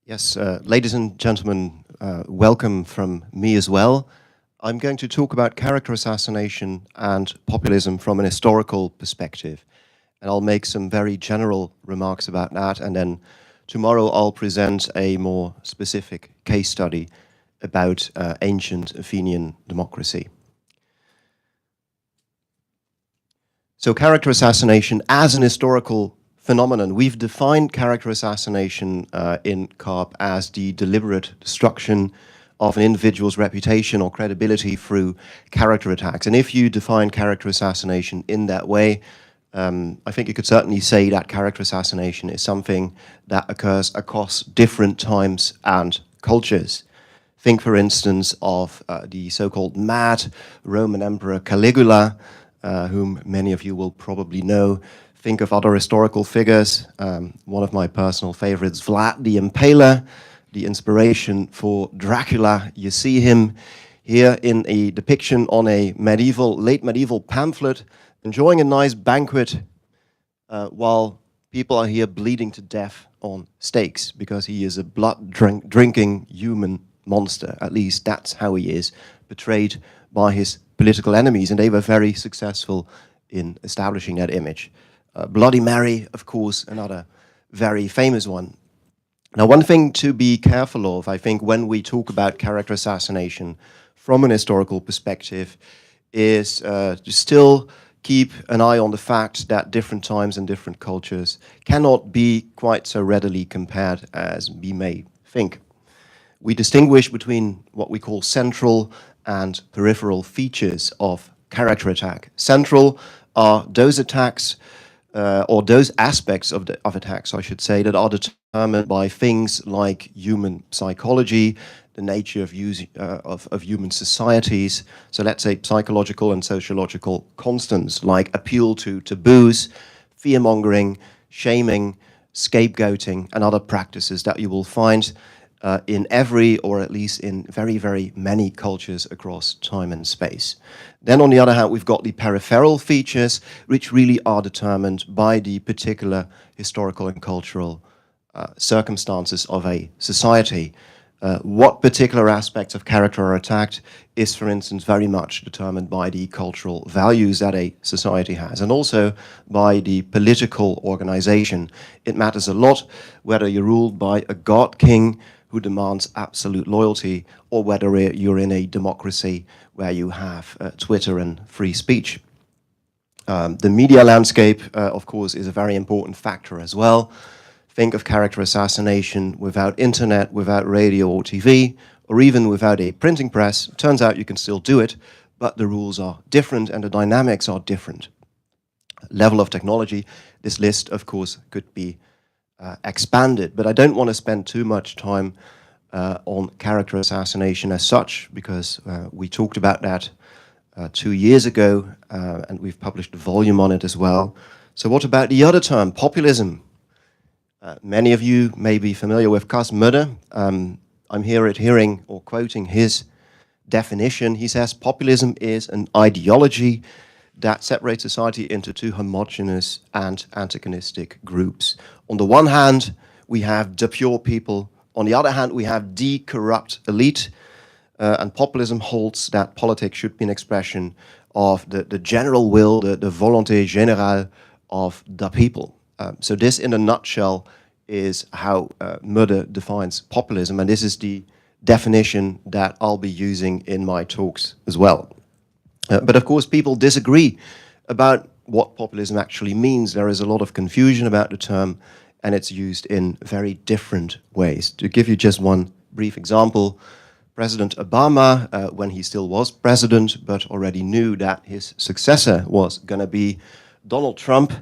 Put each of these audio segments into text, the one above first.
Yes, ladies and gentlemen, welcome from me as well. I'm going to talk about character assassination and populism from an historical perspective. And I'll make some very general remarks about that. And then tomorrow I'll present a more specific case study about ancient Athenian democracy. So character assassination as an historical phenomenon. We've defined character assassination in CARP as the deliberate destruction of an individual's reputation or credibility through character attacks. And if you define character assassination in that way, I think you could certainly say that character assassination is something that occurs across different times and cultures. Think, for instance, of the so-called mad Roman Emperor Caligula, whom many of you will probably know. Think of other historical figures. One of my personal favorites, Vlad the Impaler, the inspiration for Dracula. You see him here in a depiction on a late medieval pamphlet, enjoying a nice banquet while people are here bleeding to death on stakes because he is a blood-drinking human monster. At least that's how he is portrayed by his political enemies, and they were very successful in establishing that image. Bloody Mary, of course, another very famous one. Now, one thing to be careful of, I think, when we talk about character assassination from an historical perspective is to still keep an eye on the fact that different times and different cultures cannot be quite so readily compared as we may think. We distinguish between what we call central and peripheral features of character attack. Central are those attacks or those aspects of attacks, I should say, that are determined by things like human psychology, the nature of human societies. So let's say psychological and sociological constants like appeal to taboos, fear-mongering, shaming, scapegoating, and other practices that you will find in every, or at least in very, very many cultures across time and space. Then on the other hand, we've got the peripheral features, which really are determined by the particular historical and cultural circumstances of a society. What particular aspects of character are attacked is, for instance, very much determined by the cultural values that a society has, and also by the political organization. It matters a lot whether you're ruled by a god king who demands absolute loyalty, or whether you're in a democracy where you have Twitter and free speech. The media landscape, of course, is a very important factor as well. Think of character assassination without internet, without radio or TV, or even without a printing press. It turns out you can still do it, but the rules are different and the dynamics are different. Level of technology, this list, of course, could be expanded, but I don't want to spend too much time on character assassination as such, because we talked about that 2 years ago, and we've published a volume on it as well. So what about the other term, populism? Many of you may be familiar with Cas Mudde. I'm here adhering or quoting his definition. He says populism is an ideology that separates society into two homogeneous and antagonistic groups. On the one hand, we have the pure people. On the other hand, we have the corrupt elite. And populism holds that politics should be an expression of the general will, the volonté générale of the people. So this, in a nutshell, is how Mudde defines populism, and this is the definition that I'll be using in my talks as well. But of course, people disagree about what populism actually means. There is a lot of confusion about the term, and it's used in very different ways. To give you just one brief example, President Obama, when he still was president, but already knew that his successor was going to be Donald Trump,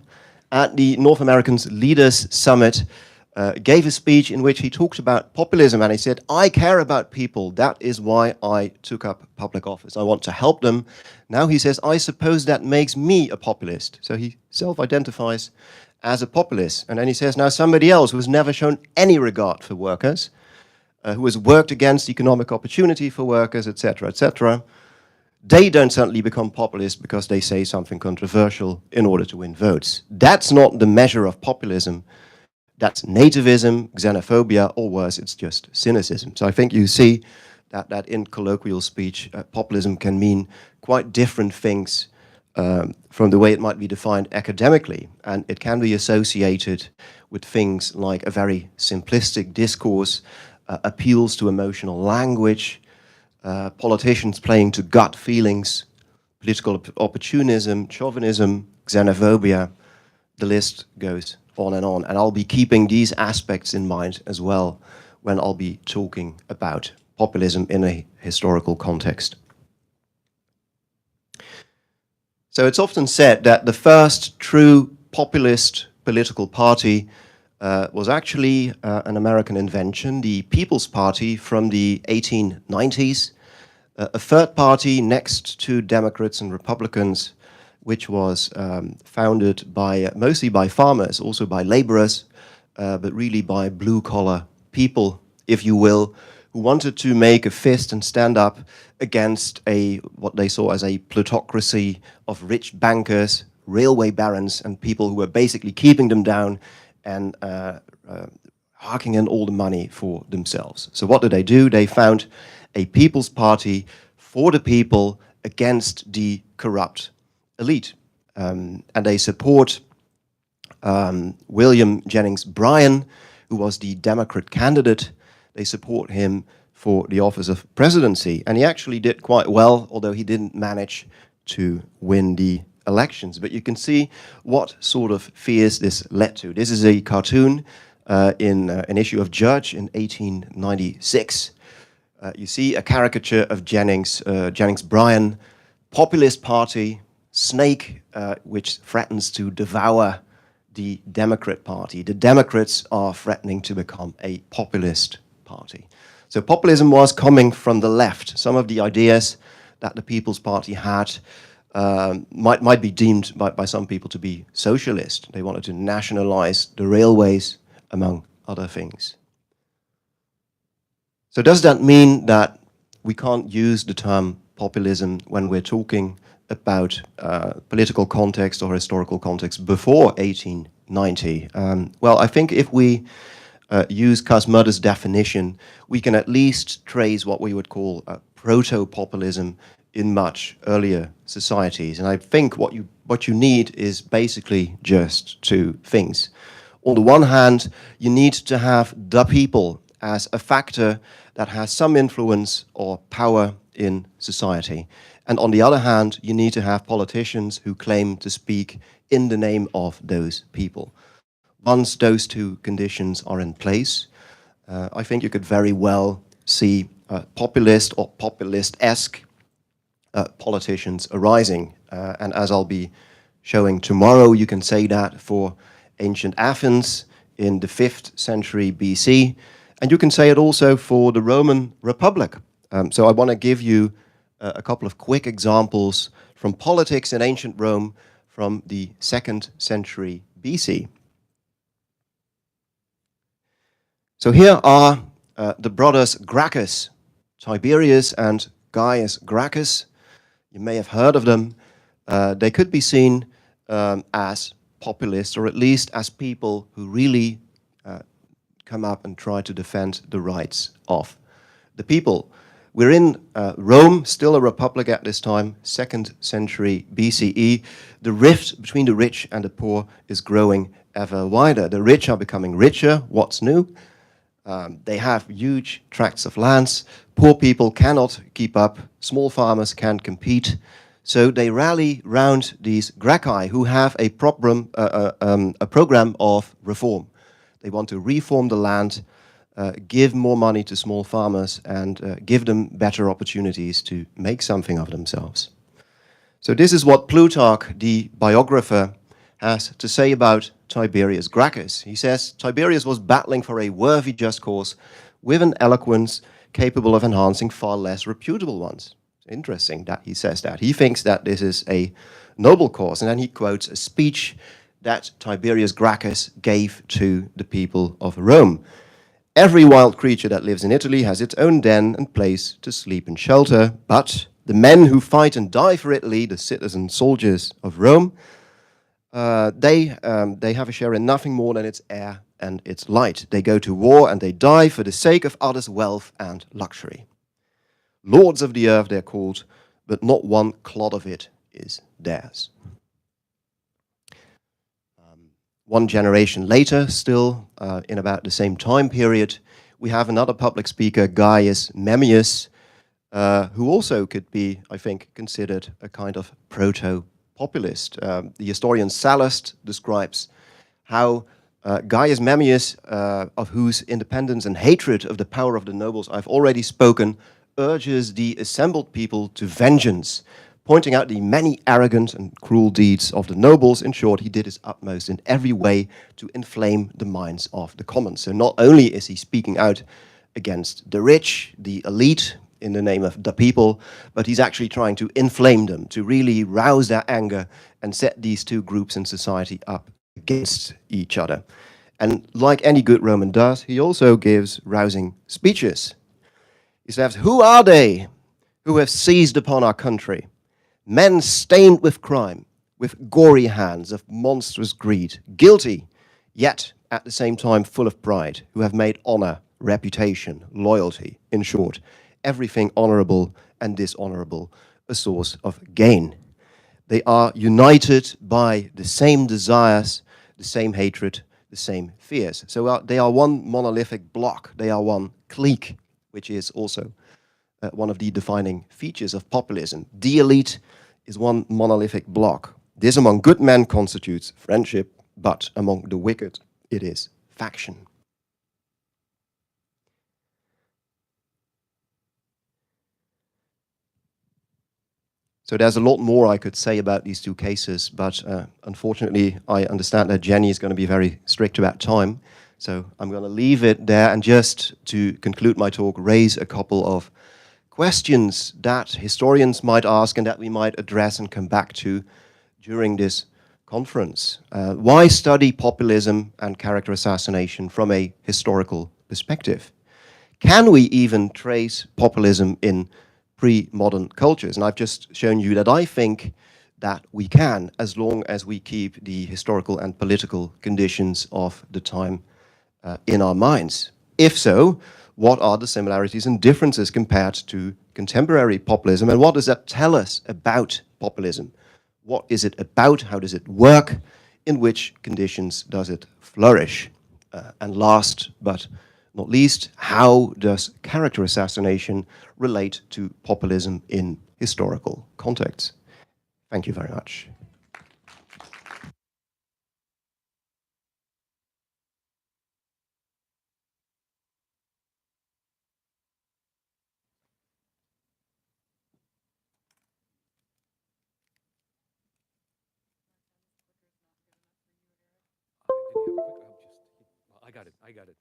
at the North American Leaders Summit, gave a speech in which he talked about populism, and he said, I care about people, that is why I took up public office. I want to help them. Now he says, I suppose that makes me a populist. So he self-identifies as a populist. And then he says, now somebody else who has never shown any regard for workers, who has worked against economic opportunity for workers, etc., they don't suddenly become populist because they say something controversial in order to win votes. That's not the measure of populism. That's nativism, xenophobia, or worse, it's just cynicism. So I think you see that in colloquial speech, populism can mean quite different things from the way it might be defined academically. And it can be associated with things like a very simplistic discourse, appeals to emotional language, politicians playing to gut feelings, political opportunism, chauvinism, xenophobia. The list goes on. And I'll be keeping these aspects in mind as well when I'll be talking about populism in a historical context. So it's often said that the first true populist political party was actually an American invention, the People's Party from the 1890s, a third party next to Democrats and Republicans, which was founded by mostly by farmers, also by laborers, but really by blue-collar people, if you will, who wanted to make a fist and stand up against what they saw as a plutocracy of rich bankers, railway barons, and people who were basically keeping them down and harking in all the money for themselves. So what do? They found a People's Party for the people against the corrupt elite. And they support William Jennings Bryan, who was the Democrat candidate. They support him for the office of presidency. And he actually did quite well, although he didn't manage to win the elections. But you can see what sort of fears this led to. This is a cartoon in an issue of Judge in 1896. You see a caricature of Jennings Bryan, populist party, snake, which threatens to devour the Democrat Party. The Democrats are threatening to become a populist party. So populism was coming from the left. Some of the ideas that the People's Party had might be deemed by some people to be socialist. They wanted to nationalize the railways, among other things. So does that mean that we can't use the term populism when we're talking about political context or historical context before 1890? Well, I think if we use Kazmudde's definition, we can at least trace what we would call proto-populism in much earlier societies. And I think what you need is basically just two things. On the one hand, you need to have the people as a factor that has some influence or power in society. And on the other hand, you need to have politicians who claim to speak in the name of those people. Once those two conditions are in place, I think you could very well see populist or populist-esque politicians arising. And as I'll be showing tomorrow, you can say that for ancient Athens in the 5th century BC, and you can say it also for the Roman Republic. So I want to give you a couple of quick examples from politics in ancient Rome from the 2nd century BC. So here are the brothers Gracchus, Tiberius and Gaius Gracchus. You may have heard of them. They could be seen as populists, or at least as people who really come up and try to defend the rights of the people. We're in Rome, still a republic at this time, 2nd century BCE. The rift between the rich and the poor is growing ever wider. The rich are becoming richer. What's new? They have huge tracts of lands. Poor people cannot keep up. Small farmers can't compete. So they rally round these Gracchi who have a program of reform. They want to reform the land, give more money to small farmers, and give them better opportunities to make something of themselves. So this is what Plutarch, the biographer, has to say about Tiberius Gracchus. He says, Tiberius was battling for a worthy just cause with an eloquence capable of enhancing far less reputable ones. Interesting that he says that. He thinks that this is a noble cause, and then he quotes a speech that Tiberius Gracchus gave to the people of Rome. Every wild creature that lives in Italy has its own den and place to sleep and shelter, but the men who fight and die for Italy, the citizen soldiers of Rome, they have a share in nothing more than its air and its light. They go to war and they die for the sake of others' wealth and luxury. Lords of the earth they're called, but not one clod of it is theirs. One generation later, still in about the same time period, we have another public speaker, Gaius Memmius, who also could be, I think, considered a kind of proto-populist. The historian Sallust describes how Gaius Memmius, of whose independence and hatred of the power of the nobles I've already spoken, urges the assembled people to vengeance, pointing out the many arrogant and cruel deeds of the nobles. In short, he did his utmost in every way to inflame the minds of the commons. So not only is he speaking out against the rich, the elite, in the name of the people, but he's actually trying to inflame them, to really rouse their anger and set these two groups in society up against each other. And like any good Roman does, he also gives rousing speeches. He says, "Who are they who have seized upon our country? Men stained with crime, with gory hands of monstrous greed, guilty, yet at the same time full of pride, who have made honor, reputation, loyalty, in short, everything honorable and dishonorable, a source of gain. They are united by the same desires, the same hatred, the same fears." So they are one monolithic block, they are one clique, which is also one of the defining features of populism. The elite is one monolithic block. This among good men constitutes friendship, but among the wicked it is faction. So there's a lot more I could say about these two cases, but unfortunately I understand that Jenny is going to be very strict about time. So I'm going to leave it there and just to conclude my talk, raise a couple of questions that historians might ask and that we might address and come back to during this conference. Why study populism and character assassination from a historical perspective? Can we even trace populism in pre-modern cultures? And I've just shown you that I think that we can, as long as we keep the historical and political conditions of the time in our minds. If so, what are the similarities and differences compared to contemporary populism, and what does that tell us about populism? What is it about? How does it work? In which conditions does it flourish? And last but not least, how does character assassination relate to populism in historical contexts? Thank you very much. I got it.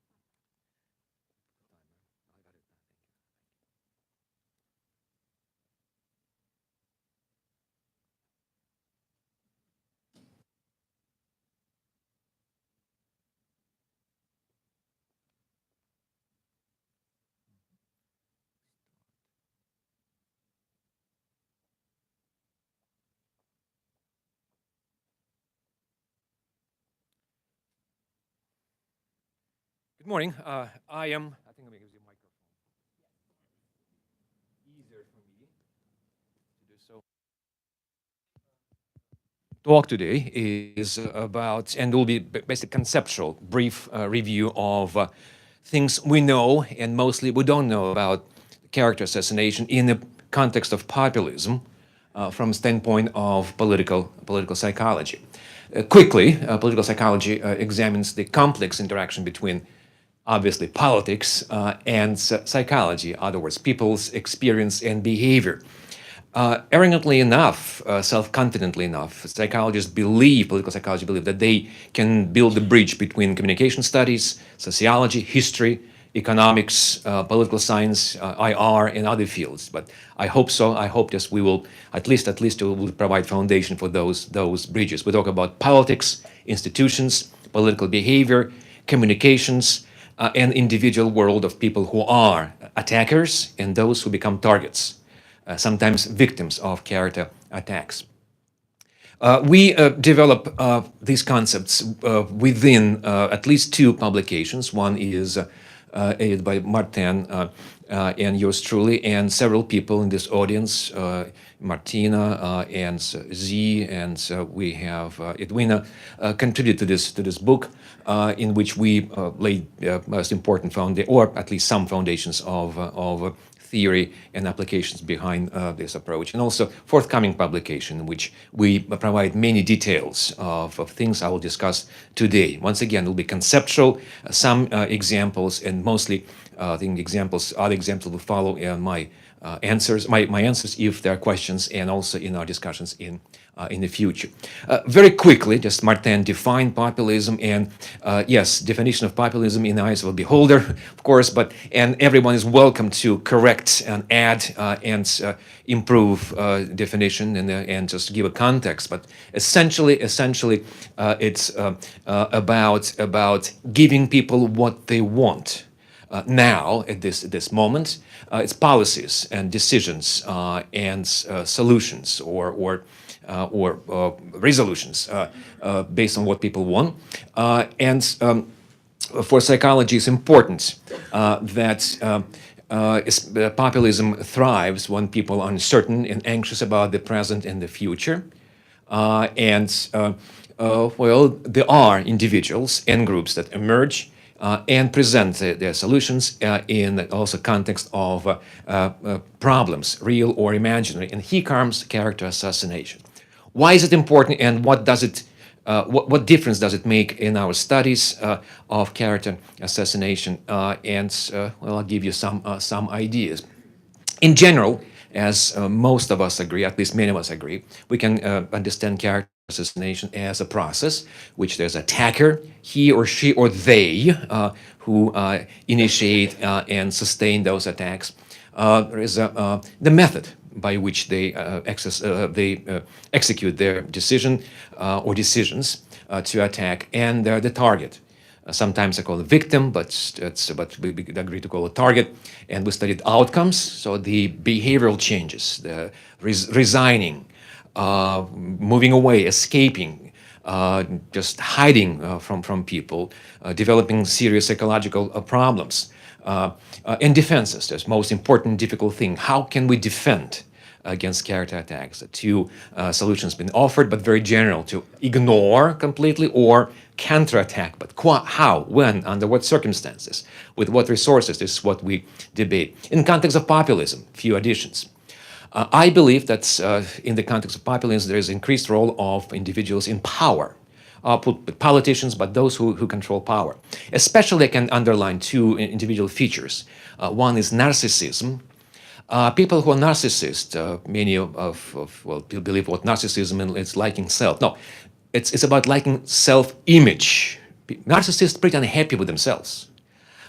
Good morning. I think I'm going to give you a microphone. Easier for me to do so. Talk today is about, and will be basically conceptual, brief review of things we know and mostly we don't know about character assassination in the context of populism from a standpoint of political psychology. Quickly, political psychology examines the complex interaction between obviously politics and psychology, in other words, people's experience and behavior. Arrogantly enough, self-confidently enough, political psychologists believe that they can build a bridge between communication studies, sociology, history, economics, political science, IR, and other fields. But I hope so. I hope that we will at least will provide foundation for those bridges. We talk about politics, institutions, political behavior, communications, and individual world of people who are attackers and those who become targets. Sometimes victims of character attacks. We develop these concepts within at least two publications. One is edited by Martijn and yours truly, and several people in this audience, Martina and Z, and we have Edwina contributed to this book, in which we laid most important or at least some foundations of theory and applications behind this approach, and also forthcoming publication in which we provide many details of things I will discuss today. Once again, it will be conceptual, some examples, and mostly the other examples will follow my answers if there are questions, and also in our discussions in the future. Very quickly, just Martijn defined populism, and yes, definition of populism in the eyes of a beholder, of course, and everyone is welcome to correct and add and improve definition and just give a context. But essentially, it's about giving people what they want. Now, at this moment, it's policies and decisions and solutions or resolutions based on what people want. For psychology, it's important that populism thrives when people are uncertain and anxious about the present and the future. Well, there are individuals and groups that emerge and present their solutions in also context of problems, real or imaginary. And here comes character assassination. Why is it important, and what does it, what difference does it make in our studies of character assassination? Well, I'll give you some ideas. In general, as most of us agree, at least many of us agree, we can understand character assassination as a process which there's attacker, he or she or they, who initiate and sustain those attacks. There is the method by which they execute their decision or decisions to attack, and the target. Sometimes I call it victim, but we agree to call it target. And we studied outcomes, so the behavioral changes, the resigning, moving away, escaping, just hiding from people, developing serious psychological problems, and defenses. That's the most important, difficult thing. How can we defend against character attacks? The two solutions been offered, but very general: to ignore completely or counterattack. But how, when, under what circumstances, with what resources? This is what we debate. In context of populism, few additions. I believe that in the context of populism, there is increased role of individuals in power. Politicians, but those who control power. Especially, I can underline two individual features. One is narcissism. People who are narcissists, many believe what narcissism is liking self. No, it's about liking self-image. Narcissists are pretty unhappy with themselves,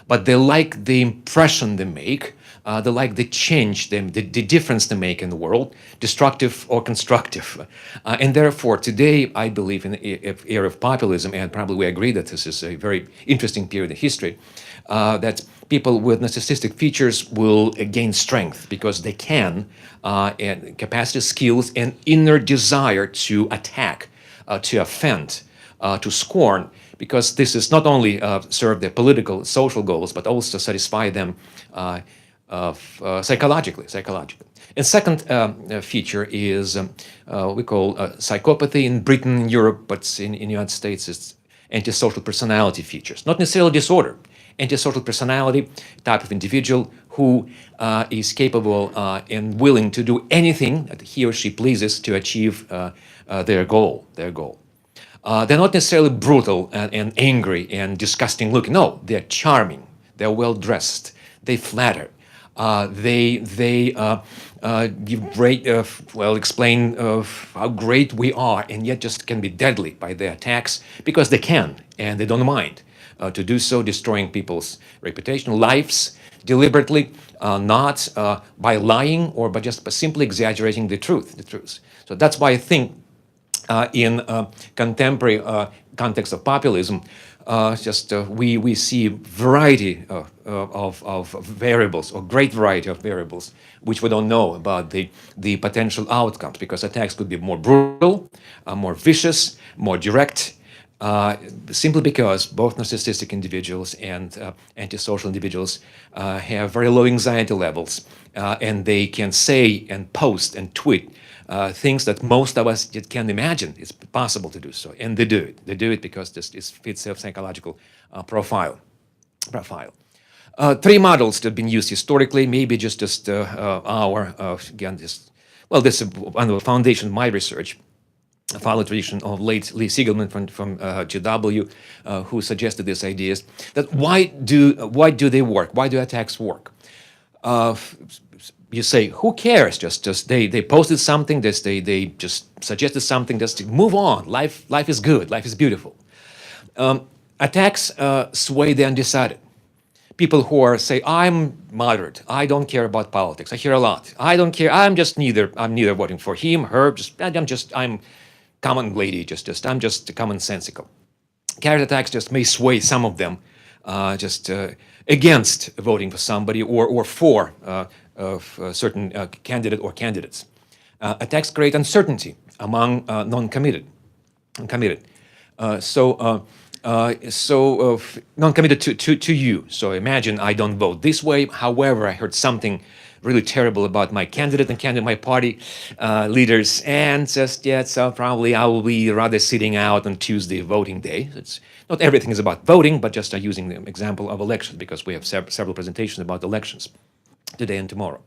but they like the impression they make. They like the change, the difference they make in the world, destructive or constructive. And therefore, today, I believe in the era of populism, and probably we agree that this is a very interesting period in history, that people with narcissistic features will gain strength because they can, and capacity, skills, and inner desire to attack, to offend, to scorn, because this is not only serve their political, social goals, but also satisfy them psychologically. And second feature is we call psychopathy in Britain, in Europe, but in the United States it's antisocial personality features. Not necessarily disorder, antisocial personality type of individual who is capable and willing to do anything that he or she pleases to achieve their goal. They're not necessarily brutal and angry and disgusting looking. No, they're charming. They're well dressed. They flatter. They give great, explain how great we are, and yet just can be deadly by their attacks because they can, and they don't mind to do so, destroying people's reputation, lives, deliberately, not by lying or by just simply exaggerating the truth. So that's why I think in contemporary context of populism, we see variety of variables, or great variety of variables, which we don't know about the potential outcomes, because attacks could be more brutal, more vicious, more direct, simply because both narcissistic individuals and antisocial individuals have very low anxiety levels, and they can say and post and tweet things that most of us can't imagine it's possible to do so, and they do it. They do it because this fits their psychological profile. Three models that have been used historically, maybe just our, again, this is one of the foundation of my research. I follow the tradition of late Lee Siegelman from GW, who suggested these ideas. That why do they work? Why do attacks work? You say, who cares? Just they posted something. They just suggested something. Just move on. Life is good. Life is beautiful. Attacks sway the undecided. People who are say, I'm moderate. I don't care about politics. I hear a lot. I don't care. I'm neither voting for him, her. I'm common lady. I'm just commonsensical. Character attacks just may sway some of them against voting for somebody or for a certain candidate or candidates. Attacks create uncertainty among non-committed. Non-committed to you. So imagine I don't vote this way. However, I heard something really terrible about my candidate and my party leaders, and so probably I will be rather sitting out on Tuesday voting day. It's not everything is about voting, but just using the example of elections, because we have several presentations about elections today and tomorrow.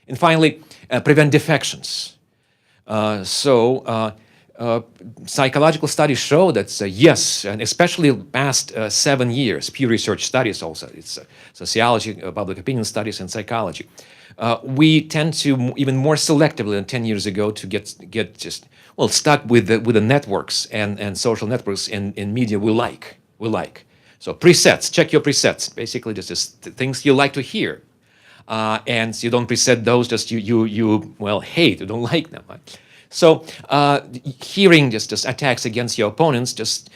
And finally, prevent defections. Psychological studies show that yes, and especially past 7 years, peer research studies also, it's sociology, public opinion studies, and psychology. We tend to even more selectively than 10 years ago to get stuck with the networks and social networks and media we like. So presets, check your presets. Basically, just things you like to hear, and you don't preset those. Just you hate, you don't like them. Right? So hearing just attacks against your opponents just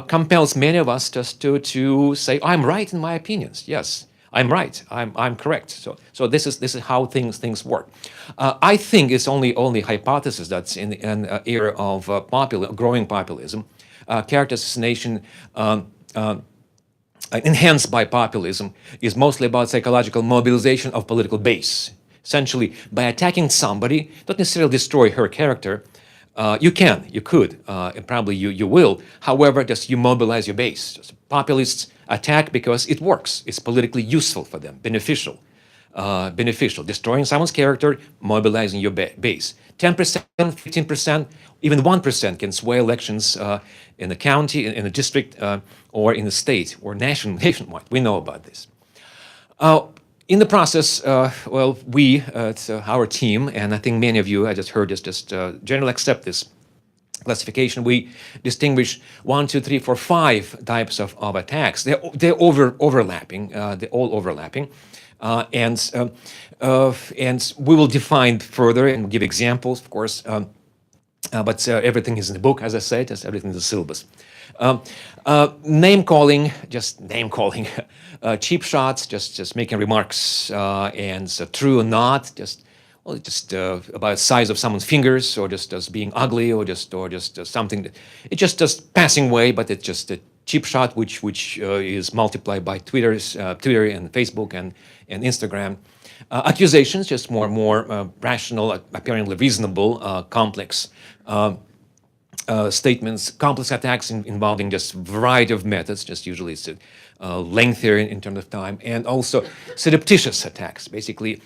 compels many of us just to say, I'm right in my opinions. Yes, I'm right. I'm correct. So this is how things work. I think it's only hypothesis that's in an era of growing populism, character assassination. Enhanced by populism is mostly about psychological mobilization of political base. Essentially, by attacking somebody, not necessarily destroy her character. You could, and probably you will. However, just you mobilize your base. Just populists attack because it works. It's politically useful for them, beneficial. Destroying someone's character, mobilizing your base. 10%, 15%, even 1% can sway elections in the county, in the district, or in the state, or nationwide. We know about this. In the process, we, our team, and I think many of you, I just heard this, generally accept this classification. We distinguish 1, 2, 3, 4, 5 types of attacks. They're overlapping. They're all overlapping, and we will define further and give examples, of course. But everything is in the book, as I said. Everything is in the syllabus. Name calling, cheap shots, just making remarks, and true or not, just about the size of someone's fingers, or just being ugly, or just something. It's just passing away, but it's just a cheap shot, which is multiplied by Twitter and Facebook and Instagram. Accusations, just more rational, apparently reasonable, complex statements, complex attacks involving just variety of methods, just usually it's lengthier in terms of time, and also surreptitious attacks, basically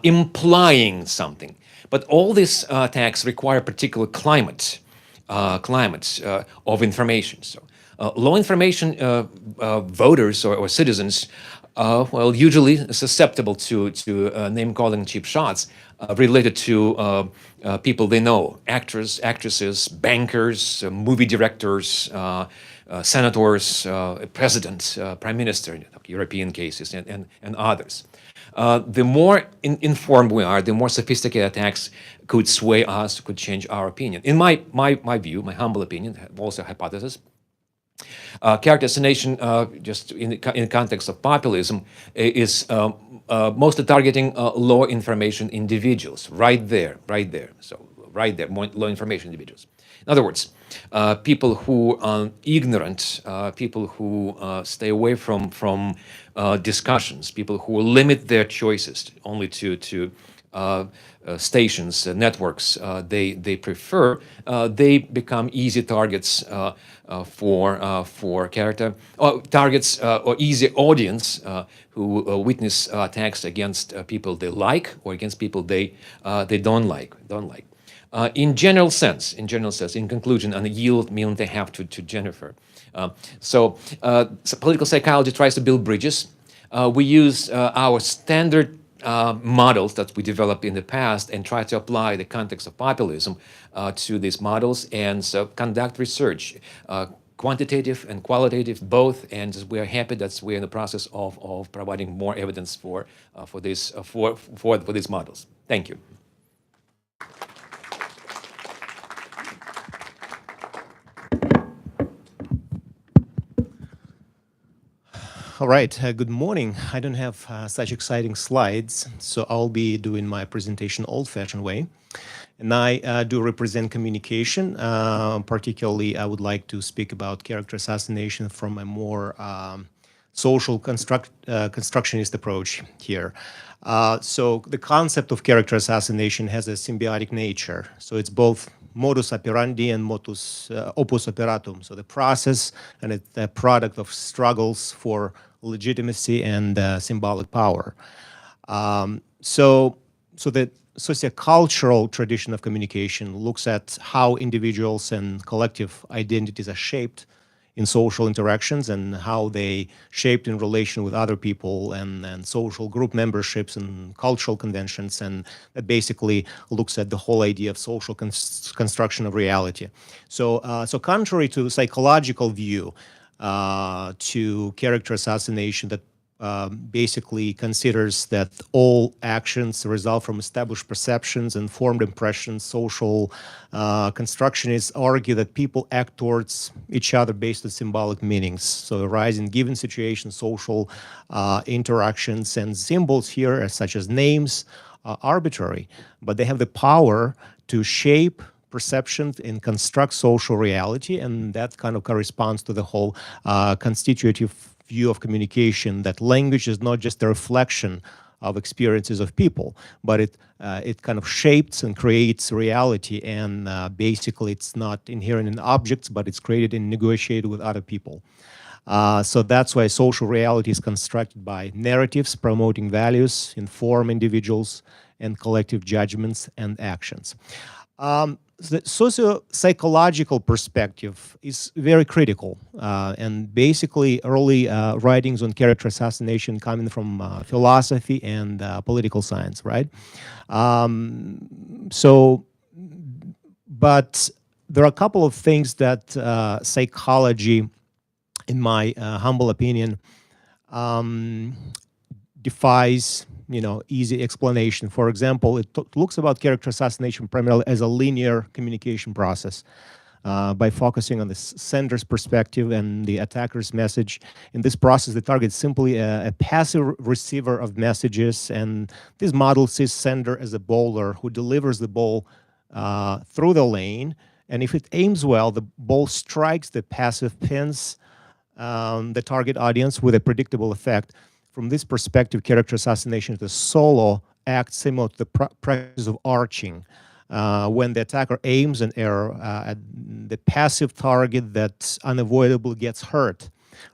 implying something. But all these attacks require a particular climate of information. So low information voters or citizens, usually susceptible to name-calling, cheap shots related to people they know, actors, actresses, bankers, movie directors, senators, president, prime minister, European cases, and others. The more informed we are, the more sophisticated attacks could sway us, could change our opinion. In my view, my humble opinion, also hypothesis, Character assassination, just in the context of populism, is mostly targeting low information individuals, right there. So right there, low information individuals. In other words, people who are ignorant, people who stay away from discussions, people who limit their choices only to stations, networks they prefer, they become easy targets for character, or targets or easy audience who witness attacks against people they like or against people they don't like. In general sense, in conclusion, and yield meaning they have to Jennifer. So political psychology tries to build bridges. We use our standard models that we developed in the past and try to apply the context of populism to these models, and so conduct research, quantitative and qualitative both, and we are happy that we're in the process of providing more evidence for these models. Thank you. All right, good morning. I don't have such exciting slides, so I'll be doing my presentation old-fashioned way. And I do represent communication. Particularly, I would like to speak about character assassination from a more social constructionist approach here. So the concept of character assassination has a symbiotic nature. So it's both modus operandi and modus opus operatum. So the process and it's the product of struggles for legitimacy and symbolic power. So the sociocultural tradition of communication looks at how individuals and collective identities are shaped in social interactions and how they shaped in relation with other people and social group memberships and cultural conventions, and that basically looks at the whole idea of social construction of reality. So contrary to psychological view to character assassination that basically considers that all actions result from established perceptions and formed impressions, social constructionists argue that people act towards each other based on symbolic meanings. So arise in given situations, social interactions, and symbols here, such as names, are arbitrary, but they have the power to shape perceptions and construct social reality, and that kind of corresponds to the whole constitutive view of communication, that language is not just a reflection of experiences of people, but it kind of shapes and creates reality, and basically it's not inherent in objects, but it's created and negotiated with other people. So that's why social reality is constructed by narratives promoting values, inform individuals, and collective judgments and actions. The socio-psychological perspective is very critical, and basically early writings on character assassination coming from philosophy and political science, right? But there are a couple of things that psychology, in my humble opinion, defies easy explanation. For example, it looks about character assassination primarily as a linear communication process by focusing on the sender's perspective and the attacker's message. In this process, the target is simply a passive receiver of messages, and this model sees sender as a bowler who delivers the ball through the lane, and if it aims well, the ball strikes the passive pins the target audience with a predictable effect. From this perspective, character assassination is a solo act similar to the practice of arching, when the attacker aims an arrow at the passive target that unavoidably gets hurt,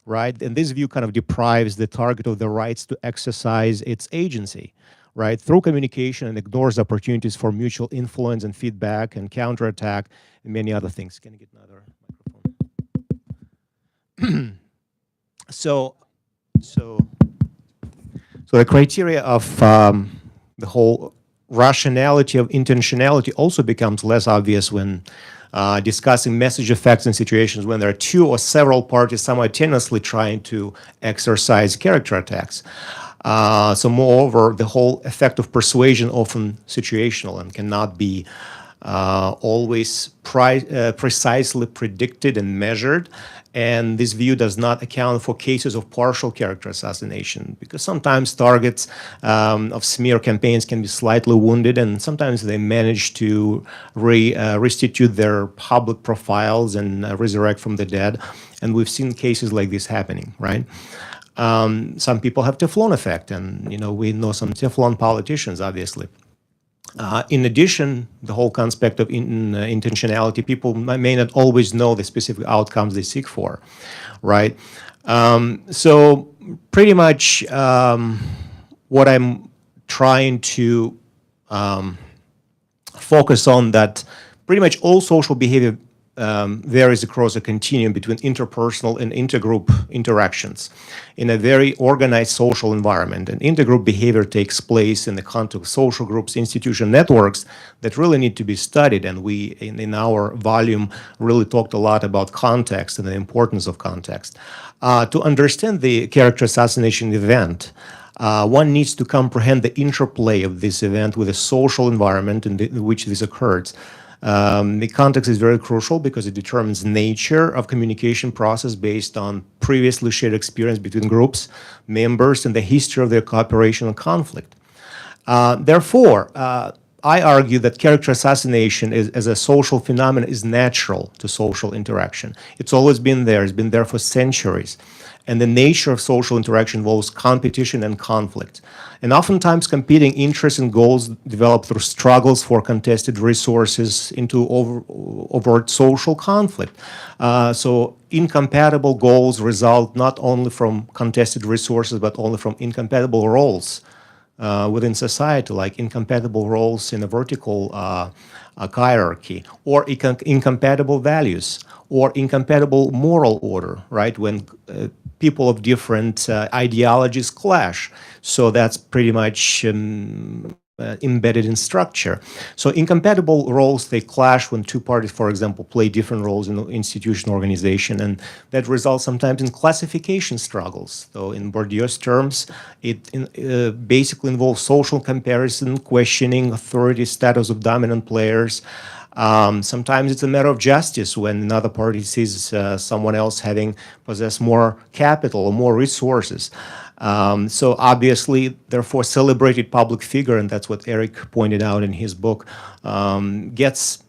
right? And this view kind of deprives the target of the rights to exercise its agency, right, through communication, and ignores opportunities for mutual influence and feedback and counterattack and many other things. Can I get another microphone? So the criteria of the whole rationality of intentionality also becomes less obvious when discussing message effects in situations when there are two or several parties simultaneously trying to exercise character attacks. So moreover, the whole effect of persuasion often situational and cannot be always precisely predicted and measured. And this view does not account for cases of partial character assassination, because sometimes targets of smear campaigns can be slightly wounded, and sometimes they manage to restitute their public profiles and resurrect from the dead. And we've seen cases like this happening, right? Some people have Teflon effect, and we know some Teflon politicians, obviously. In addition, the whole concept of intentionality, people may not always know the specific outcomes they seek for, right? So pretty much what I'm trying to focus on, that pretty much all social behavior varies across a continuum between interpersonal and intergroup interactions in a very organized social environment. And intergroup behavior takes place in the context of social groups, institution networks that really need to be studied. And we, in our volume, really talked a lot about context and the importance of context. To understand the character assassination event, one needs to comprehend the interplay of this event with the social environment in which this occurs. The context is very crucial because it determines nature of communication process based on previously shared experience between groups, members, and the history of their cooperation and conflict. Therefore, I argue that character assassination as a social phenomenon is natural to social interaction. It's always been there. It's been there for centuries. And the nature of social interaction involves competition and conflict. And oftentimes competing interests and goals develop through struggles for contested resources into overt social conflict. So incompatible goals result not only from contested resources, but only from incompatible roles within society, like incompatible roles in a vertical hierarchy, or incompatible values, or incompatible moral order, right? When people of different ideologies clash. So that's pretty much embedded in structure. So incompatible roles, they clash when two parties, for example, play different roles in the institutional organization, and that results sometimes in classification struggles. So in Bourdieu's terms, it basically involves social comparison, questioning authority status of dominant players. Sometimes it's a matter of justice when another party sees someone else having possessed more capital or more resources. So obviously, therefore, celebrated public figure, and that's what Eric pointed out in his book, gets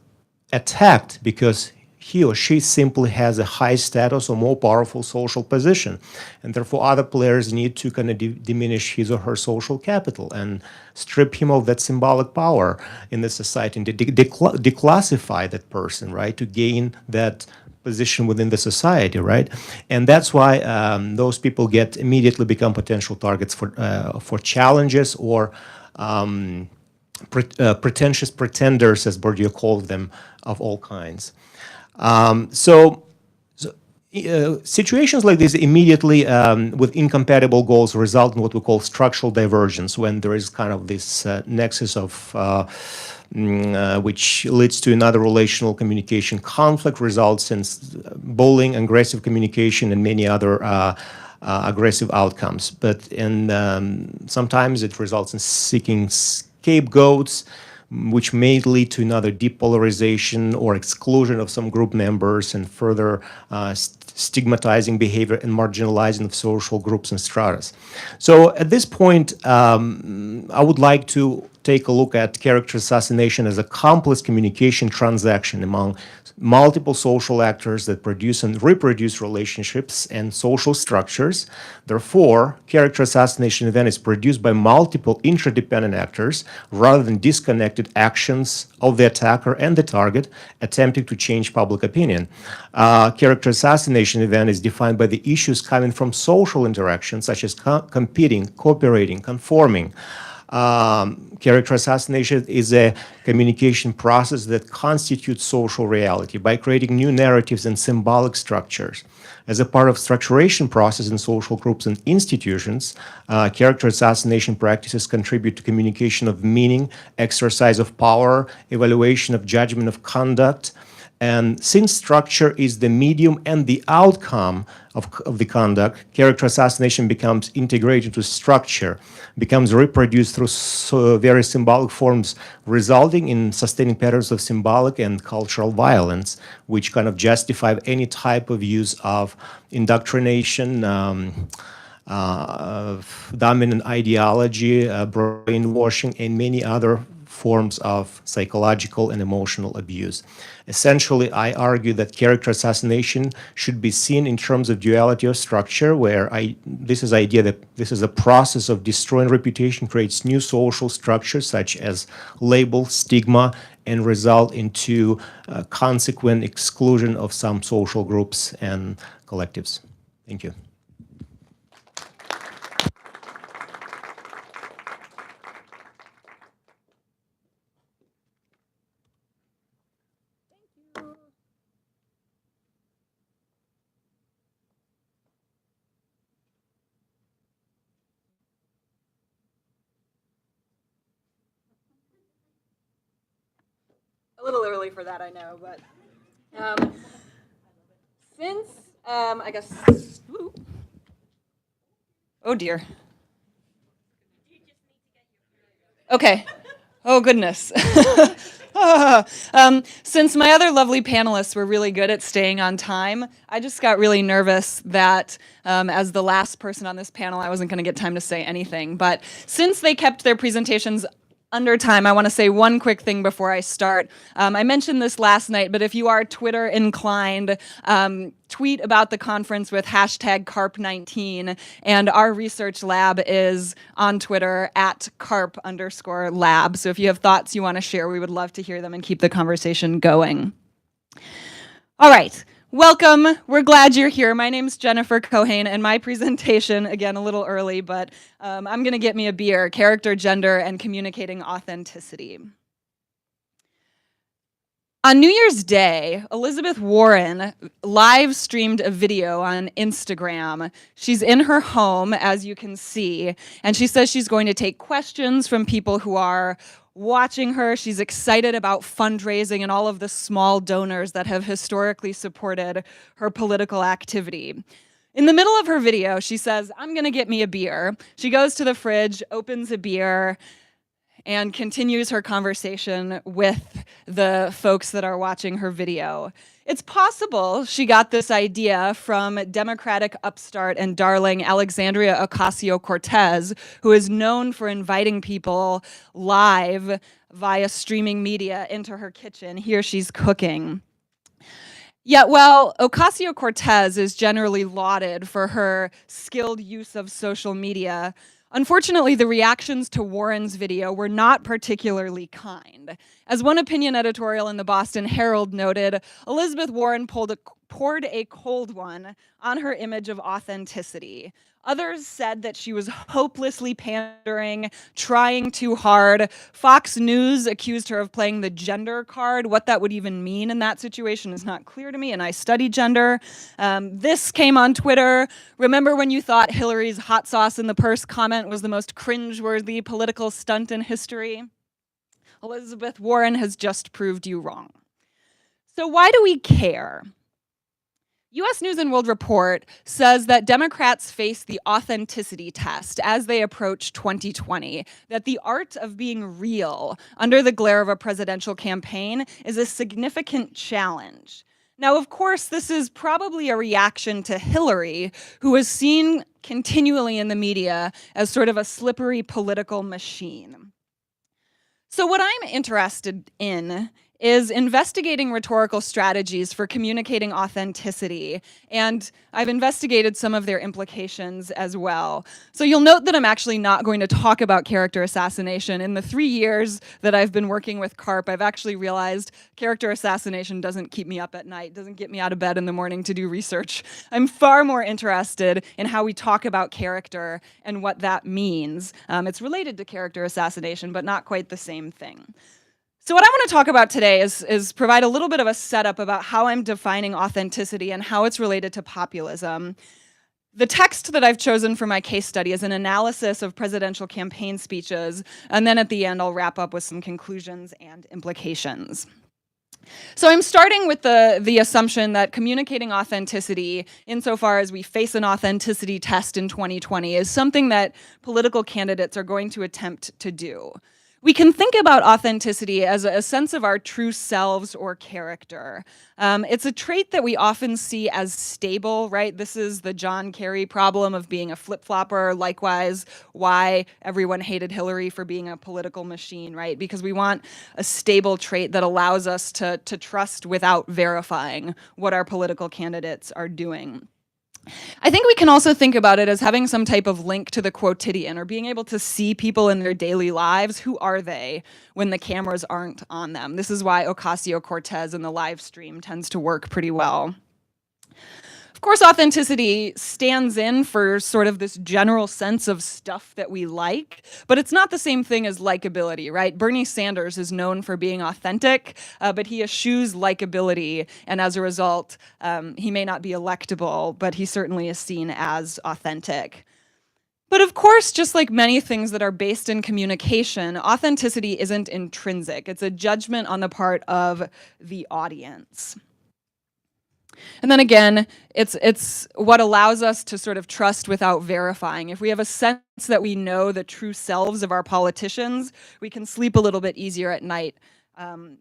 attacked because he or she simply has a high status or more powerful social position. And therefore, other players need to kind of diminish his or her social capital and strip him of that symbolic power in the society and declassify that person, right, to gain that position within the society, right? And that's why those people immediately become potential targets for challenges or pretentious pretenders, as Bourdieu called them, of all kinds. Situations like this immediately with incompatible goals result in what we call structural divergence, when there is kind of this nexus of which leads to another relational communication. Conflict results in bullying, aggressive communication, and many other aggressive outcomes. But sometimes it results in seeking scapegoats, which may lead to another depolarization or exclusion of some group members and further stigmatizing behavior and marginalizing of social groups and stratas. So at this point, I would like to take a look at character assassination as a complex communication transaction among multiple social actors that produce and reproduce relationships and social structures. Therefore, character assassination event is produced by multiple interdependent actors rather than disconnected actions of the attacker and the target attempting to change public opinion. Character assassination event is defined by the issues coming from social interactions such as competing, cooperating, conforming. Character assassination is a communication process that constitutes social reality by creating new narratives and symbolic structures. As a part of structuration process in social groups and institutions, character assassination practices contribute to communication of meaning, exercise of power, evaluation of judgment of conduct, And since structure is the medium and the outcome of the conduct, character assassination becomes integrated into structure, becomes reproduced through various symbolic forms, resulting in sustaining patterns of symbolic and cultural violence, which kind of justify any type of use of indoctrination, dominant ideology, brainwashing, and many other forms of psychological and emotional abuse. Essentially, I argue that character assassination should be seen in terms of duality of structure, where this is idea that this is a process of destroying reputation, creates new social structures such as label, stigma, and result into consequent exclusion of some social groups and collectives. Thank you. A little early for that, I know, but since I guess, ooh. Oh dear. Okay. Oh goodness. Since my other lovely panelists were really good at staying on time, I just got really nervous that as the last person on this panel, I wasn't going to get time to say anything. But since they kept their presentations under time, I want to say one quick thing before I start. I mentioned this last night, but if you are Twitter inclined, tweet about the conference with hashtag CARP19, and our research lab is on Twitter at @CARP_lab. So if you have thoughts you want to share, we would love to hear them and keep the conversation going. All right. Welcome. We're glad you're here. My name's Jennifer Keohane, and my presentation, again, a little early, but I'm going to get me a beer, Character, Gender, and Communicating Authenticity. On New Year's Day, Elizabeth Warren live streamed a video on Instagram. She's in her home, as you can see, and she says she's going to take questions from people who are watching her. She's excited about fundraising and all of the small donors that have historically supported her political activity. In the middle of her video, she says, "I'm going to get me a beer." She goes to the fridge, opens a beer, and continues her conversation with the folks that are watching her video. It's possible she got this idea from Democratic upstart and darling Alexandria Ocasio-Cortez, who is known for inviting people live via streaming media into her kitchen. Here she's cooking. Yet while Ocasio-Cortez is generally lauded for her skilled use of social media, unfortunately, the reactions to Warren's video were not particularly kind. As one opinion editorial in the Boston Herald noted, Elizabeth Warren poured a cold one on her image of authenticity. Others said that she was hopelessly pandering, trying too hard. Fox News accused her of playing the gender card. What that would even mean in that situation is not clear to me, and I study gender. This came on Twitter. "Remember when you thought Hillary's hot sauce in the purse comment was the most cringeworthy political stunt in history? Elizabeth Warren has just proved you wrong." So why do we care? U.S. News and World Report says that Democrats face the authenticity test as they approach 2020, that the art of being real under the glare of a presidential campaign is a significant challenge. Now, of course, this is probably a reaction to Hillary, who is seen continually in the media as sort of a slippery political machine. So what I'm interested in is investigating rhetorical strategies for communicating authenticity, and I've investigated some of their implications as well. So you'll note that I'm actually not going to talk about character assassination. In the 3 years that I've been working with CARP, I've actually realized character assassination doesn't keep me up at night, doesn't get me out of bed in the morning to do research. I'm far more interested in how we talk about character and what that means. It's related to character assassination, but not quite the same thing. So what I want to talk about today is provide a little bit of a setup about how I'm defining authenticity and how it's related to populism. The text that I've chosen for my case study is an analysis of presidential campaign speeches, and then at the end I'll wrap up with some conclusions and implications. So I'm starting with the assumption that communicating authenticity, insofar as we face an authenticity test in 2020, is something that political candidates are going to attempt to do. We can think about authenticity as a sense of our true selves or character. It's a trait that we often see as stable, right? This is the John Kerry problem of being a flip-flopper. Likewise, why everyone hated Hillary for being a political machine, right? Because we want a stable trait that allows us to trust without verifying what our political candidates are doing. I think we can also think about it as having some type of link to the quotidian, or being able to see people in their daily lives. Who are they when the cameras aren't on them? This is why Ocasio-Cortez in the live stream tends to work pretty well. Of course, authenticity stands in for sort of this general sense of stuff that we like, but it's not the same thing as likability, right? Bernie Sanders is known for being authentic, but he eschews likability, and as a result, he may not be electable, but he certainly is seen as authentic. But of course, just like many things that are based in communication, authenticity isn't intrinsic. It's a judgment on the part of the audience. And then again, it's what allows us to sort of trust without verifying. If we have a sense that we know the true selves of our politicians, we can sleep a little bit easier at night,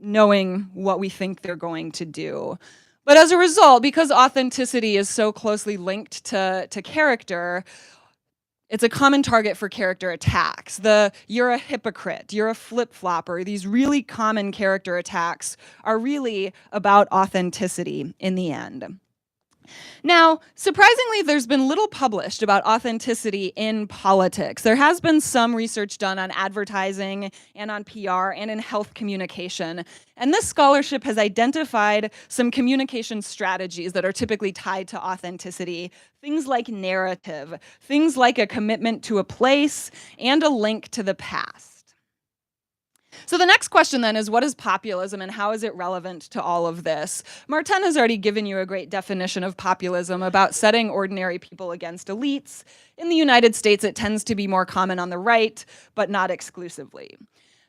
knowing what we think they're going to do. But as a result, because authenticity is so closely linked to character, it's a common target for character attacks. You're a hypocrite, you're a flip-flopper. These really common character attacks are really about authenticity in the end. Now, surprisingly, there's been little published about authenticity in politics. There has been some research done on advertising and on PR and in health communication. And this scholarship has identified some communication strategies that are typically tied to authenticity. Things like narrative, things like a commitment to a place, and a link to the past. So the next question then is, what is populism and how is it relevant to all of this? Martijn has already given you a great definition of populism about setting ordinary people against elites. In the United States, it tends to be more common on the right, but not exclusively.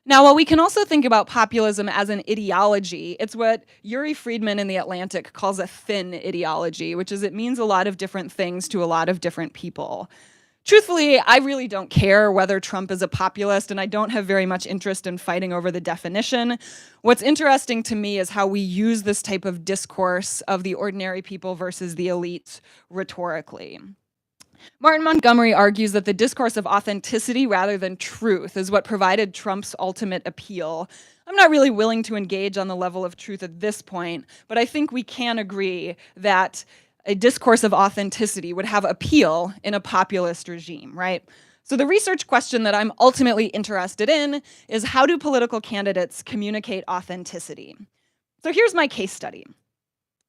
Now, while we can also think about populism as an ideology, it's what Yuri Friedman in The Atlantic calls a thin ideology, which is it means a lot of different things to a lot of different people. Truthfully, I really don't care whether Trump is a populist, and I don't have very much interest in fighting over the definition. What's interesting to me is how we use this type of discourse of the ordinary people versus the elites rhetorically. Martin Montgomery argues that the discourse of authenticity rather than truth is what provided Trump's ultimate appeal. I'm not really willing to engage on the level of truth at this point, but I think we can agree that a discourse of authenticity would have appeal in a populist regime, right? So the research question that I'm ultimately interested in is, how do political candidates communicate authenticity? So here's my case study.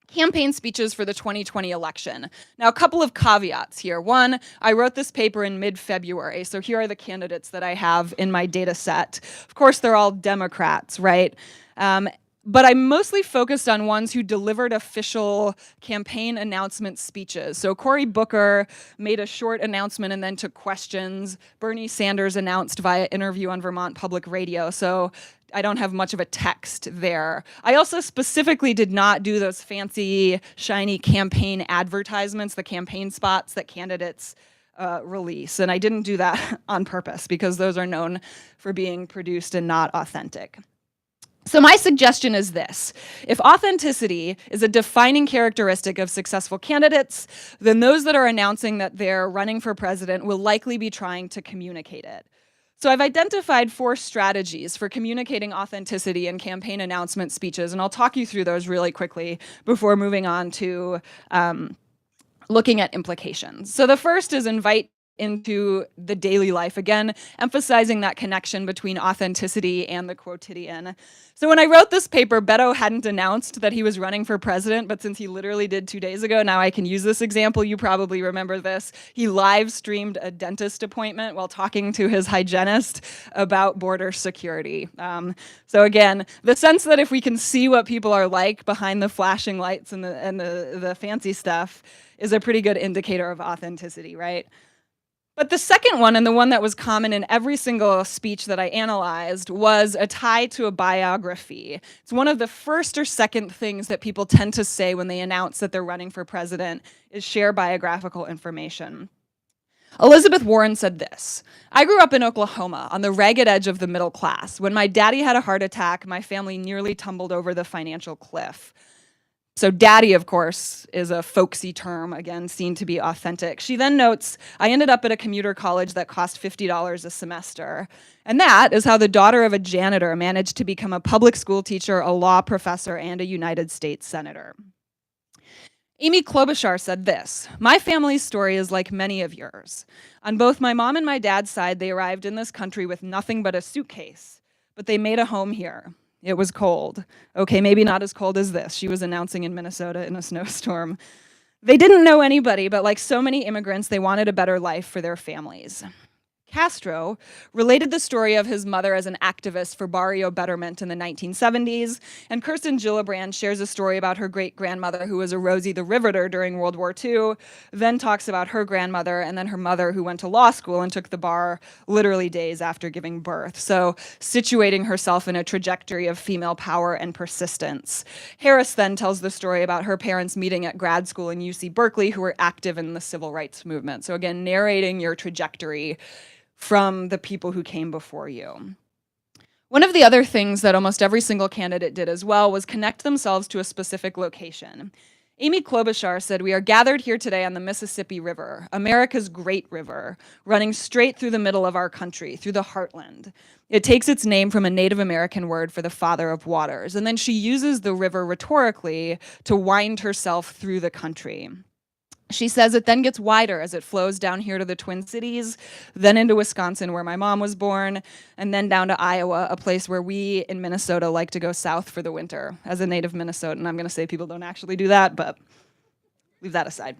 Campaign speeches for the 2020 election. Now, a couple of caveats here. One, I wrote this paper in mid-February, so here are the candidates that I have in my data set. Of course, they're all Democrats, right? But I'm mostly focused on ones who delivered official campaign announcement speeches. So Cory Booker made a short announcement and then took questions. Bernie Sanders announced via interview on Vermont Public Radio. So I don't have much of a text there. I also specifically did not do those fancy, shiny campaign advertisements, the campaign spots that candidates release. And I didn't do that on purpose because those are known for being produced and not authentic. So my suggestion is this: if authenticity is a defining characteristic of successful candidates, then those that are announcing that they're running for president will likely be trying to communicate it. So I've identified 4 strategies for communicating authenticity in campaign announcement speeches, and I'll talk you through those really quickly before moving on to looking at implications. So the first is invite into the daily life, again, emphasizing that connection between authenticity and the quotidian. So when I wrote this paper, Beto hadn't announced that he was running for president, but since he literally did 2 days ago, now I can use this example. You probably remember this. He live streamed a dentist appointment while talking to his hygienist about border security. So again, the sense that if we can see what people are like behind the flashing lights and the fancy stuff is a pretty good indicator of authenticity, right? But the second one, and the one that was common in every single speech that I analyzed, was a tie to a biography. It's one of the first or second things that people tend to say when they announce that they're running for president, is share biographical information. Elizabeth Warren said this: "I grew up in Oklahoma on the ragged edge of the middle class. When my daddy had a heart attack, my family nearly tumbled over the financial cliff." So daddy, of course, is a folksy term, again, seen to be authentic. She then notes, "I ended up at a commuter college that cost $50 a semester." And that is how the daughter of a janitor managed to become a public school teacher, a law professor, and a United States senator. Amy Klobuchar said this: "My family's story is like many of yours. On both my mom and my dad's side, they arrived in this country with nothing but a suitcase, but they made a home here. It was cold. Okay, maybe not as cold as this." She was announcing in Minnesota in a snowstorm. "They didn't know anybody, but like so many immigrants, they wanted a better life for their families." Castro related the story of his mother as an activist for barrio betterment in the 1970s, and Kirsten Gillibrand shares a story about her great-grandmother who was a Rosie the Riveter during World War II, then talks about her grandmother and then her mother who went to law school and took the bar literally days after giving birth. So situating herself in a trajectory of female power and persistence. Harris then tells the story about her parents meeting at grad school in UC Berkeley who were active in the civil rights movement. So again, narrating your trajectory from the people who came before you. One of the other things that almost every single candidate did as well was connect themselves to a specific location. Amy Klobuchar said, "We are gathered here today on the Mississippi River, America's great river, running straight through the middle of our country, through the heartland. It takes its name from a Native American word for the father of waters." And then she uses the river rhetorically to wind herself through the country. She says it then gets wider as it flows down here to the Twin Cities, then into Wisconsin, where my mom was born, and then down to Iowa, a place where we in Minnesota like to go south for the winter. As a native Minnesotan, I'm going to say people don't actually do that, but leave that aside.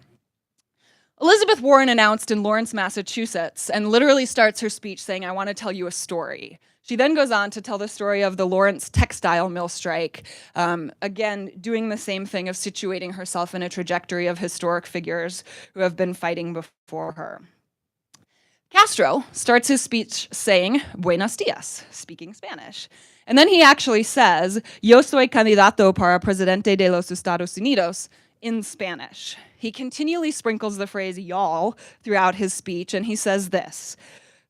Elizabeth Warren announced in Lawrence, Massachusetts, and literally starts her speech saying, "I want to tell you a story." She then goes on to tell the story of the Lawrence textile mill strike, again, doing the same thing of situating herself in a trajectory of historic figures who have been fighting before her. Castro starts his speech saying, "Buenos dias," speaking Spanish. And then he actually says, "Yo soy candidato para presidente de los Estados Unidos," in Spanish. He continually sprinkles the phrase y'all throughout his speech, and he says this: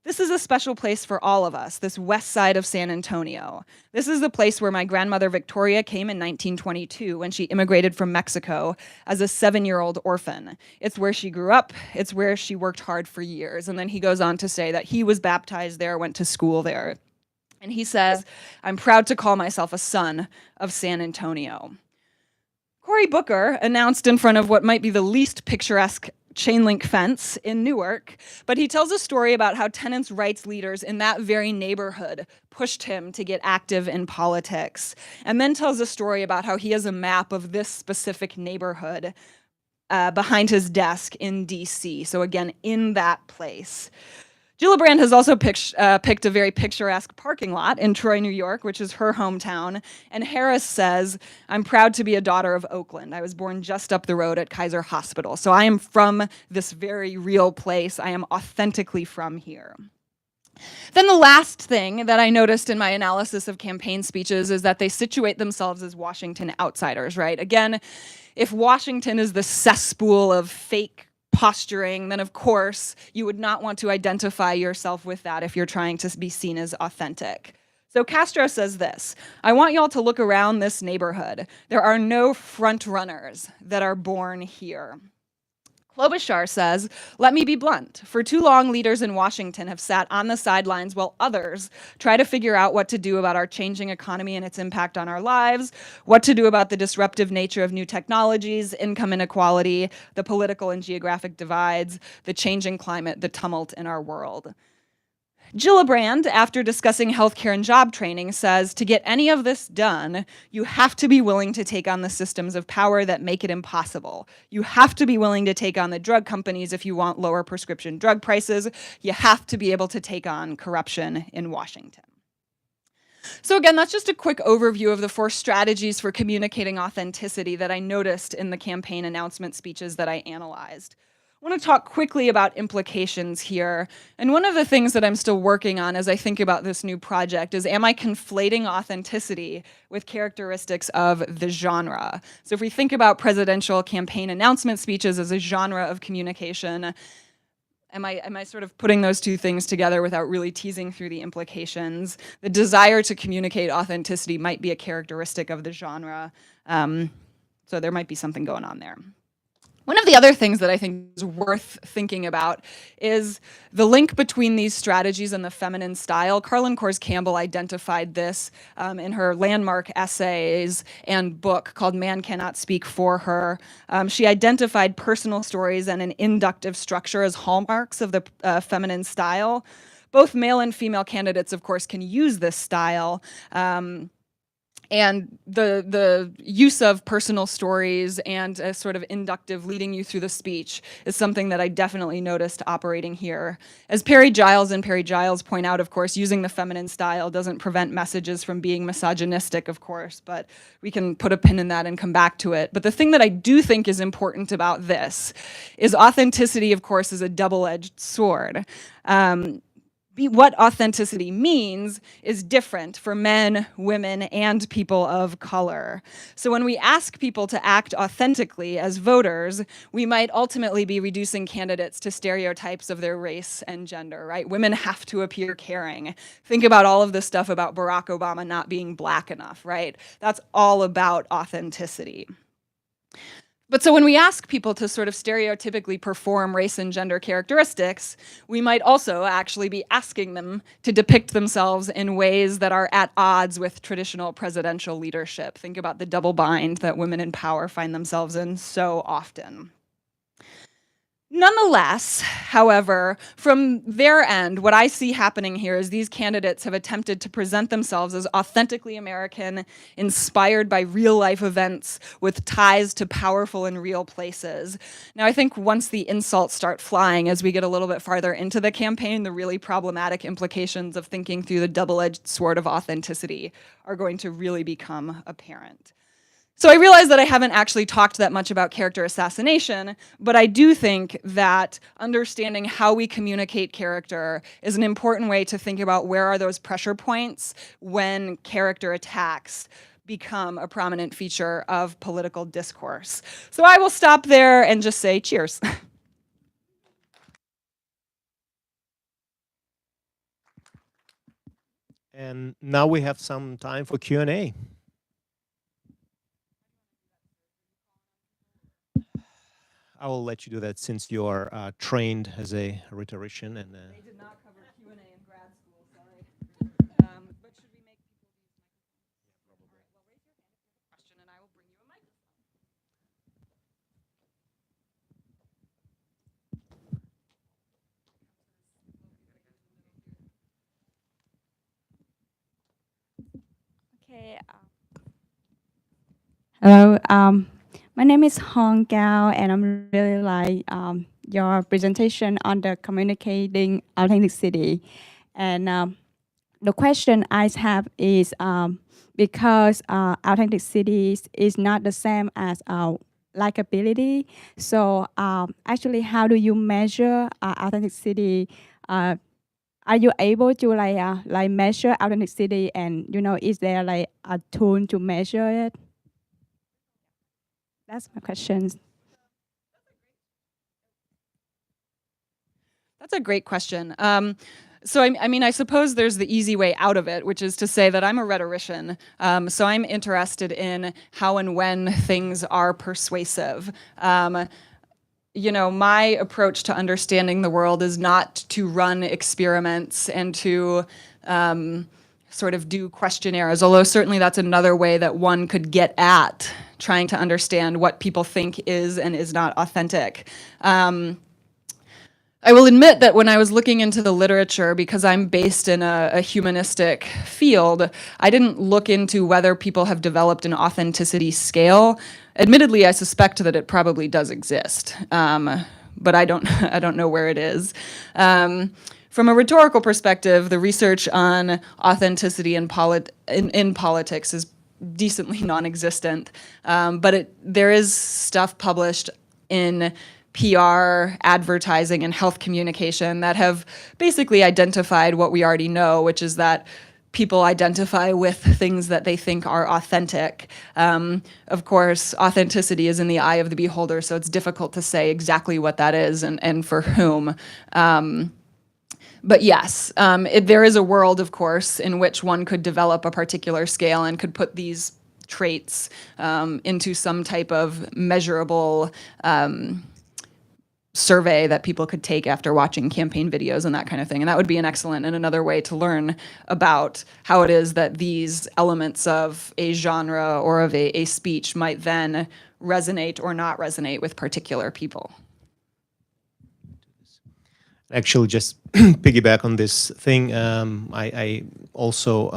"This is a special place for all of us, this west side of San Antonio. This is the place where my grandmother Victoria came in 1922 when she immigrated from Mexico as a 7-year-old orphan. It's where she grew up. It's where she worked hard for years." And then he goes on to say that he was baptized there, went to school there. And he says, "I'm proud to call myself a son of San Antonio." Cory Booker announced in front of what might be the least picturesque chain link fence in Newark, but he tells a story about how tenants' rights leaders in that very neighborhood pushed him to get active in politics, and then tells a story about how he has a map of this specific neighborhood behind his desk in DC, so again, in that place. Gillibrand has also picked a very picturesque parking lot in Troy, New York, which is her hometown. And Harris says, "I'm proud to be a daughter of Oakland. I was born just up the road at Kaiser Hospital. So I am from this very real place. I am authentically from here." Then the last thing that I noticed in my analysis of campaign speeches is that they situate themselves as Washington outsiders, right? Again, if Washington is the cesspool of fake posturing, then of course you would not want to identify yourself with that if you're trying to be seen as authentic. So Castro says this: "I want y'all to look around this neighborhood. There are no front runners that are born here." Klobuchar says, "Let me be blunt. For too long, leaders in Washington have sat on the sidelines while others try to figure out what to do about our changing economy and its impact on our lives, what to do about the disruptive nature of new technologies, income inequality, the political and geographic divides, the changing climate, the tumult in our world." Gillibrand, after discussing healthcare and job training, says to get any of this done, you have to be willing to take on the systems of power that make it impossible. You have to be willing to take on the drug companies if you want lower prescription drug prices. You have to be able to take on corruption in Washington. So again, that's just a quick overview of the 4 strategies for communicating authenticity that I noticed in the campaign announcement speeches that I analyzed. I want to talk quickly about implications here. And one of the things that I'm still working on as I think about this new project is, am I conflating authenticity with characteristics of the genre? So if we think about presidential campaign announcement speeches as a genre of communication, am I sort of putting those two things together without really teasing through the implications? The desire to communicate authenticity might be a characteristic of the genre. So there might be something going on there. One of the other things that I think is worth thinking about is the link between these strategies and the feminine style. Carlin Kors Campbell identified this in her landmark essays and book called Man Cannot Speak for Her. She identified personal stories and an inductive structure as hallmarks of the feminine style. Both male and female candidates, of course, can use this style. And the use of personal stories and a sort of inductive leading you through the speech is something that I definitely noticed operating here. As Perry Giles and Perry Giles point out, of course, using the feminine style doesn't prevent messages from being misogynistic, of course, but we can put a pin in that and come back to it. But the thing that I do think is important about this is authenticity, of course, is a double-edged sword. What authenticity means is different for men, women, and people of color. So when we ask people to act authentically as voters, we might ultimately be reducing candidates to stereotypes of their race and gender, right? Women have to appear caring. Think about all of this stuff about Barack Obama not being black enough, right? That's all about authenticity. But so when we ask people to sort of stereotypically perform race and gender characteristics, we might also actually be asking them to depict themselves in ways that are at odds with traditional presidential leadership. Think about the double bind that women in power find themselves in so often. Nonetheless, however, from their end, what I see happening here is these candidates have attempted to present themselves as authentically American, inspired by real-life events with ties to powerful and real places. Now, I think once the insults start flying as we get a little bit farther into the campaign, the really problematic implications of thinking through the double-edged sword of authenticity are going to really become apparent. So I realize that I haven't actually talked that much about character assassination, but I do think that understanding how we communicate character is an important way to think about where are those pressure points when character attacks become a prominent feature of political discourse. So I will stop there and just say cheers. And now we have some time for Q&A. I will let you do that since you are trained as a rhetorician. And They did not cover Q&A in grad school, sorry. But should we make people use microphones? All right, well, raise your hand if you have a question, and I will bring you a microphone. Okay. Hello. My name is Hong Gao, and I'm really like your presentation on the communicating authenticity. And the question I have is because authenticity is not the same as likability. So actually, how do you measure authenticity? Are you able to like measure authenticity, and is there like a tool to measure it? That's my question. That's a great question. So I mean, I suppose there's the easy way out of it, which is to say that I'm a rhetorician. So I'm interested in how and when things are persuasive. My approach to understanding the world is not to run experiments and to sort of do questionnaires, although certainly that's another way that one could get at trying to understand what people think is and is not authentic. I will admit that when I was looking into the literature, because I'm based in a humanistic field, I didn't look into whether people have developed an authenticity scale. Admittedly, I suspect that it probably does exist, but I don't know where it is. From a rhetorical perspective, the research on authenticity in politics is decently non-existent, but there is stuff published in PR, advertising, and health communication that have basically identified what we already know, which is that people identify with things that they think are authentic. Of course, authenticity is in the eye of the beholder, so it's difficult to say exactly what that is and for whom. But yes, there is a world, of course, in which one could develop a particular scale and could put these traits into some type of measurable survey that people could take after watching campaign videos and that kind of thing. And that would be an excellent and another way to learn about how it is that these elements of a genre or of a speech might then resonate or not resonate with particular people. Actually, just piggyback on this thing, I also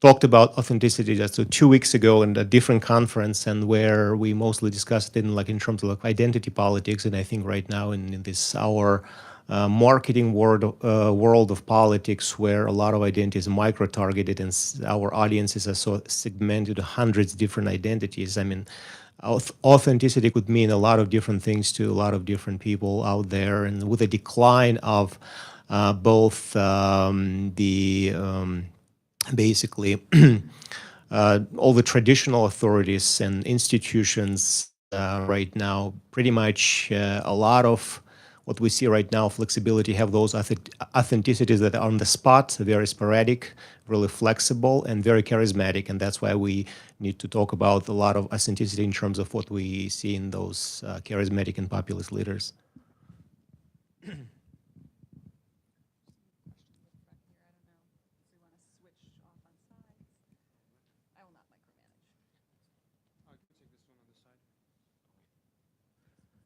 talked about authenticity just 2 weeks ago in a different conference, and where we mostly discussed it in terms of identity politics. And I think right now in this our marketing world of politics, where a lot of identities are micro-targeted and our audiences are so segmented to hundreds of different identities. I mean, authenticity could mean a lot of different things to a lot of different people out there. And with a decline of both basically all the traditional authorities and institutions right now, pretty much a lot of what we see right now, flexibility, have those authenticities that are on the spot, very sporadic, really flexible, and very charismatic. And that's why we need to talk about a lot of authenticity in terms of what we see in those charismatic and populist leaders.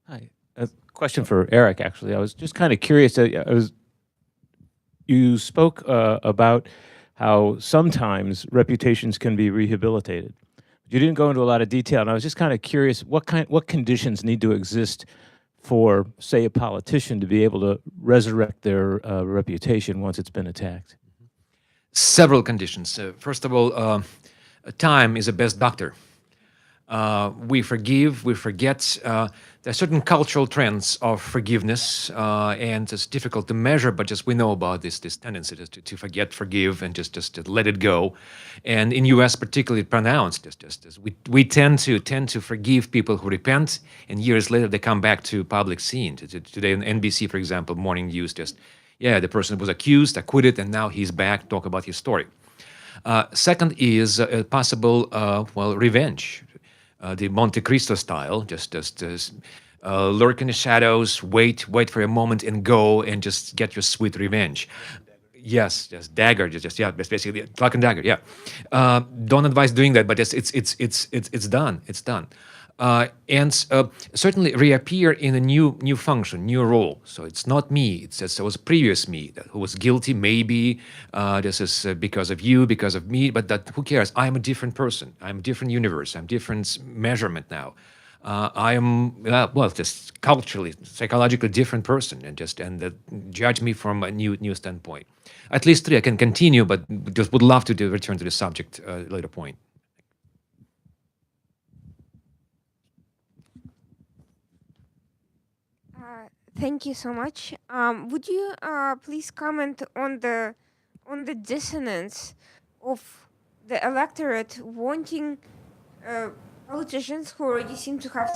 Hi. A question for Eric, actually. I was just kind of curious. You spoke about how sometimes reputations can be rehabilitated. You didn't go into a lot of detail, and I was just kind of curious what conditions need to exist for, say, a politician to be able to resurrect their reputation once it's been attacked? Several conditions. First of all, time is the best doctor. We forgive, we forget. There are certain cultural trends of forgiveness, and it's difficult to measure, but just we know about this tendency to forget, forgive, and just to let it go. And in U.S. particularly pronounced, we tend to forgive people who repent, and years later they come back to public scene. Today on NBC, for example, morning news, the person was accused, acquitted, and now he's back, talk about his story. Second is possible, revenge. The Monte Cristo style, just lurk in the shadows, wait for a moment and go and just get your sweet revenge. Yes, just dagger, just basically clock and dagger. Yeah, don't advise doing that, but it's done. It's done. And certainly reappear in a new function, new role. So it's not me. It was a previous me who was guilty. Maybe this is because of you, because of me. But who cares? I'm a different person. I'm a different universe. I'm different measurement now. I am just culturally, psychologically different person, and judge me from a new standpoint. At least three. I can continue, but just would love to return to the subject at a later point. Thank you so much. Would you please comment on the dissonance of the electorate wanting politicians who already seem to have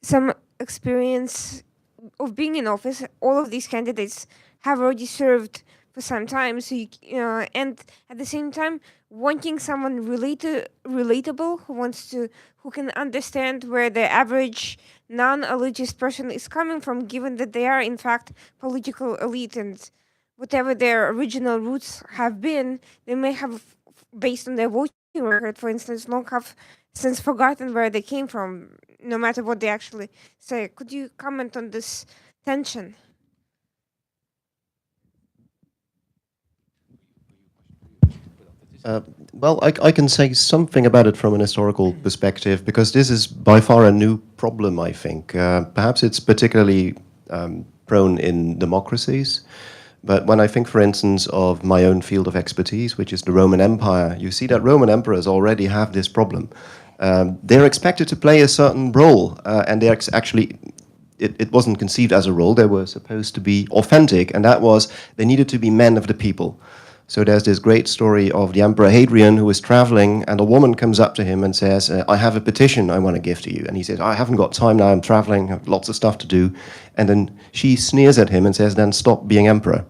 some experience of being in office? All of these candidates have already served for some time, so and at the same time wanting someone relatable who can understand where the average non-elitist person is coming from, given that they are in fact political elite, and whatever their original roots have been, they may have, based on their voting record, for instance, long have since forgotten where they came from, no matter what they actually say. Could you comment on this tension? I can say something about it from an historical perspective, because this is by far a new problem, I think. Perhaps it's particularly prone in democracies. But when I think, for instance, of my own field of expertise, which is the Roman Empire, you see that Roman emperors already have this problem. they're expected to play a certain role, and they're actually, it wasn't conceived as a role. They were supposed to be authentic, and that was they needed to be men of the people. So there's this great story of the Emperor Hadrian who is traveling, and a woman comes up to him and says, I have a petition I want to give to you. And he says, I haven't got time now, I'm traveling, I have lots of stuff to do. And then she sneers at him and says, then stop being emperor.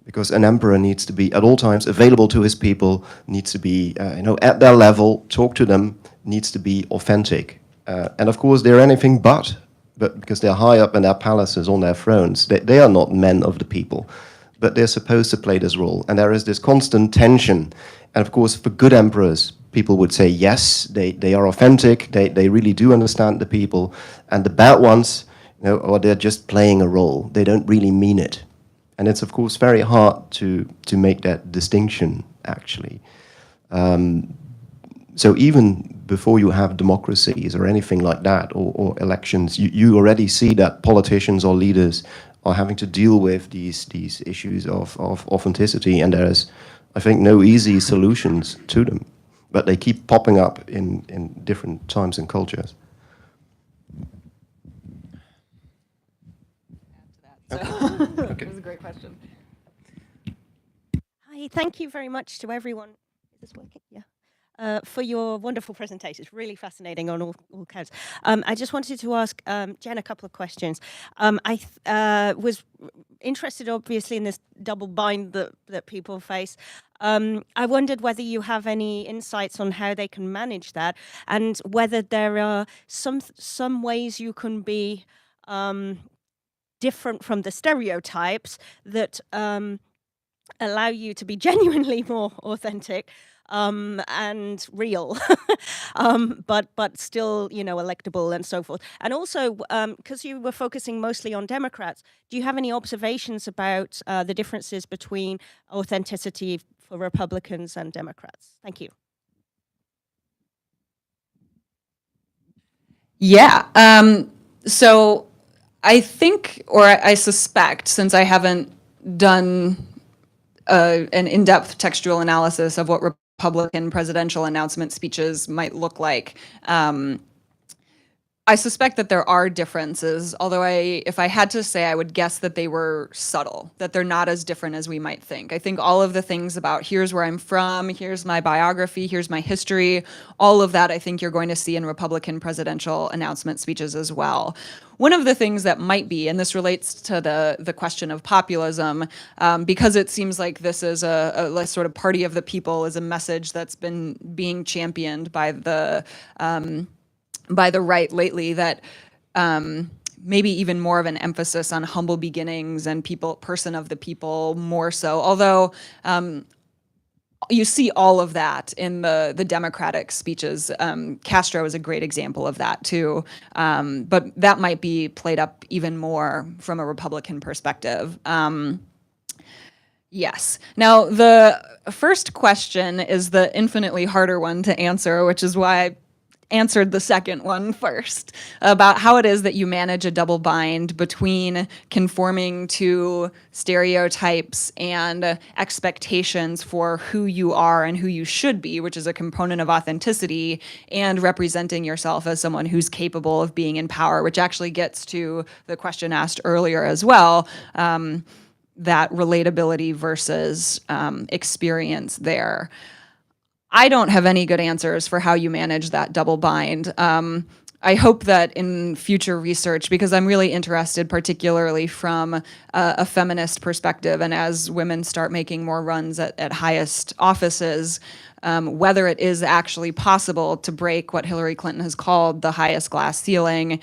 Because an emperor needs to be at all times available to his people, needs to be at their level, talk to them, needs to be authentic. And of course, they're anything but because they're high up in their palaces on their thrones, they are not men of the people. But they're supposed to play this role. And there is this constant tension. And of course, for good emperors, people would say, yes, they are authentic, they really do understand the people. And the bad ones, or they're just playing a role. They don't really mean it. And it's, of course, very hard to make that distinction, actually. So even before you have democracies or anything like that, or elections, you already see that politicians or leaders are having to deal with these issues of authenticity, and there's, I think, no easy solutions to them, but they keep popping up in different times and cultures. That was a great question. Hi, thank you very much to everyone. Is this working? Yeah. For your wonderful presentation. It's really fascinating on all counts. I just wanted to ask Jen a couple of questions. I was interested, obviously, in this double bind that people face. I wondered whether you have any insights on how they can manage that, and whether there are some ways you can be different from the stereotypes that allow you to be genuinely more authentic. And real, but still, electable and so forth. And also, because you were focusing mostly on Democrats, do you have any observations about the differences between authenticity for Republicans and Democrats? Thank you. Yeah. So I think, or I suspect, since I haven't done an in-depth textual analysis of what Republican presidential announcement speeches might look like. I suspect that there are differences, although if I had to say, I would guess that they were subtle, that they're not as different as we might think. I think all of the things about here's where I'm from, here's my biography, here's my history, all of that I think you're going to see in Republican presidential announcement speeches as well. One of the things that might be, and this relates to the question of populism, because it seems like this is a sort of party of the people is a message that's been being championed by the right lately, that maybe even more of an emphasis on humble beginnings and person of the people more so. Although you see all of that in the Democratic speeches. Castro is a great example of that too. But that might be played up even more from a Republican perspective. Yes. Now, the first question is the infinitely harder one to answer, which is why I answered the second one first, about how it is that you manage a double bind between conforming to stereotypes and expectations for who you are and who you should be, which is a component of authenticity, and representing yourself as someone who's capable of being in power, which actually gets to the question asked earlier as well, that relatability versus experience there. I don't have any good answers for how you manage that double bind. I hope that in future research, because I'm really interested particularly from a feminist perspective, and as women start making more runs at highest offices, whether it is actually possible to break what Hillary Clinton has called the highest glass ceiling,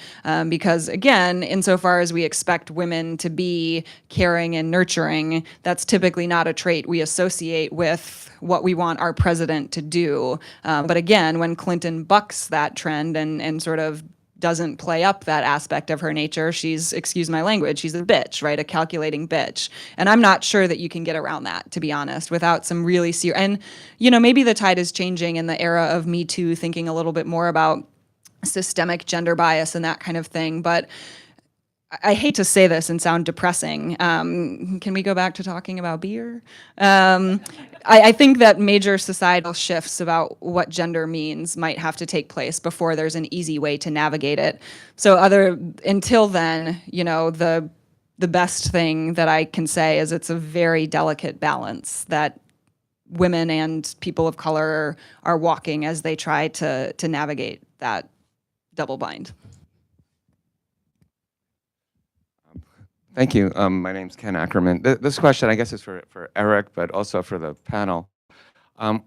because again, insofar as we expect women to be caring and nurturing, that's typically not a trait we associate with what we want our president to do. But again, when Clinton bucks that trend and sort of doesn't play up that aspect of her nature, she's, excuse my language, she's a bitch, right? A calculating bitch. And I'm not sure that you can get around that, to be honest, without some really serious, and maybe the tide is changing in the era of Me Too, thinking a little bit more about systemic gender bias and that kind of thing. But I hate to say this and sound depressing. Can we go back to talking about beer? I think that major societal shifts about what gender means might have to take place before there's an easy way to navigate it. So until then, you know, the best thing that I can say is it's a very delicate balance that women and people of color are walking as they try to navigate that double bind. Thank you. My name's Ken Ackerman. This question, I guess, is for Eric, but also for the panel.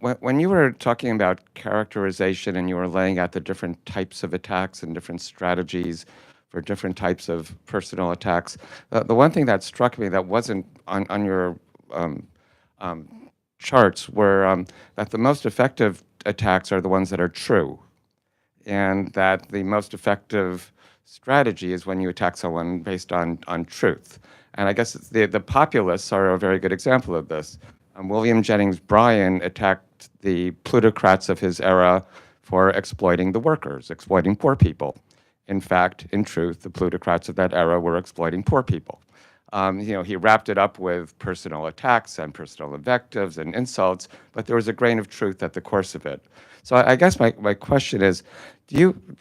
When you were talking about characterization and you were laying out the different types of attacks and different strategies for different types of personal attacks, the one thing that struck me that wasn't on your charts were that the most effective attacks are the ones that are true, and that the most effective strategy is when you attack someone based on truth. And I guess the populists are a very good example of this. William Jennings Bryan attacked the plutocrats of his era for exploiting the workers, exploiting poor people. In fact, in truth, the plutocrats of that era were exploiting poor people. You know, he wrapped it up with personal attacks and personal invectives and insults, but there was a grain of truth at the course of it. So I guess my question is,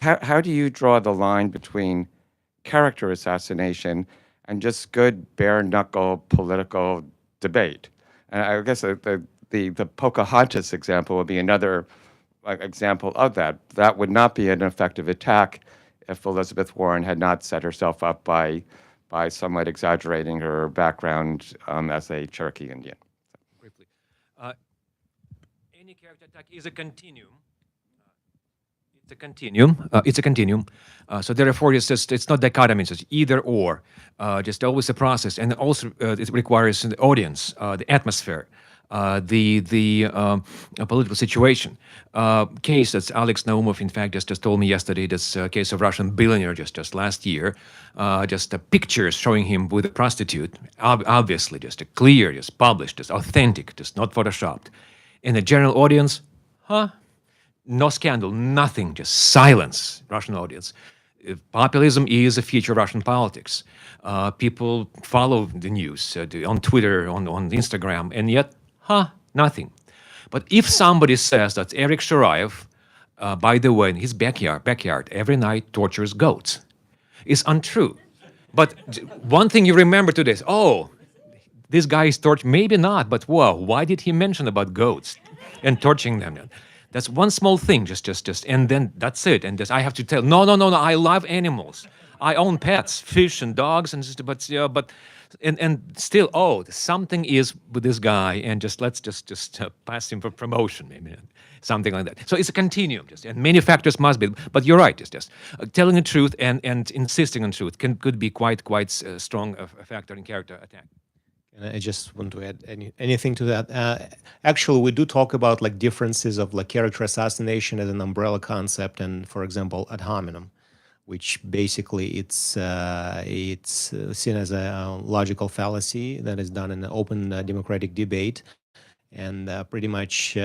how do you draw the line between character assassination and just good bare-knuckle political debate? And I guess the Pocahontas example would be another example of that. That would not be an effective attack if Elizabeth Warren had not set herself up by somewhat exaggerating her background as a Cherokee Indian. Briefly, any character attack is a continuum. It's a continuum. So therefore, it's not dichotomy. It's either or. Just always a process, and also it requires the audience, the atmosphere, the political situation. Case that's Alex Naumov, in fact, just told me yesterday. This case of Russian billionaire just last year. Just pictures showing him with a prostitute. Obviously, just a clear, just published, just authentic, just not photoshopped. And the general audience, no scandal, nothing, just silence, Russian audience. Populism is a feature of Russian politics. People follow the news on Twitter, on Instagram, and yet, nothing. But if somebody says that Eric Shiraev, by the way, in his backyard every night tortures goats, it's untrue. But one thing you remember today is, this guy is tortured, maybe not, but whoa, why did he mention about goats and torturing them? That's one small thing, just, and then that's it. And I have to tell, no, I love animals. I own pets, fish and dogs, and and still, something is with this guy, and let's just pass him for promotion, maybe something like that. So it's a continuum, and many factors must be. But you're right, just telling the truth and insisting on truth could be quite strong a factor in character attack. And I just want to add anything to that. Actually, we do talk about like differences of like character assassination as an umbrella concept, and for example, ad hominem, which basically it's seen as a logical fallacy that is done in an open democratic debate, and pretty much.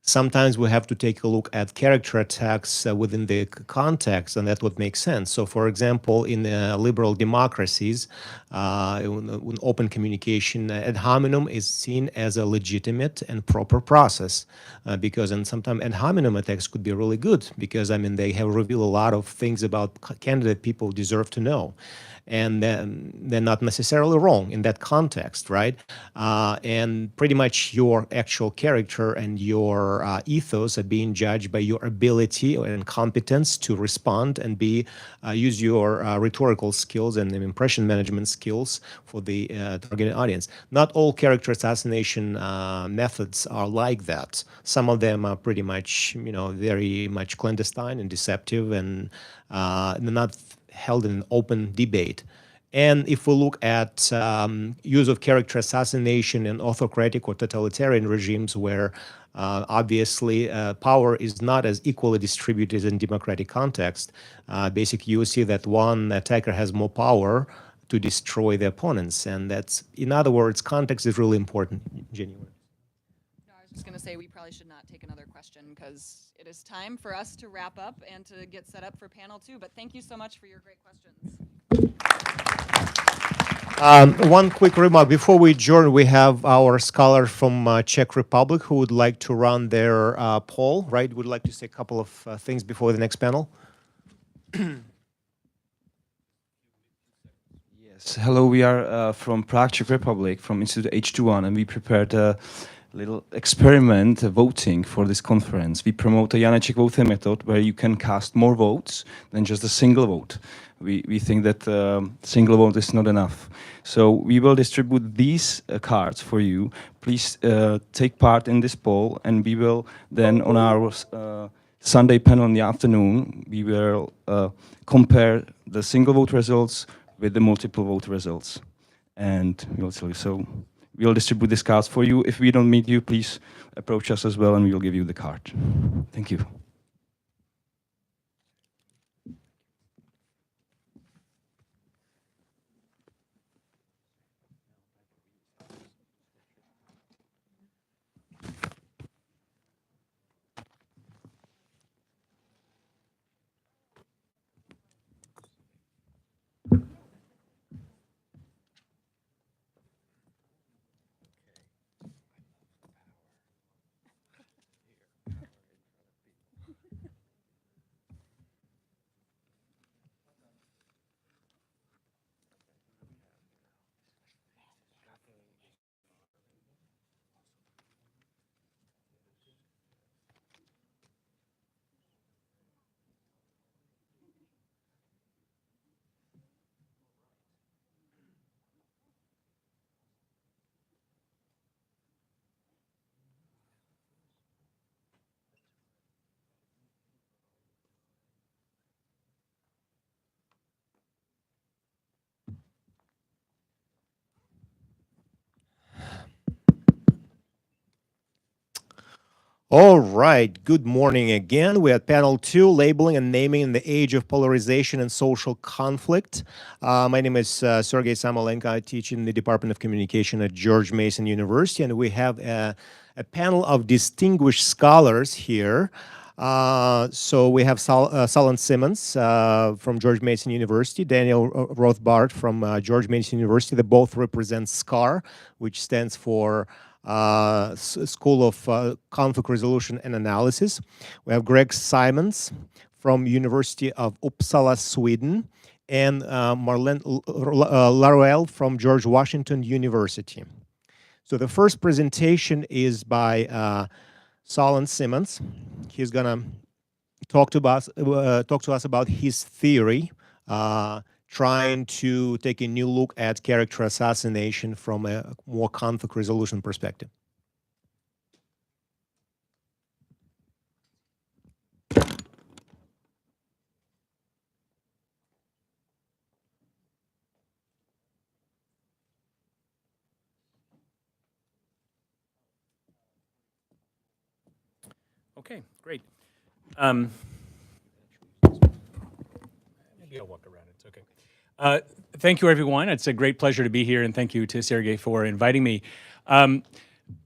Sometimes we have to take a look at character attacks within the context, and that's what makes sense. So, for example, in liberal democracies, in open communication, ad hominem is seen as a legitimate and proper process, and sometimes ad hominem attacks could be really good because, I mean, they have revealed a lot of things about candidate people deserve to know. And they're not necessarily wrong in that context, right? And pretty much your actual character and your ethos are being judged by your ability and competence to respond and use your rhetorical skills and impression management skills for the targeted audience. Not all character assassination methods are like that. Some of them are pretty much, very much clandestine and deceptive, and they're not held in an open debate. And if we look at use of character assassination in autocratic or totalitarian regimes where obviously power is not as equally distributed in democratic context, basically you see that one attacker has more power to destroy the opponents. And that's, in other words, context is really important, January. I was just going to say we probably should not take another question because it is time for us to wrap up and to get set up for panel 2. But thank you so much for your great questions. One quick remark. Before we adjourn, we have our scholar from Czech Republic who would like to run their poll, right? Would like to say a couple of things before the next panel. Yes, hello, we are from Prague, Czech Republic, from Institute H21, and we prepared a little experiment voting for this conference. We promote a Janeček voting method where you can cast more votes than just a single vote. We think that single vote is not enough. So we will distribute these cards for you. Please take part in this poll, and we will then on our Sunday panel in the afternoon, we will compare the single vote results with the multiple vote results. And we'll tell you, so we'll distribute these cards for you. If we don't meet you, please approach us as well and we will give you the card. Thank you. All right, good morning again. We're at panel 2, Labeling and Naming in the Age of Polarization and Social Conflict. My name is Sergei Samoilenko. I teach in the Department of Communication at George Mason University, and we have a panel of distinguished scholars here. So we have Solon Simmons from George Mason University, Daniel Rothbard from George Mason University. They both represent SCAR, which stands for School of Conflict Resolution and Analysis. We have Greg Simmons from University of Uppsala, Sweden, and Marlene Laruelle from George Washington University. So the first presentation is by Solon Simmons. He's gonna talk to us about his theory, trying to take a new look at character assassination from a more conflict resolution perspective. Okay, great. Maybe I'll walk around. It's okay. Thank you, everyone. It's a great pleasure to be here, and thank you to Sergei for inviting me.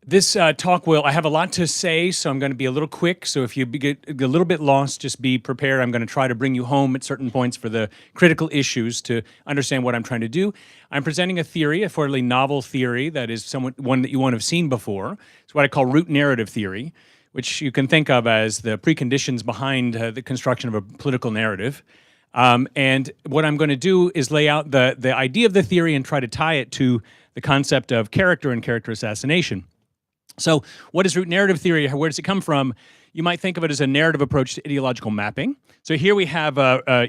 This talk I have a lot to say, so I'm going to be a little quick. So if you get a little bit lost, just be prepared. I'm going to try to bring you home at certain points for the critical issues to understand what I'm trying to do. I'm presenting a theory, a fairly novel theory that is one that you won't have seen before. It's what I call root narrative theory, which you can think of as the preconditions behind the construction of a political narrative. And what I'm going to do is lay out the idea of the theory and try to tie it to the concept of character and character assassination. So what is root narrative theory? Where does it come from? You might think of it as a narrative approach to ideological mapping. So here we have,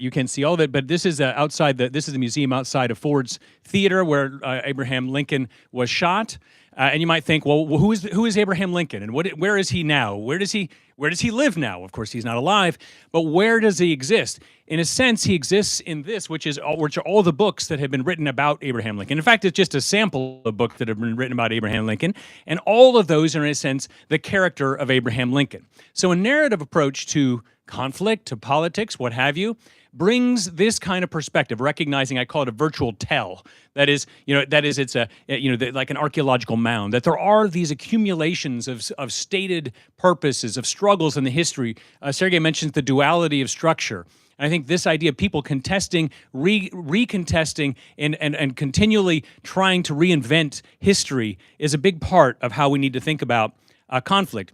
you can see all of it, but this is this is the museum outside of Ford's Theater where Abraham Lincoln was shot. And you might think, well, who is Abraham Lincoln, and where is he now? Where does he live now? Of course, he's not alive, but where does he exist? In a sense, he exists in this, which are all the books that have been written about Abraham Lincoln. In fact, it's just a sample of books that have been written about Abraham Lincoln, and all of those are, in a sense, the character of Abraham Lincoln. So a narrative approach to conflict, to politics, what have you, brings this kind of perspective, recognizing, I call it a virtual tell. That is, it's like an archaeological mound, that there are these accumulations of stated purposes, of struggles in the history. Sergei mentions the duality of structure. And I think this idea of people contesting, recontesting, and continually trying to reinvent history is a big part of how we need to think about conflict.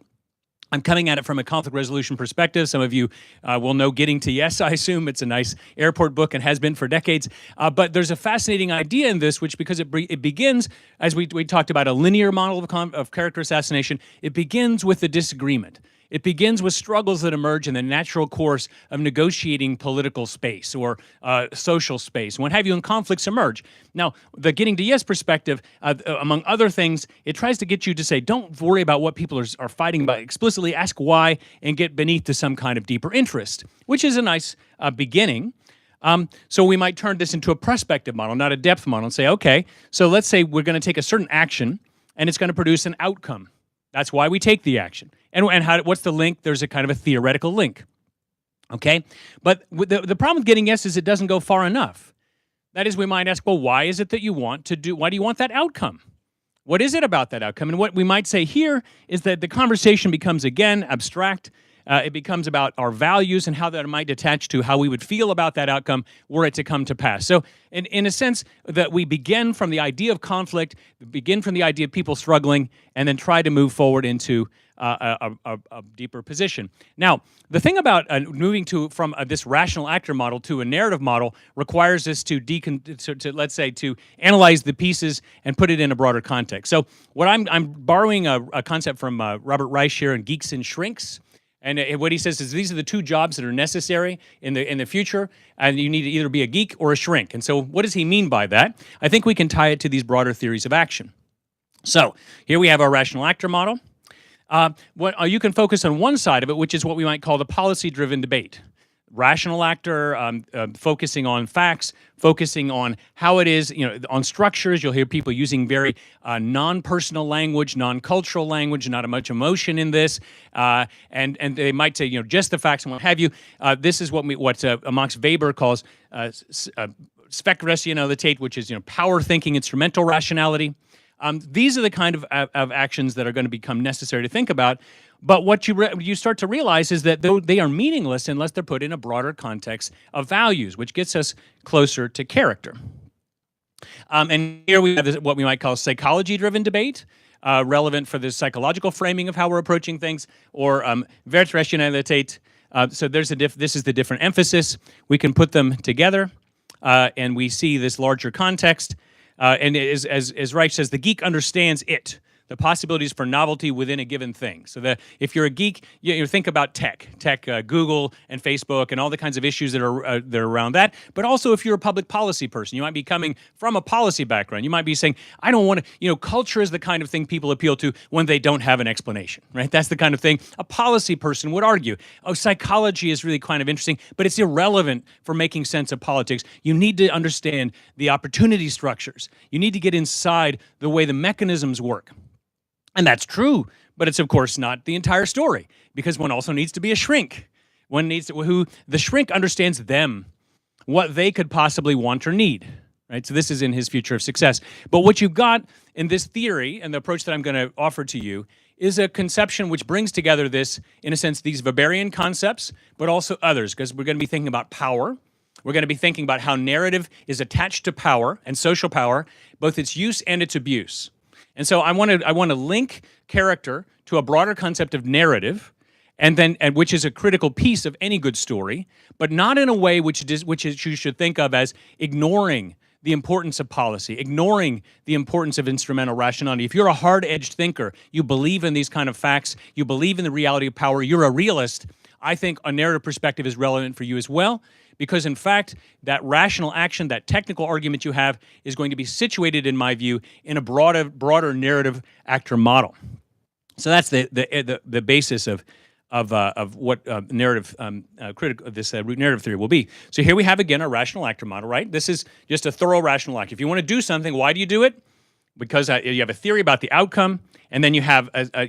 I'm coming at it from a conflict resolution perspective. Some of you will know Getting to Yes, I assume. It's a nice airport book and has been for decades. But there's a fascinating idea in this, which because it begins, as we talked about, a linear model of character assassination, it begins with the disagreement. It begins with struggles that emerge in the natural course of negotiating political space or social space. And what have you, and conflicts emerge. Now, the Getting to Yes perspective, among other things, it tries to get you to say, don't worry about what people are fighting about. Explicitly ask why and get beneath to some kind of deeper interest, which is a nice beginning. So we might turn this into a prospective model, not a depth model, and say, okay, so let's say we're going to take a certain action and it's going to produce an outcome. That's why we take the action. And what's the link? There's a kind of a theoretical link. Okay? But the problem with Getting Yes is it doesn't go far enough. That is, we might ask, well, why is it that you want to do, why do you want that outcome? What is it about that outcome? And what we might say here is that the conversation becomes, again, abstract. It becomes about our values and how that might attach to how we would feel about that outcome were it to come to pass. So in a sense that we begin from the idea of conflict, begin from the idea of people struggling, and then try to move forward into a deeper position. Now, the thing about moving from this rational actor model to a narrative model requires us to let's say, to analyze the pieces and put it in a broader context. So what I'm borrowing a concept from Robert Reich here in Geeks and Shrinks. And what he says is these are the two jobs that are necessary in the future, and you need to either be a geek or a shrink. And so what does he mean by that? I think we can tie it to these broader theories of action. So here we have our rational actor model. You can focus on one side of it, which is what we might call the policy-driven debate. Rational actor, focusing on facts, focusing on how it is, on structures. You'll hear people using very non-personal language, non-cultural language, not much emotion in this, and they might say, just the facts and what have you. This is what Max Weber calls Spektrationalität, which is power thinking, instrumental rationality. These are the kind of actions that are going to become necessary to think about. But what you start to realize is that they are meaningless unless they're put in a broader context of values, which gets us closer to character. And here we have what we might call psychology-driven debate, relevant for the psychological framing of how we're approaching things, or Wertrationalität. So this is the different emphasis. We can put them together, and we see this larger context. And as Reich says, the geek understands it. The possibilities for novelty within a given thing. So if you're a geek, you think about tech, Google and Facebook and all the kinds of issues that are around that. But also if you're a public policy person, you might be coming from a policy background. You might be saying, I don't want to, culture is the kind of thing people appeal to when they don't have an explanation, right? That's the kind of thing a policy person would argue. Oh, psychology is really kind of interesting, but it's irrelevant for making sense of politics. You need to understand the opportunity structures. You need to get inside the way the mechanisms work. And that's true, but it's of course not the entire story, because one also needs to be a shrink. One needs who the shrink understands them, what they could possibly want or need, right? So this is in his Future of Success. But what you've got in this theory and the approach that I'm going to offer to you is a conception which brings together this, in a sense, these Weberian concepts, but also others, because we're going to be thinking about power. We're going to be thinking about how narrative is attached to power and social power, both its use and its abuse. And so I want to link character to a broader concept of narrative, and which is a critical piece of any good story, but not in a way which you should think of as ignoring the importance of policy, ignoring the importance of instrumental rationality. If you're a hard-edged thinker, you believe in these kind of facts, you believe in the reality of power, you're a realist, I think a narrative perspective is relevant for you as well. Because in fact, that rational action, that technical argument you have is going to be situated, in my view, in a broader narrative actor model. So that's the basis of what narrative narrative theory will be. So here we have again a rational actor model, right? This is just a thorough rational act. If you want to do something, why do you do it? Because you have a theory about the outcome, and then you have a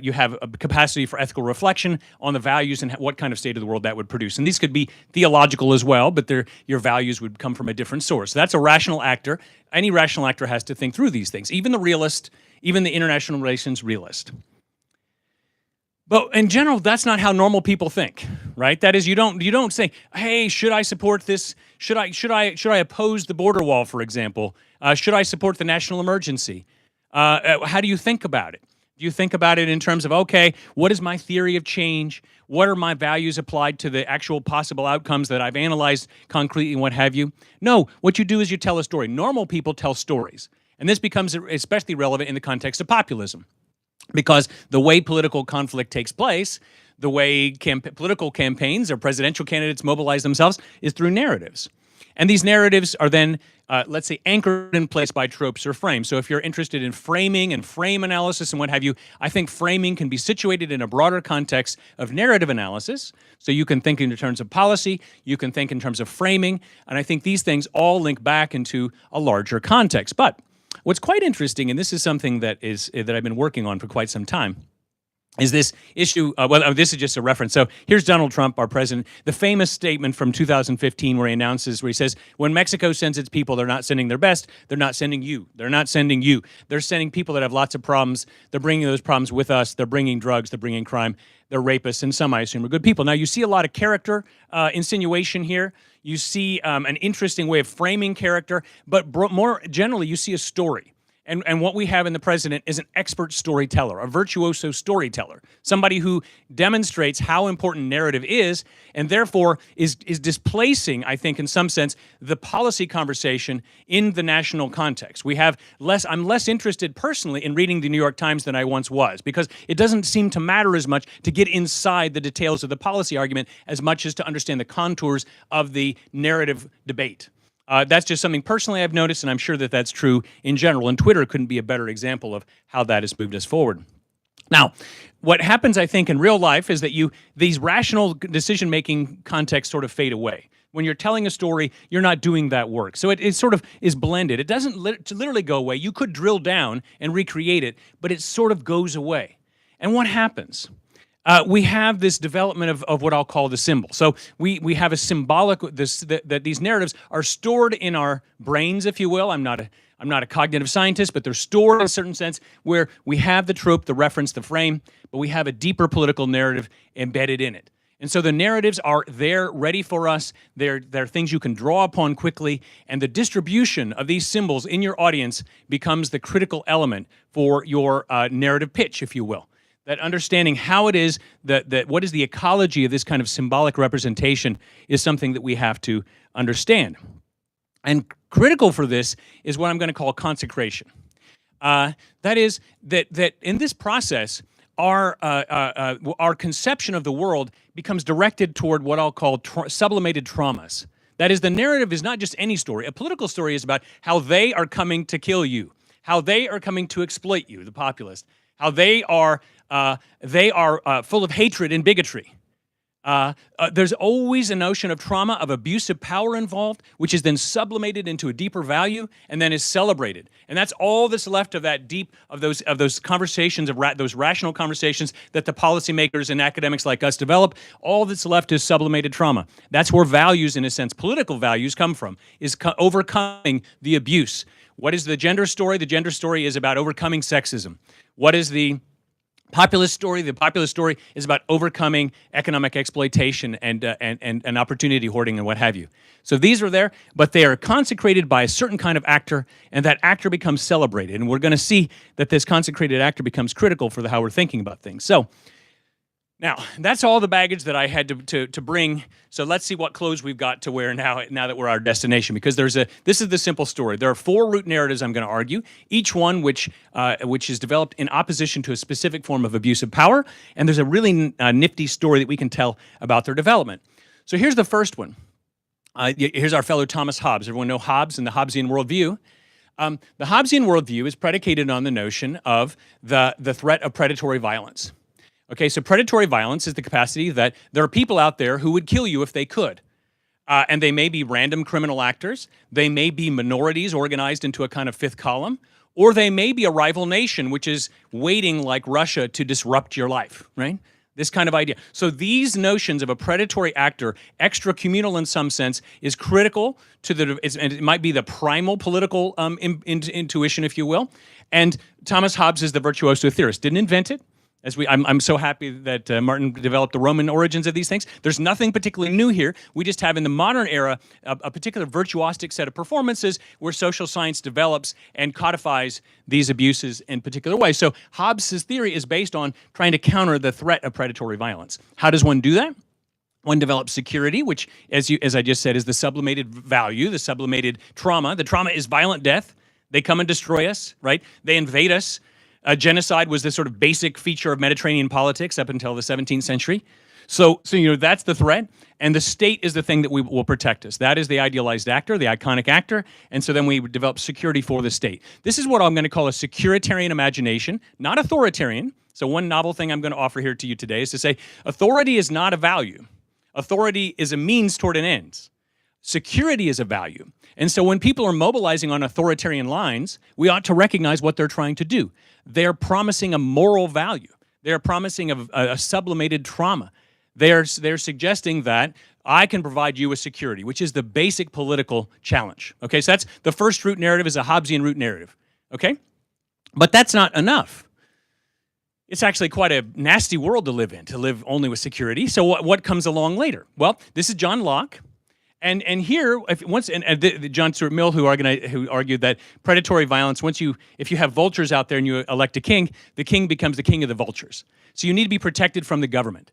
capacity for ethical reflection on the values and what kind of state of the world that would produce. And these could be theological as well, but your values would come from a different source. So that's a rational actor. Any rational actor has to think through these things, even the realist, even the international relations realist. But in general, that's not how normal people think, right? That is, you don't say, hey, should I support this? Should I oppose the border wall, for example? Should I support the national emergency? How do you think about it? Do you think about it in terms of, okay, what is my theory of change? What are my values applied to the actual possible outcomes that I've analyzed concretely and what have you? No, what you do is you tell a story. Normal people tell stories. And this becomes especially relevant in the context of populism. Because the way political conflict takes place, the way political campaigns or presidential candidates mobilize themselves is through narratives. And these narratives are then, let's say, anchored in place by tropes or frames. So if you're interested in framing and frame analysis and what have you, I think framing can be situated in a broader context of narrative analysis. So you can think in terms of policy, you can think in terms of framing, and I think these things all link back into a larger context. But what's quite interesting, and this is something that I've been working on for quite some time, is this issue, this is just a reference. So here's Donald Trump, our president, the famous statement from 2015 where he says, when Mexico sends its people, they're not sending their best, they're not sending you, they're not sending you. They're sending people that have lots of problems, they're bringing those problems with us, they're bringing drugs, they're bringing crime, they're rapists, and some, I assume, are good people. Now, you see a lot of character insinuation here. You see an interesting way of framing character, but more generally, you see a story. And what we have in the president is an expert storyteller, a virtuoso storyteller, somebody who demonstrates how important narrative is, and therefore is displacing, I think, in some sense, the policy conversation in the national context. I'm less interested personally in reading the New York Times than I once was, because it doesn't seem to matter as much to get inside the details of the policy argument as much as to understand the contours of the narrative debate. That's just something personally I've noticed, and I'm sure that that's true in general, and Twitter couldn't be a better example of how that has moved us forward. Now, what happens, I think, in real life is that these rational decision-making contexts sort of fade away. When you're telling a story, you're not doing that work. So it sort of is blended. It doesn't literally go away. You could drill down and recreate it, but it sort of goes away. And what happens? We have this development of what I'll call the symbol. So we have a symbolic, that these narratives are stored in our brains, if you will. I'm not a cognitive scientist, but they're stored in a certain sense where we have the trope, the reference, the frame, but we have a deeper political narrative embedded in it. And so the narratives are there, ready for us. They're things you can draw upon quickly, and the distribution of these symbols in your audience becomes the critical element for your narrative pitch, if you will. That understanding how it is, that what is the ecology of this kind of symbolic representation is something that we have to understand. And critical for this is what I'm going to call consecration. That is, that in this process, our conception of the world becomes directed toward what I'll call sublimated traumas. That is, the narrative is not just any story. A political story is about how they are coming to kill you, how they are coming to exploit you, the populist, how they are full of hatred and bigotry. There's always a notion of trauma, of abusive power involved, which is then sublimated into a deeper value and then is celebrated. And that's all that's left of that those conversations, those rational conversations that the policymakers and academics like us develop. All that's left is sublimated trauma. That's where values, in a sense, political values come from, is overcoming the abuse. What is the gender story? The gender story is about overcoming sexism. What is the populist story? The populist story is about overcoming economic exploitation and opportunity hoarding and what have you. So these are there, but they are consecrated by a certain kind of actor, and that actor becomes celebrated. And we're going to see that this consecrated actor becomes critical for how we're thinking about things. So now, that's all the baggage that I had to bring. So let's see what clothes we've got to wear now that we're our destination. Because this is the simple story. There are 4 root narratives I'm going to argue, each one which is developed in opposition to a specific form of abusive power. And there's a really nifty story that we can tell about their development. So here's the first one. Here's our fellow Thomas Hobbes. Everyone know Hobbes and the Hobbesian worldview. The Hobbesian worldview is predicated on the notion of the threat of predatory violence. Okay, so predatory violence is the capacity that there are people out there who would kill you if they could. And they may be random criminal actors, they may be minorities organized into a kind of fifth column, or they may be a rival nation which is waiting like Russia to disrupt your life, right? This kind of idea. So these notions of a predatory actor, extra-communal in some sense, is critical to and it might be the primal political intuition, if you will. And Thomas Hobbes is the virtuoso theorist. Didn't invent it. I'm so happy that Martin developed the Roman origins of these things. There's nothing particularly new here. We just have in the modern era a particular virtuosic set of performances where social science develops and codifies these abuses in particular ways. So Hobbes' theory is based on trying to counter the threat of predatory violence. How does one do that? One develops security, which, as I just said, is the sublimated value, the sublimated trauma. The trauma is violent death. They come and destroy us, right? They invade us. Genocide was this sort of basic feature of Mediterranean politics up until the 17th century. So that's the threat, and the state is the thing that will protect us. That is the idealized actor, the iconic actor, and so then we develop security for the state. This is what I'm going to call a securitarian imagination, not authoritarian. So one novel thing I'm going to offer here to you today is to say authority is not a value. Authority is a means toward an end. Security is a value. And so when people are mobilizing on authoritarian lines, we ought to recognize what they're trying to do. They're promising a moral value. They're promising a sublimated trauma. They're suggesting that I can provide you with security, which is the basic political challenge. Okay, so that's the first root narrative is a Hobbesian root narrative. Okay? But that's not enough. It's actually quite a nasty world to live only with security. So what comes along later? Well, this is John Locke. And here, John Stuart Mill, who argued that predatory violence, if you have vultures out there and you elect a king, the king becomes the king of the vultures. So you need to be protected from the government.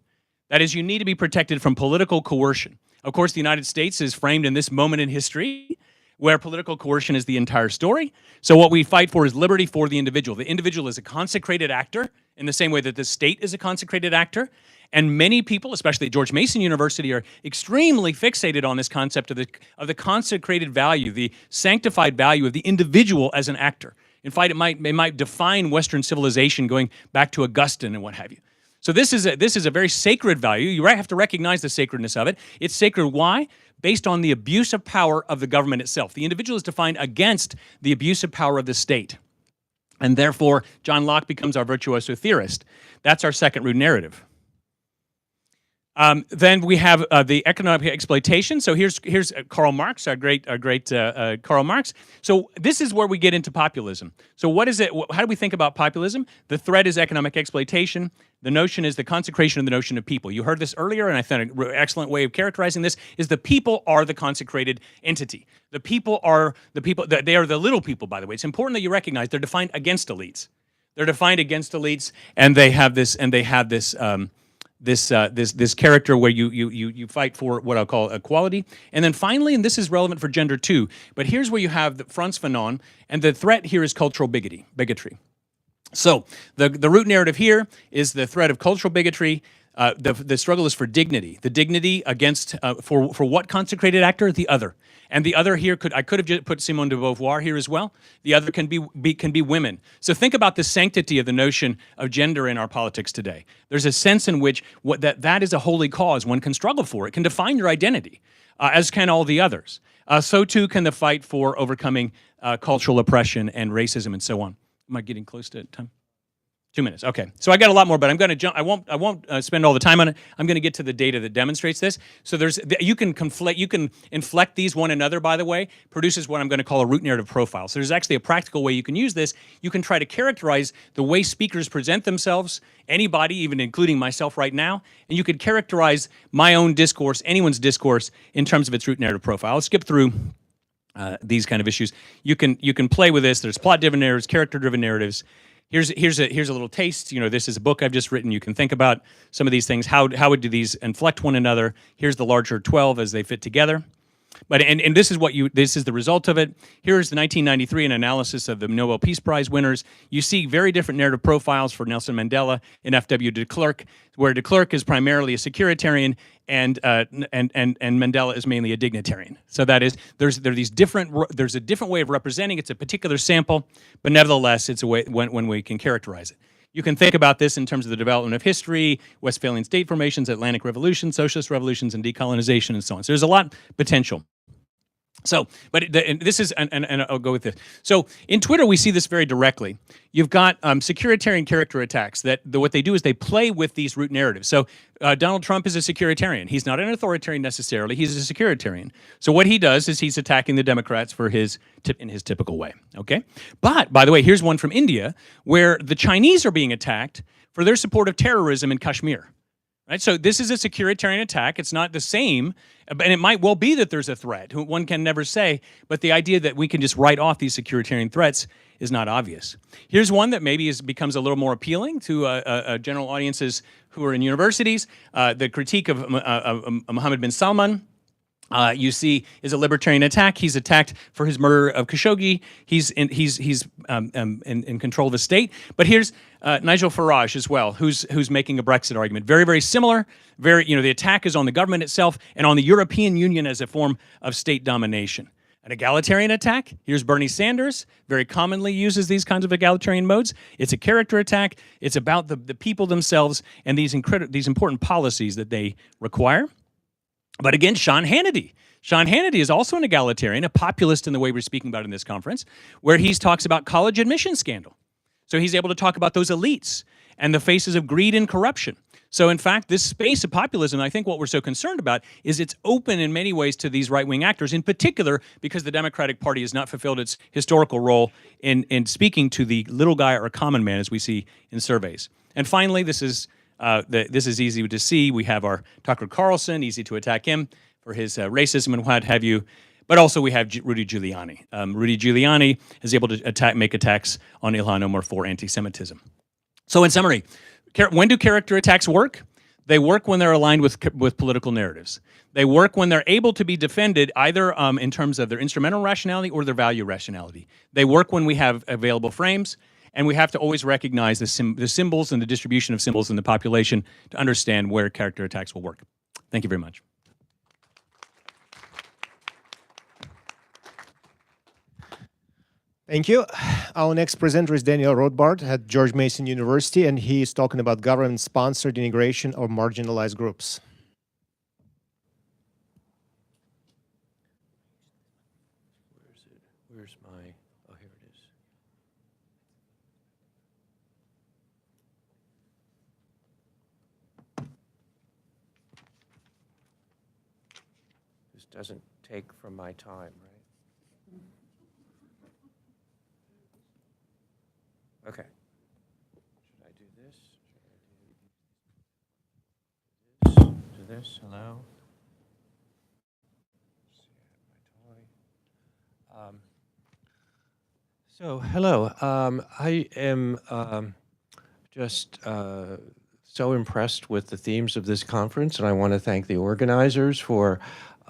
That is, you need to be protected from political coercion. Of course, the United States is framed in this moment in history where political coercion is the entire story. So what we fight for is liberty for the individual. The individual is a consecrated actor in the same way that the state is a consecrated actor. And many people, especially at George Mason University, are extremely fixated on this concept of the consecrated value, the sanctified value of the individual as an actor. In fact, it might define Western civilization going back to Augustine and what have you. So this is a very sacred value. You have to recognize the sacredness of it. It's sacred. Why? Based on the abuse of power of the government itself. The individual is defined against the abuse of power of the state. And therefore, John Locke becomes our virtuoso theorist. That's our second root narrative. Then we have the economic exploitation. So here's Karl Marx, our great Karl Marx. So this is where we get into populism. So what is it? How do we think about populism? The threat is economic exploitation. The notion is the consecration of the notion of people. You heard this earlier, and I thought an excellent way of characterizing this is the people are the consecrated entity. The people are the people. They are the little people, by the way. It's important that you recognize they're defined against elites. They're defined against elites, and they have this. This character where you fight for what I'll call equality. And then finally, and this is relevant for gender too, but here's where you have the Frantz Fanon, and the threat here is cultural bigotry. So the root narrative here is the threat of cultural bigotry. The struggle is for dignity. The dignity against for what consecrated actor? The other. And the other here I could have just put Simone de Beauvoir here as well. The other can be women. So think about the sanctity of the notion of gender in our politics today. There's a sense in which that is a holy cause. One can struggle for. It can define your identity, as can all the others. So too can the fight for overcoming cultural oppression and racism and so on. Am I getting close to time? 2 minutes. Okay. So I got a lot more, but I'm going to jump. I won't spend all the time on it. I'm going to get to the data that demonstrates this. So you can inflect these one another, by the way, produces what I'm going to call a root narrative profile. So there's actually a practical way you can use this. You can try to characterize the way speakers present themselves, anybody, even including myself right now, and you could characterize my own discourse, anyone's discourse, in terms of its root narrative profile. I'll skip through these kind of issues. You can play with this. There's plot-driven narratives, character-driven narratives. Here's a little taste. This is a book I've just written. You can think about some of these things. How would do these inflect one another? Here's the larger 12 as they fit together. But and this is the result of it. Here's the 1993 an analysis of the Nobel Peace Prize winners. You see very different narrative profiles for Nelson Mandela and F.W. de Klerk, where de Klerk is primarily a securitarian and Mandela is mainly a dignitarian. So that is there's a different way of representing. It's a particular sample, but nevertheless it's a way when we can characterize it. You can think about this in terms of the development of history, Westphalian state formations, Atlantic Revolution, socialist revolutions, and decolonization, and so on. So there's a lot of potential. So, and I'll go with this. So in Twitter, we see this very directly. You've got securitarian character attacks what they do is they play with these root narratives. So Donald Trump is a securitarian. He's not an authoritarian necessarily. He's a securitarian. So what he does is he's attacking the Democrats in his typical way. Okay. But by the way, here's one from India where the Chinese are being attacked for their support of terrorism in Kashmir. Right? So this is a securitarian attack. It's not the same, and it might well be that there's a threat. One can never say, but the idea that we can just write off these securitarian threats is not obvious. Here's one that maybe becomes a little more appealing to general audiences who are in universities. The critique of Mohammed bin Salman. You see, is a libertarian attack. He's attacked for his murder of Khashoggi. He's in control of the state. But here's Nigel Farage as well, who's making a Brexit argument. Very, very similar. The attack is on the government itself and on the European Union as a form of state domination. An egalitarian attack. Here's Bernie Sanders, very commonly uses these kinds of egalitarian modes. It's a character attack. It's about the people themselves and these important policies that they require. But again, Sean Hannity. Sean Hannity is also an egalitarian, a populist in the way we're speaking about in this conference, where he talks about college admission scandal. So he's able to talk about those elites and the faces of greed and corruption. So in fact, this space of populism, I think what we're so concerned about is it's open in many ways to these right-wing actors, in particular because the Democratic Party has not fulfilled its historical role in speaking to the little guy or common man, as we see in surveys. And finally, this is easy to see. We have our Tucker Carlson, easy to attack him for his racism and what have you. But also we have Rudy Giuliani. Rudy Giuliani is able to make attacks on Ilhan Omar for anti-Semitism. So in summary, when do character attacks work? They work when they're aligned with political narratives. They work when they're able to be defended either in terms of their instrumental rationality or their value rationality. They work when we have available frames, and we have to always recognize the symbols and the distribution of symbols in the population to understand where character attacks will work. Thank you very much. Thank you. Our next presenter is Daniel Rothbard at George Mason University, and he is talking about government-sponsored integration of marginalized groups. Where's my, oh, here it is. This doesn't take from my time, right? Okay. Should I do this? Should I do this? Hello? So, hello. I am just so impressed with the themes of this conference, and I want to thank the organizers for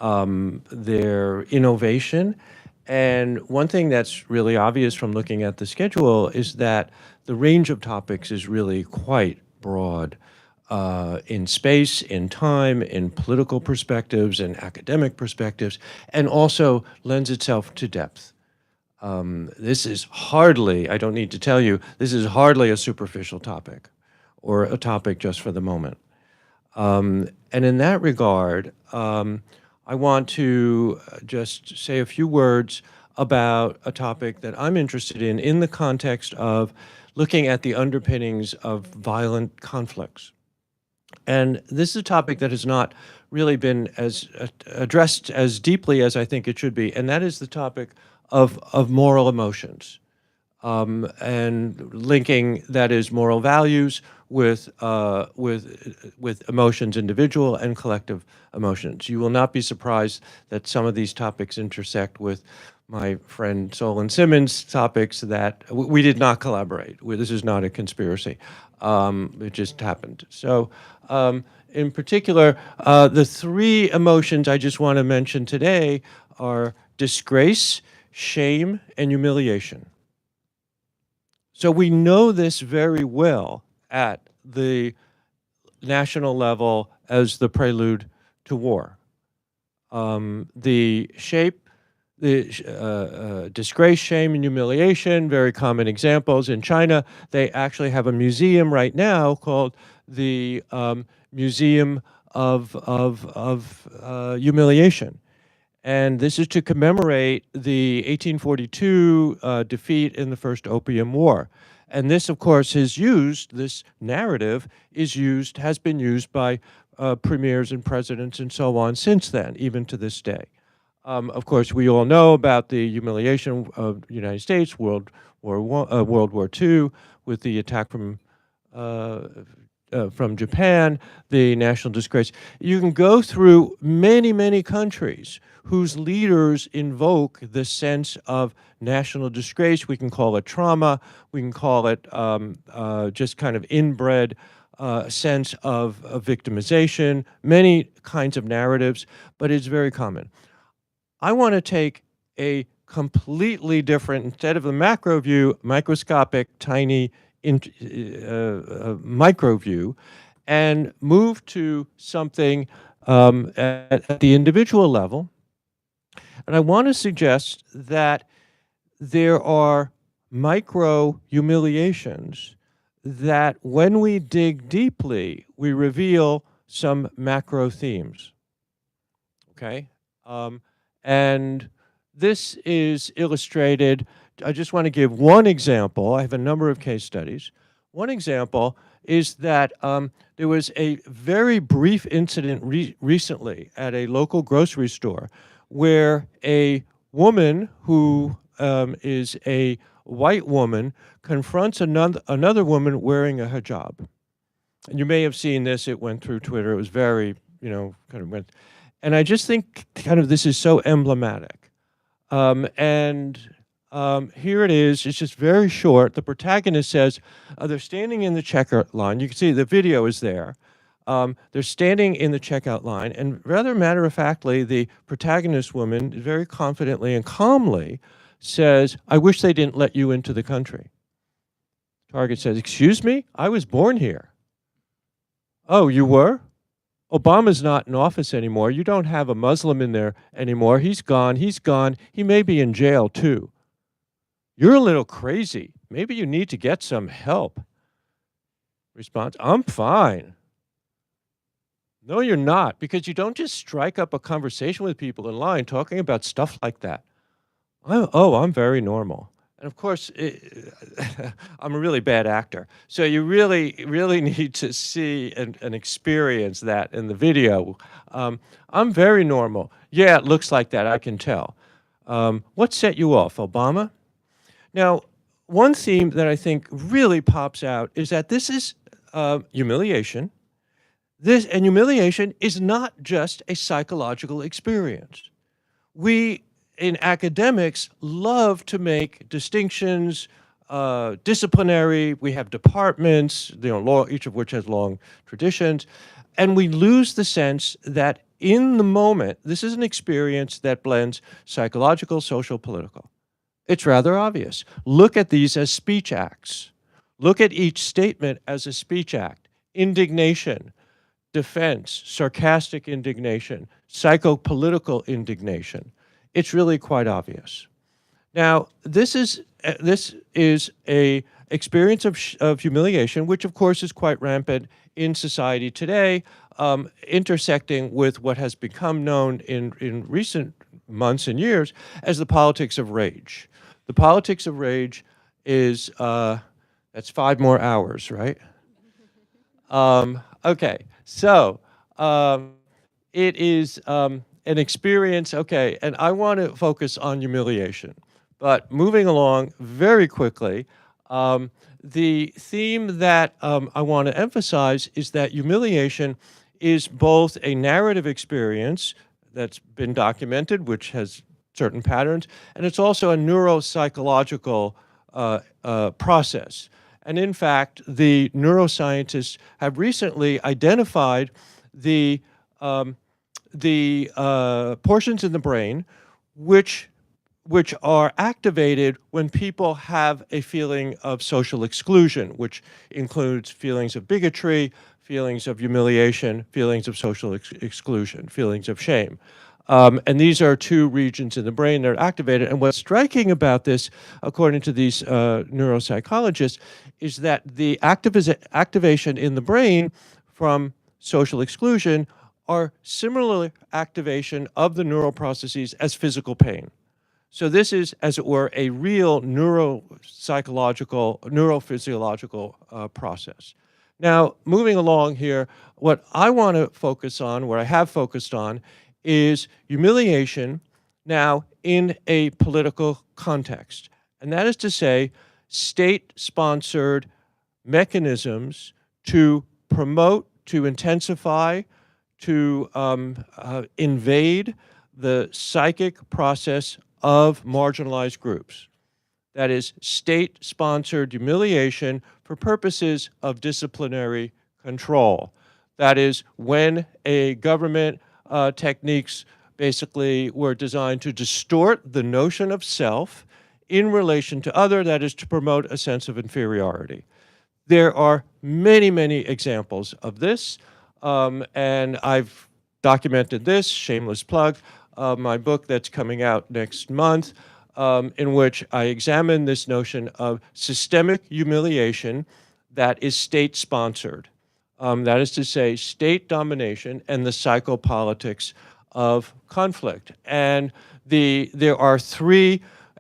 their innovation. And one thing that's really obvious from looking at the schedule is that the range of topics is really quite broad in space, in time, in political perspectives, and academic perspectives, and also lends itself to depth. This is hardly, I don't need to tell you, this is hardly a superficial topic or a topic just for the moment. And in that regard, I want to just say a few words about a topic that I'm interested in the context of looking at the underpinnings of violent conflicts. And this is a topic that has not really been as addressed as deeply as I think it should be, and that is the topic of moral emotions, and linking, that is, moral values with emotions, individual and collective emotions. You will not be surprised that some of these topics intersect with my friend Solon Simmons' topics that we did not collaborate. This is not a conspiracy. It just happened. So in particular, the three emotions I just want to mention today are disgrace, shame, and humiliation. So we know this very well at the national level as the prelude to war. The disgrace, shame, and humiliation, very common examples. In China, they actually have a museum right now called the Museum of Humiliation. And this is to commemorate the 1842 defeat in the First Opium War. And this, of course, is used, this narrative has been used by premiers and presidents and so on since then, even to this day. Of course, we all know about the humiliation of the United States, World War II, with the attack from from Japan, the national disgrace. You can go through many, many countries whose leaders invoke the sense of national disgrace. We can call it trauma. We can call it just kind of inbred sense of victimization, many kinds of narratives, but it's very common. I want to take a completely different, instead of the macro view, microscopic, tiny, micro view, and move to something at the individual level. And I want to suggest that there are micro humiliations that when we dig deeply, we reveal some macro themes. Okay? And this is illustrated. I just want to give one example. I have a number of case studies. One example is that there was a very brief incident recently at a local grocery store where a woman who is a white woman confronts another woman wearing a hijab. And you may have seen this. It went through Twitter. It was very, kind of went. And I just think kind of this is so emblematic. Here it is. It's just very short. The protagonist says, they're standing in the checkout line. You can see the video is there. They're standing in the checkout line, and rather matter-of-factly, the protagonist woman very confidently and calmly says, I wish they didn't let you into the country. Target says, excuse me? I was born here. Oh, you were? Obama's not in office anymore. You don't have a Muslim in there anymore. He's gone. He's gone. He may be in jail, too. You're a little crazy. Maybe you need to get some help. Response, I'm fine. No, you're not, because you don't just strike up a conversation with people in line talking about stuff like that. I'm very normal. And of course, I'm a really bad actor. So you really, really need to see and experience that in the video. I'm very normal. Yeah, it looks like that, I can tell. What set you off, Obama? Now, one theme that I think really pops out is that this is humiliation. And humiliation is not just a psychological experience. We, in academics, love to make distinctions, disciplinary. We have departments, each of which has long traditions, and we lose the sense that in the moment, this is an experience that blends psychological, social, political. It's rather obvious. Look at these as speech acts. Look at each statement as a speech act. Indignation, defense, sarcastic indignation, psychopolitical indignation. It's really quite obvious. Now, this is a experience of humiliation, which of course is quite rampant in society today, intersecting with what has become known in recent months and years as the politics of rage. The politics of rage is, that's 5 more hours, right? Okay, so it is an experience, okay, and I want to focus on humiliation. But moving along very quickly, the theme that I want to emphasize is that humiliation is both a narrative experience that's been documented, which has certain patterns, and it's also a neuropsychological process. And in fact, the neuroscientists have recently identified the portions in the brain which are activated when people have a feeling of social exclusion, which includes feelings of bigotry, feelings of humiliation, feelings of social exclusion, feelings of shame. And these are 2 regions in the brain that are activated. And what's striking about this, according to these neuropsychologists, is that the activation in the brain from social exclusion are similar activation of the neural processes as physical pain. So this is, as it were, a real neurophysiological process. Now, moving along here, what I want to focus on, what I have focused on, is humiliation now in a political context. And that is to say, state-sponsored mechanisms to promote, to intensify, to invade the psychic process of marginalized groups. That is state-sponsored humiliation for purposes of disciplinary control. That is when a government techniques basically were designed to distort the notion of self in relation to other, that is to promote a sense of inferiority. There are many, many examples of this, and I've documented this, shameless plug, my book that's coming out next month, in which I examine this notion of systemic humiliation that is state-sponsored. That is to say, state domination and the psychopolitics of conflict. And there are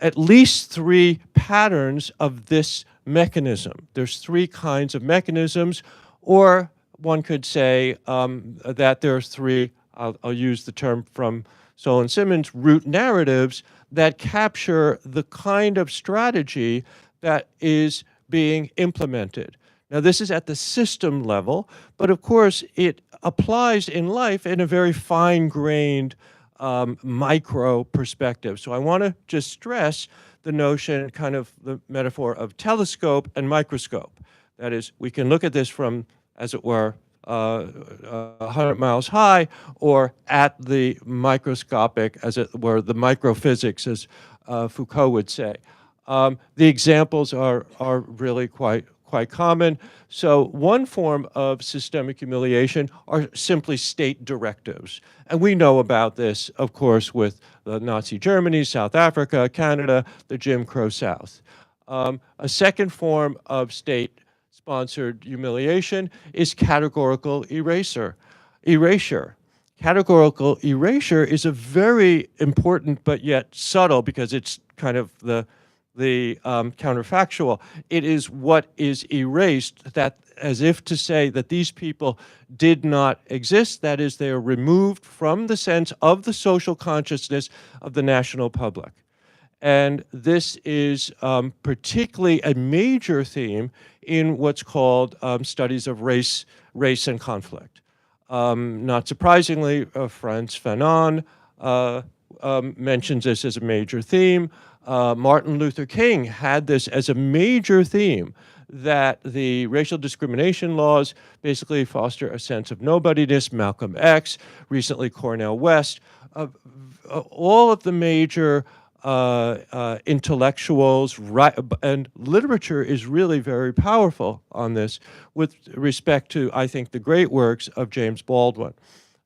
at least three patterns of this mechanism. There's three kinds of mechanisms, or one could say that there are three, I'll use the term from Solon Simmons, root narratives that capture the kind of strategy that is being implemented. Now, this is at the system level, but of course it applies in life in a very fine-grained micro perspective. So I want to just stress the notion, kind of the metaphor of telescope and microscope. That is, we can look at this from, as it were, 100 miles high, or at the microscopic, as it were, the microphysics, as Foucault would say. The examples are really quite common. So one form of systemic humiliation are simply state directives. And we know about this, of course, with Nazi Germany, South Africa, Canada, the Jim Crow South. A second form of state-sponsored humiliation is categorical erasure. Categorical erasure is a very important but yet subtle, because it's kind of the counterfactual. It is what is erased, that as if to say that these people did not exist, that is, they are removed from the sense of the social consciousness of the national public. And this is particularly a major theme in what's called studies of race and conflict. Not surprisingly, Frantz Fanon mentions this as a major theme. Martin Luther King had this as a major theme, that the racial discrimination laws basically foster a sense of nobodiness. Malcolm X, recently Cornel West, all of the major intellectuals, and literature is really very powerful on this with respect to, I think, the great works of James Baldwin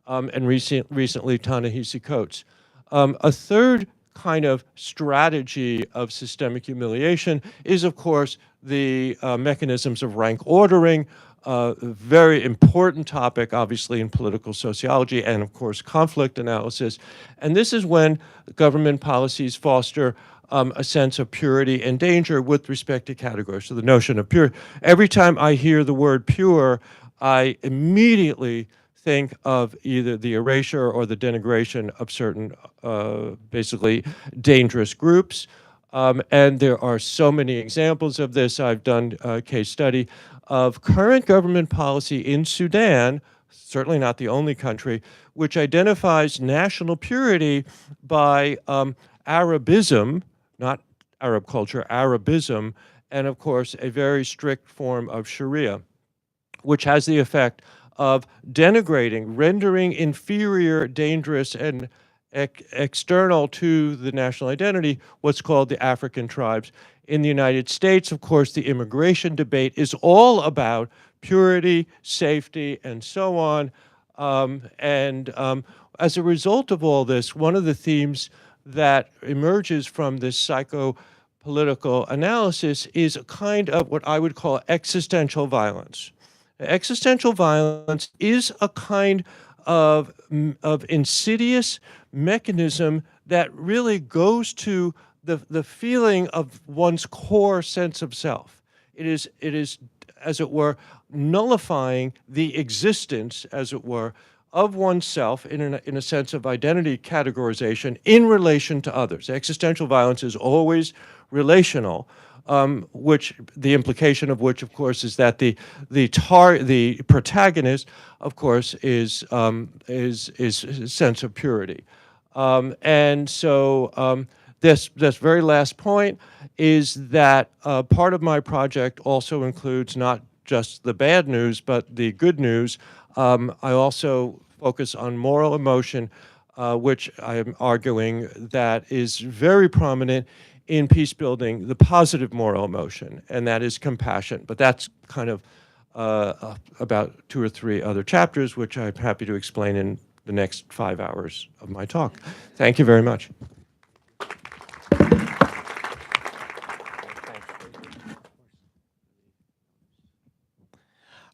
and recently Ta-Nehisi Coates. A third kind of strategy of systemic humiliation is, of course, the mechanisms of rank ordering, a very important topic, obviously, in political sociology and, of course, conflict analysis. And this is when government policies foster a sense of purity and danger with respect to categories. So the notion of pure, every time I hear the word pure, I immediately think of either the erasure or the denigration of certain, basically, dangerous groups. And there are so many examples of this. I've done a case study of current government policy in Sudan, certainly not the only country, which identifies national purity by Arabism, not Arab culture, Arabism, and of course a very strict form of Sharia, which has the effect of denigrating, rendering inferior, dangerous, and external to the national identity what's called the African tribes. In the United States, of course, the immigration debate is all about purity, safety, and so on. As a result of all this, one of the themes that emerges from this psychopolitical analysis is a kind of what I would call existential violence. Existential violence is a kind of insidious mechanism that really goes to the feeling of one's core sense of self. It is, as it were, nullifying the existence, as it were, of oneself in a sense of identity categorization in relation to others. Existential violence is always relational. which the implication of which, of course, is that the protagonist, of course, is sense of purity. And so this very last point is that part of my project also includes not just the bad news, but the good news. I also focus on moral emotion, which I am arguing that is very prominent in peace building, the positive moral emotion, and that is compassion. But that's kind of about 2 or 3 other chapters, which I'm happy to explain in the next 5 hours of my talk. Thank you very much.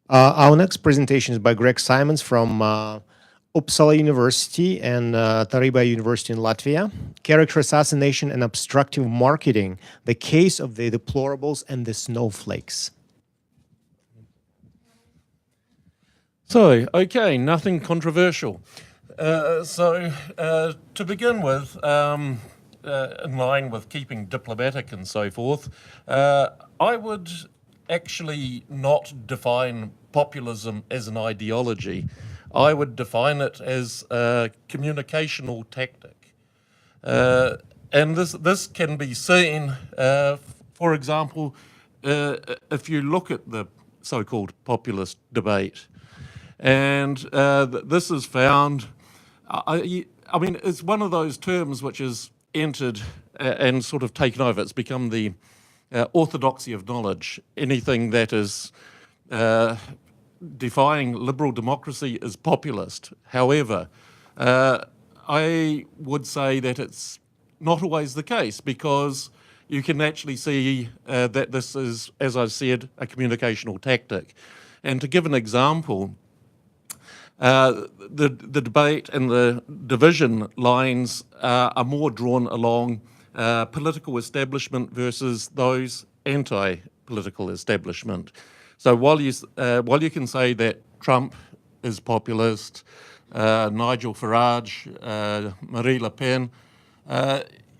Our next presentation is by Greg Simmons from Uppsala University and Turiba University in Latvia. Character Assassination and Obstructive Marketing, the Case of the Deplorables and the Snowflakes. So, okay, nothing controversial. To begin with, in line with keeping diplomatic and so forth, I would actually not define populism as an ideology. I would define it as a communicational tactic. And this can be seen, for example, if you look at the so-called populist debate. And this is found, I mean, it's one of those terms which has entered and sort of taken over. It's become the orthodoxy of knowledge. Anything that is defying liberal democracy is populist. However, I would say that it's not always the case, because you can actually see that this is, as I said, a communicational tactic. And to give an example, the debate and the division lines are more drawn along political establishment versus those anti-political establishment. So while you can say that Trump is populist, Nigel Farage, Marie Le Pen,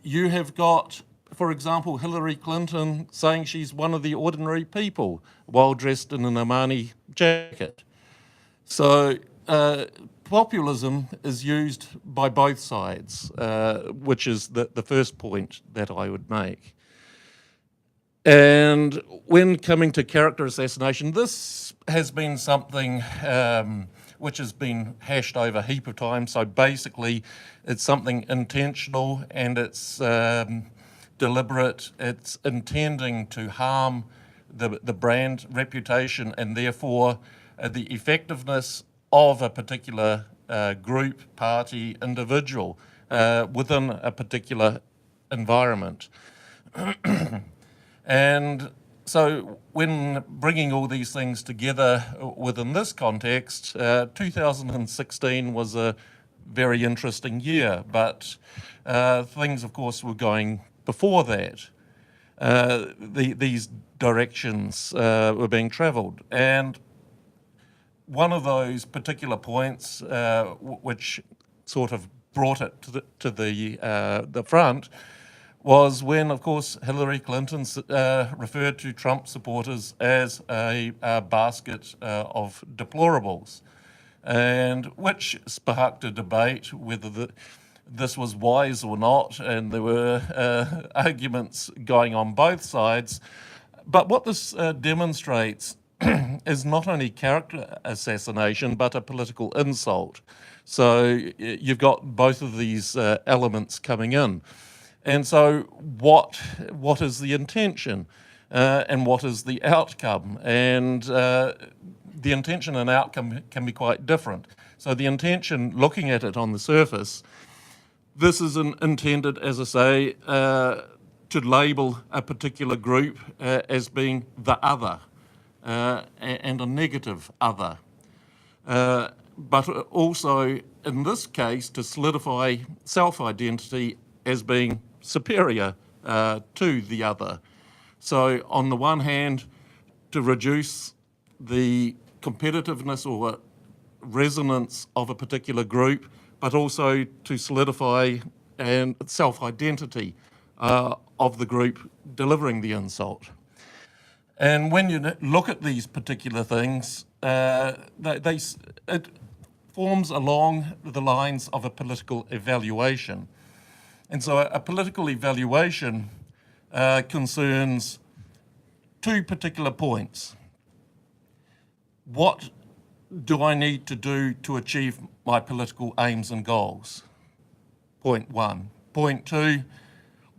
you have got, for example, Hillary Clinton saying she's one of the ordinary people while dressed in an Armani jacket. So populism is used by both sides, which is the first point that I would make. And when coming to character assassination, this has been something which has been hashed over a heap of times. So basically, it's something intentional and it's deliberate. It's intending to harm the brand reputation and therefore the effectiveness of a particular group, party, individual within a particular environment. And so when bringing all these things together within this context, 2016 was a very interesting year, but things, of course, were going before that. These directions were being travelled. And one of those particular points which sort of brought it to the front was when, of course, Hillary Clinton referred to Trump supporters as a basket of deplorables, and which sparked a debate whether this was wise or not, and there were arguments going on both sides. But what this demonstrates is not only character assassination, but a political insult. So you've got both of these elements coming in. And so what is the intention and what is the outcome? And the intention and outcome can be quite different. So the intention, looking at it on the surface, this is intended, as I say, to label a particular group as being the other and a negative other. But also, in this case, to solidify self-identity as being superior to the other. So on the one hand, to reduce the competitiveness or resonance of a particular group, but also to solidify and self-identity of the group delivering the insult. And when you look at these particular things, it forms along the lines of a political evaluation. And so a political evaluation concerns two particular points. What do I need to do to achieve my political aims and goals? Point one. Point two,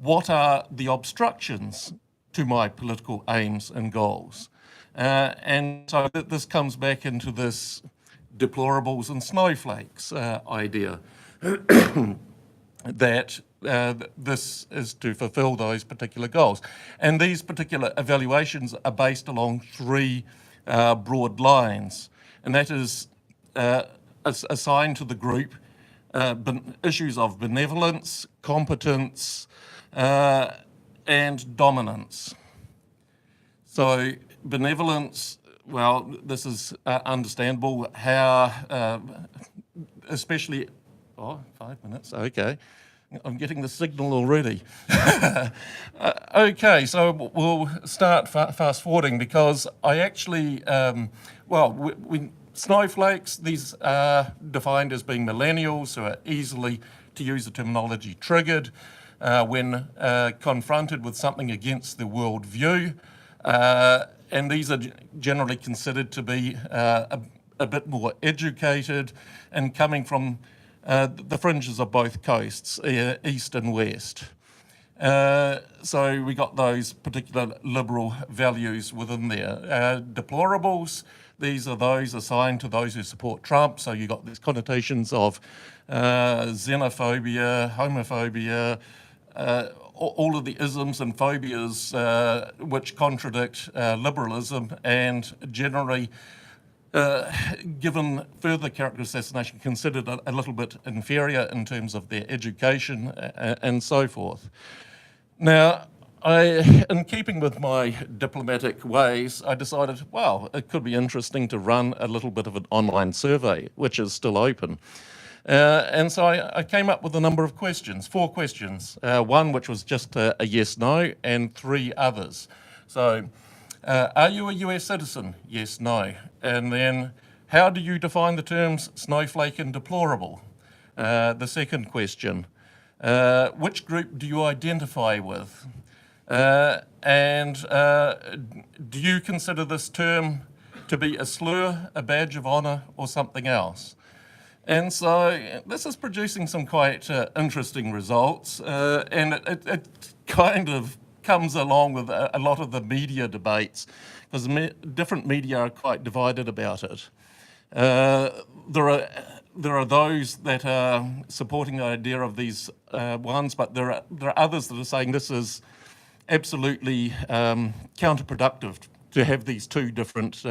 what are the obstructions to my political aims and goals? And so this comes back into this deplorables and snowflakes idea that this is to fulfill those particular goals. And these particular evaluations are based along three broad lines, and that is assigned to the group issues of benevolence, competence, and dominance. So benevolence, well, this is understandable how, especially, 5 minutes, okay. I'm getting the signal already. Okay, so we'll start fast forwarding because I actually, snowflakes, these are defined as being millennials who are easily, to use the terminology, triggered when confronted with something against their worldview. And these are generally considered to be a bit more educated and coming from the fringes of both coasts, east and west. So we got those particular liberal values within there. Deplorables, these are those assigned to those who support Trump. So you got these connotations of xenophobia, homophobia, all of the isms and phobias which contradict liberalism, and generally, given further character assassination, considered a little bit inferior in terms of their education and so forth. Now, in keeping with my diplomatic ways, I decided, well, it could be interesting to run a little bit of an online survey, which is still open. And so I came up with a number of questions, 4 questions, one which was just a yes-no, and 3 others. So, are you a US citizen? Yes, no. And then, how do you define the terms snowflake and deplorable? The second question, which group do you identify with? And do you consider this term to be a slur, a badge of honor, or something else? And so this is producing some quite interesting results, and it kind of comes along with a lot of the media debates, because different media are quite divided about it. There are those that are supporting the idea of these ones, but there are others that are saying this is absolutely counterproductive to have these 2 different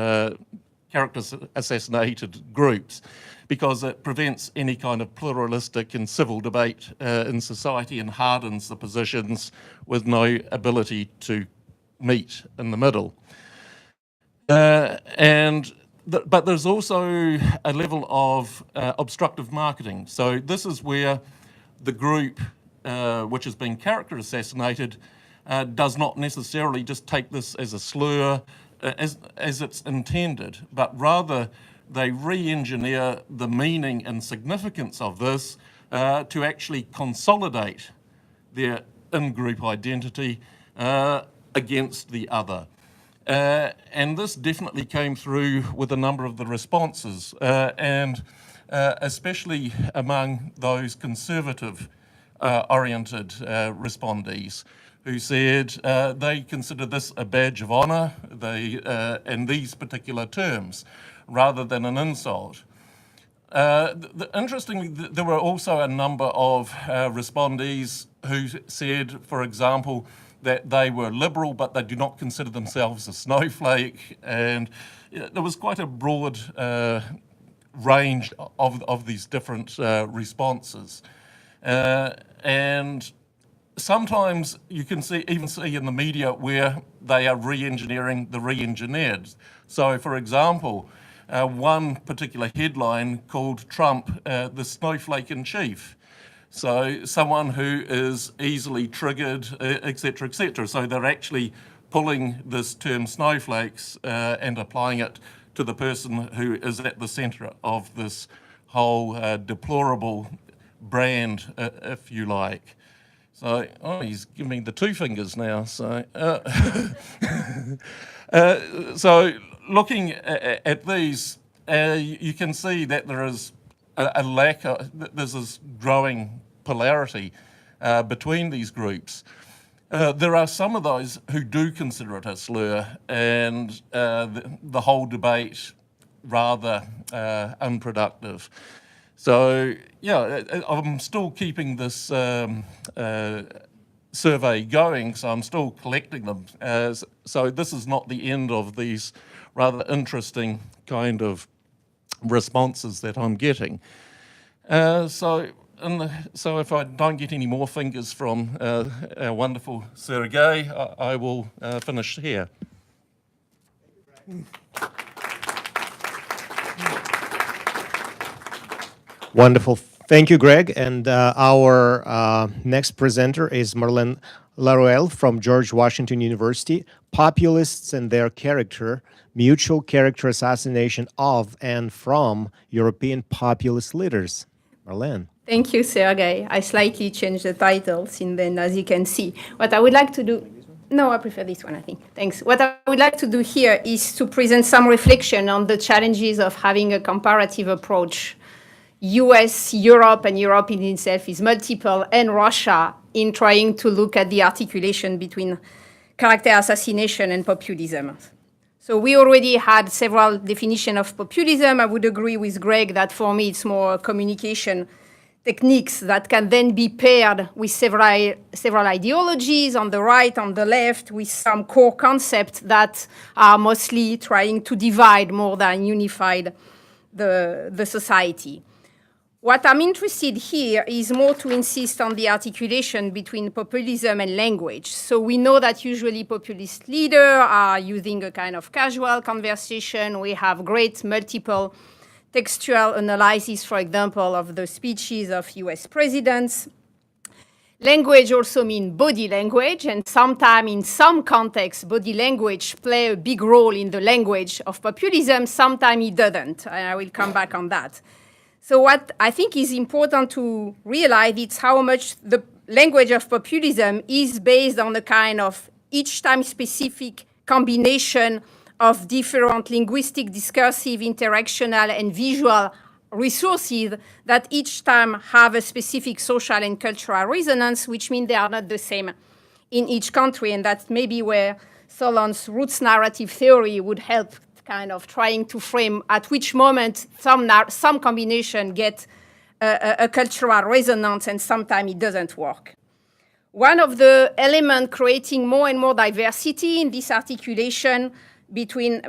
character assassinated groups, because it prevents any kind of pluralistic and civil debate in society and hardens the positions with no ability to meet in the middle. But there's also a level of obstructive marketing. So this is where the group which has been character assassinated does not necessarily just take this as a slur as it's intended, but rather they re-engineer the meaning and significance of this to actually consolidate their in-group identity against the other. And this definitely came through with a number of the responses, and especially among those conservative oriented respondees who said they consider this a badge of honor in these particular terms, rather than an insult. Interestingly, there were also a number of respondees who said, for example, that they were liberal, but they do not consider themselves a snowflake. And there was quite a broad range of these different responses. And sometimes you can even see in the media where they are re-engineering the re-engineered. So, for example, one particular headline called Trump the snowflake in chief. So someone who is easily triggered, et cetera, et cetera. So they're actually pulling this term snowflakes and applying it to the person who is at the centre of this whole deplorable brand, if you like. So, oh, he's giving me the two fingers now. So, so looking at these, you can see that there is a lack of, there's this growing polarity between these groups. There are some of those who do consider it a slur, and the whole debate rather unproductive. So, yeah, I'm still keeping this survey going, so I'm still collecting them. So this is not the end of these rather interesting kind of responses that I'm getting. So if I don't get any more fingers from our wonderful Sergei, I will finish here. Wonderful. Thank you, Greg. And our next presenter is Marlene Laruelle from George Washington University, Populists and Their Character, Mutual Character Assassination of and from European Populist Leaders. Marlene. Thank you, Sergei. I slightly changed the titles, and then as you can see, what I would like to do, no, I prefer this one, I think. Thanks. What I would like to do here is to present some reflection on the challenges of having a comparative approach. US, Europe, and Europe in itself is multiple, and Russia in trying to look at the articulation between character assassination and populism. So we already had several definitions of populism. I would agree with Greg that for me it's more communication techniques that can then be paired with several ideologies on the right, on the left, with some core concepts that are mostly trying to divide more than unify the society. What I'm interested here is more to insist on the articulation between populism and language. So we know that usually populist leaders are using a kind of casual conversation. We have great multiple textual analysis, for example, of the speeches of US presidents. Language also means body language, and sometimes in some contexts, body language play a big role in the language of populism. Sometimes it doesn't, and I will come back on that. So what I think is important to realize is how much the language of populism is based on a kind of each time specific combination of different linguistic, discursive, interactional, and visual resources that each time have a specific social and cultural resonance, which means they are not the same in each country. And that's maybe where Solon's roots narrative theory would help kind of trying to frame at which moment some combination get a cultural resonance and sometimes it doesn't work. One of the elements creating more and more diversity in this articulation between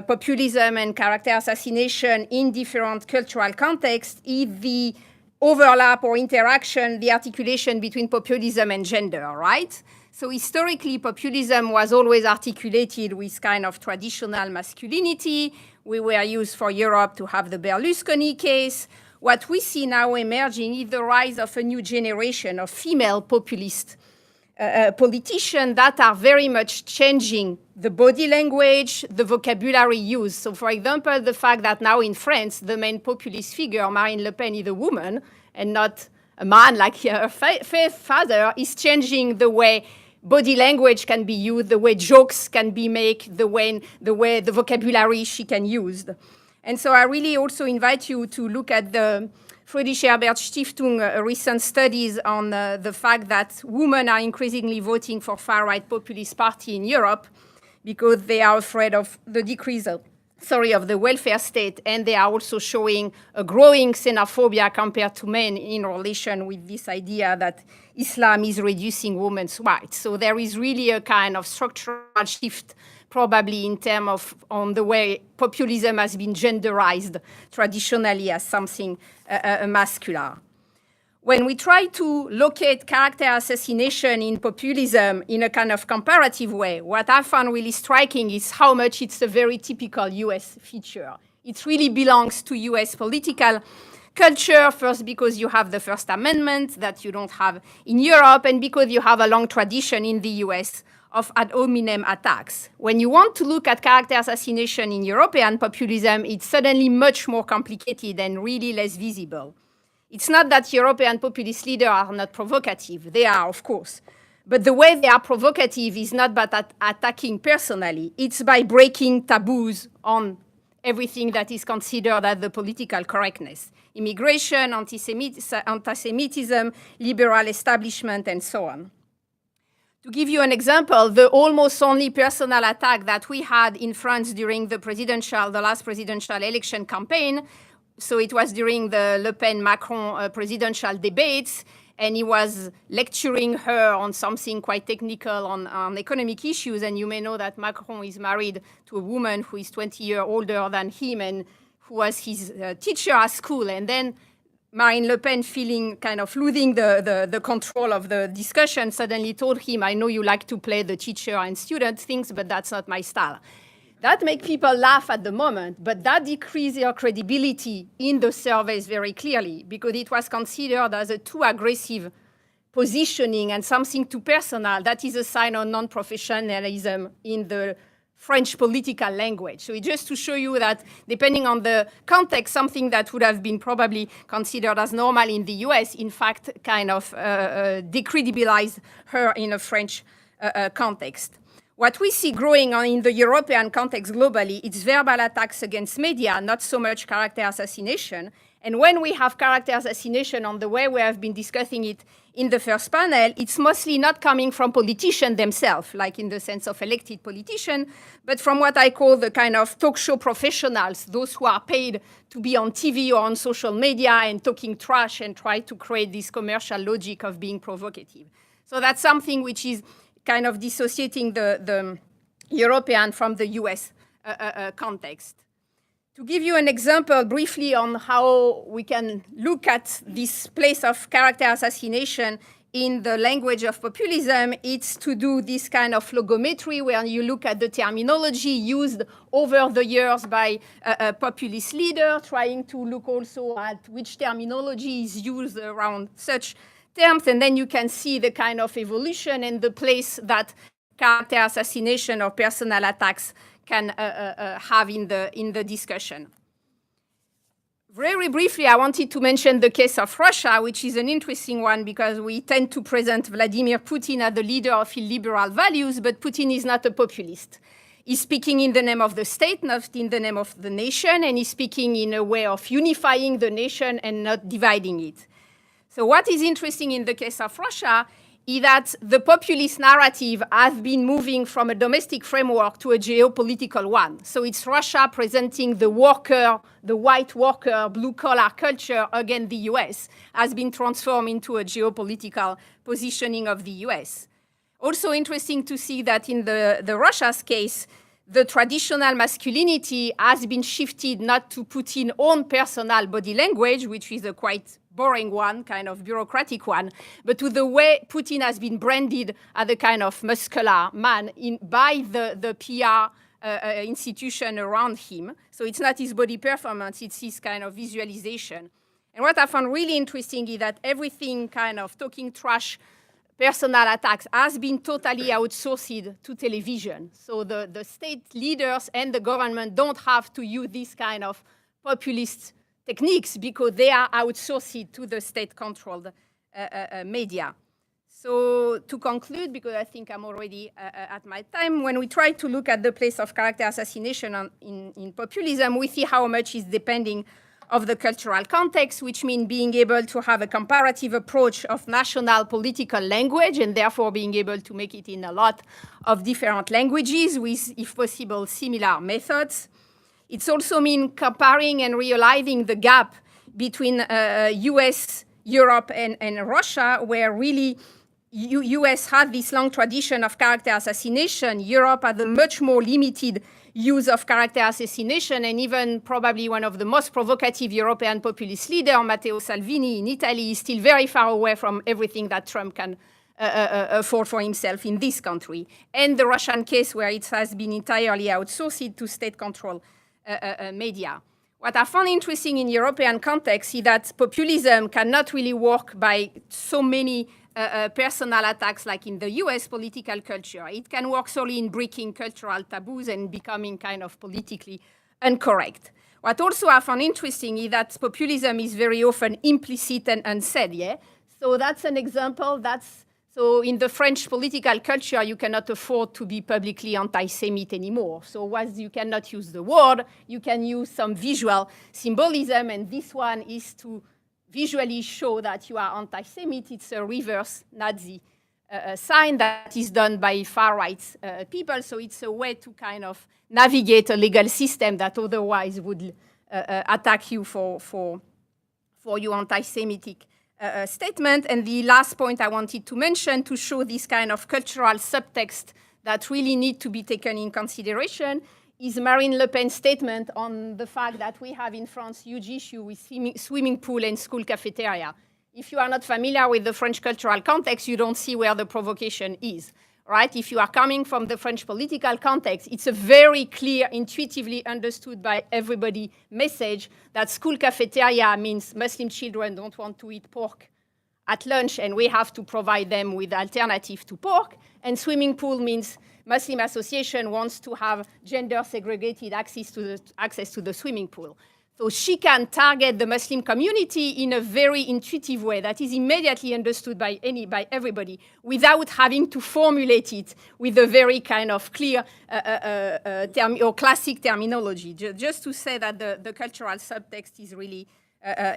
populism and character assassination in different cultural contexts is the overlap or interaction, the articulation between populism and gender, right? So historically, populism was always articulated with kind of traditional masculinity. We were used for Europe to have the Berlusconi case. What we see now emerging is the rise of a new generation of female populist politicians that are very much changing the body language, the vocabulary used. So for example, the fact that now in France, the main populist figure, Marine Le Pen, is a woman and not a man like her father, is changing the way body language can be used, the way jokes can be made, the way the vocabulary she can use. And so I really also invite you to look at the Friedrich Ebert Stiftung recent studies on the fact that women are increasingly voting for far-right populist party in Europe because they are afraid of the decrease of the welfare state, and they are also showing a growing xenophobia compared to men in relation with this idea that Islam is reducing women's rights. So there is really a kind of structural shift, probably in terms of on the way populism has been genderized traditionally as something masculine. When we try to locate character assassination in populism in a kind of comparative way, what I found really striking is how much it's a very typical US feature. It really belongs to US political culture, first because you have the First Amendment that you don't have in Europe, and because you have a long tradition in the US of ad hominem attacks. When you want to look at character assassination in European populism, it's suddenly much more complicated and really less visible. It's not that European populist leaders are not provocative. They are, of course. But the way they are provocative is not by attacking personally. It's by breaking taboos on everything that is considered as the political correctness. Immigration, anti-Semitism, liberal establishment, and so on. To give you an example, the almost only personal attack that we had in France during the last presidential election campaign, so it was during the Le Pen-Macron presidential debates, and he was lecturing her on something quite technical on economic issues, and you may know that Macron is married to a woman who is 20 years older than him and who was his teacher at school, and then Marine Le Pen, feeling kind of losing the control of the discussion, suddenly told him, I know you like to play the teacher and student things, but that's not my style. That makes people laugh at the moment, but that decreased your credibility in the surveys very clearly, because it was considered as a too aggressive positioning and something too personal. That is a sign of non-professionalism in the French political language. So it's just to show you that depending on the context, something that would have been probably considered as normal in the US, in fact, kind of decredibilized her in a French context. What we see growing on in the European context globally, it's verbal attacks against media, not so much character assassination. And when we have character assassination on the way we have been discussing it in the first panel, it's mostly not coming from politicians themselves, like in the sense of elected politicians, but from what I call the kind of talk show professionals, those who are paid to be on TV or on social media and talking trash and try to create this commercial logic of being provocative. So that's something which is kind of dissociating the European from the US context. To give you an example briefly on how we can look at this place of character assassination in the language of populism, it's to do this kind of logometry where you look at the terminology used over the years by a populist leader, trying to look also at which terminology is used around such terms, and then you can see the kind of evolution and the place that character assassination or personal attacks can have in the discussion. Very briefly, I wanted to mention the case of Russia, which is an interesting one because we tend to present Vladimir Putin as the leader of illiberal values, but Putin is not a populist. He's speaking in the name of the state, not in the name of the nation, and he's speaking in a way of unifying the nation and not dividing it. So what is interesting in the case of Russia is that the populist narrative has been moving from a domestic framework to a geopolitical one. So it's Russia presenting the worker, the white worker, blue-collar culture against the US, has been transformed into a geopolitical positioning of the US. Also interesting to see that in the Russia's case, the traditional masculinity has been shifted not to Putin's own personal body language, which is a quite boring one, kind of bureaucratic one, but to the way Putin has been branded as a kind of muscular man by the PR institution around him. So it's not his body performance, it's his kind of visualization. And what I found really interesting is that everything kind of talking trash, personal attacks has been totally outsourced to television. So the state leaders and the government don't have to use this kind of populist techniques because they are outsourced to the state-controlled media. So to conclude, because I think I'm already at my time, when we try to look at the place of character assassination in populism, we see how much is depending of the cultural context, which means being able to have a comparative approach of national political language and therefore being able to make it in a lot of different languages with, if possible, similar methods. It's also mean comparing and realizing the gap between US, Europe, and Russia, where really US had this long tradition of character assassination. Europe had a much more limited use of character assassination, and even probably one of the most provocative European populist leaders, Matteo Salvini in Italy, is still very far away from everything that Trump can afford for himself in this country. And the Russian case where it has been entirely outsourced to state control media. What I found interesting in European context is that populism cannot really work by so many personal attacks like in the US political culture. It can work solely in breaking cultural taboos and becoming kind of politically incorrect. What also I found interesting is that populism is very often implicit and unsaid, yeah? So that's an example. So in the French political culture, you cannot afford to be publicly anti-Semite anymore. So whilst you cannot use the word, you can use some visual symbolism, and this one is to visually show that you are anti-Semite. It's a reverse Nazi sign that is done by far-right people, so it's a way to kind of navigate a legal system that otherwise would attack you for your anti-Semitic statement. And the last point I wanted to mention to show this kind of cultural subtext that really need to be taken in consideration is Marine Le Pen's statement on the fact that we have in France huge issue with swimming pool and school cafeteria. If you are not familiar with the French cultural context, you don't see where the provocation is, right? If you are coming from the French political context, it's a very clear, intuitively understood by everybody message that school cafeteria means Muslim children don't want to eat pork at lunch and we have to provide them with alternative to pork. And swimming pool means Muslim association wants to have gender segregated access to the swimming pool. So she can target the Muslim community in a very intuitive way that is immediately understood by everybody without having to formulate it with a very kind of clear or classic terminology. Just to say that the cultural subtext is really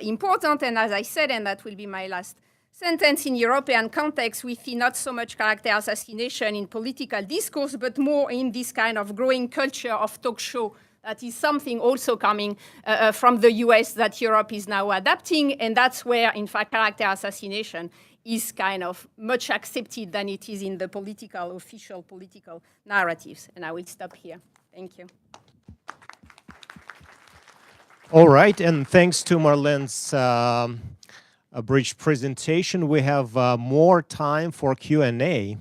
important. And as I said, and that will be my last sentence, in European context, we see not so much character assassination in political discourse, but more in this kind of growing culture of talk show. That is something also coming from the US that Europe is now adapting, and that's where, in fact, character assassination is kind of much accepted than it is in the official political narratives. And I will stop here. Thank you. All right, and thanks to Marlene's abridged presentation, we have more time for Q&A.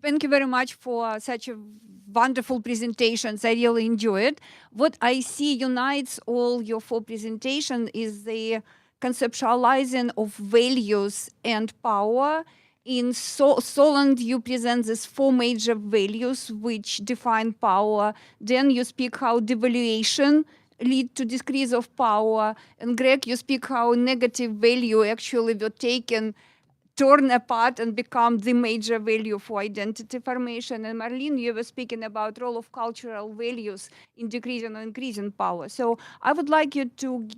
Thank you very much for such a wonderful presentations. I really enjoy it. What I see unites all your four presentations is the conceptualizing of values and power. In Solon, you present these four major values which define power. Then you speak how devaluation lead to decrease of power. And Greg, you speak how negative value actually were taken, torn apart and become the major value for identity formation. And Marlene, you were speaking about role of cultural values in decreasing or increasing power. So I would like you to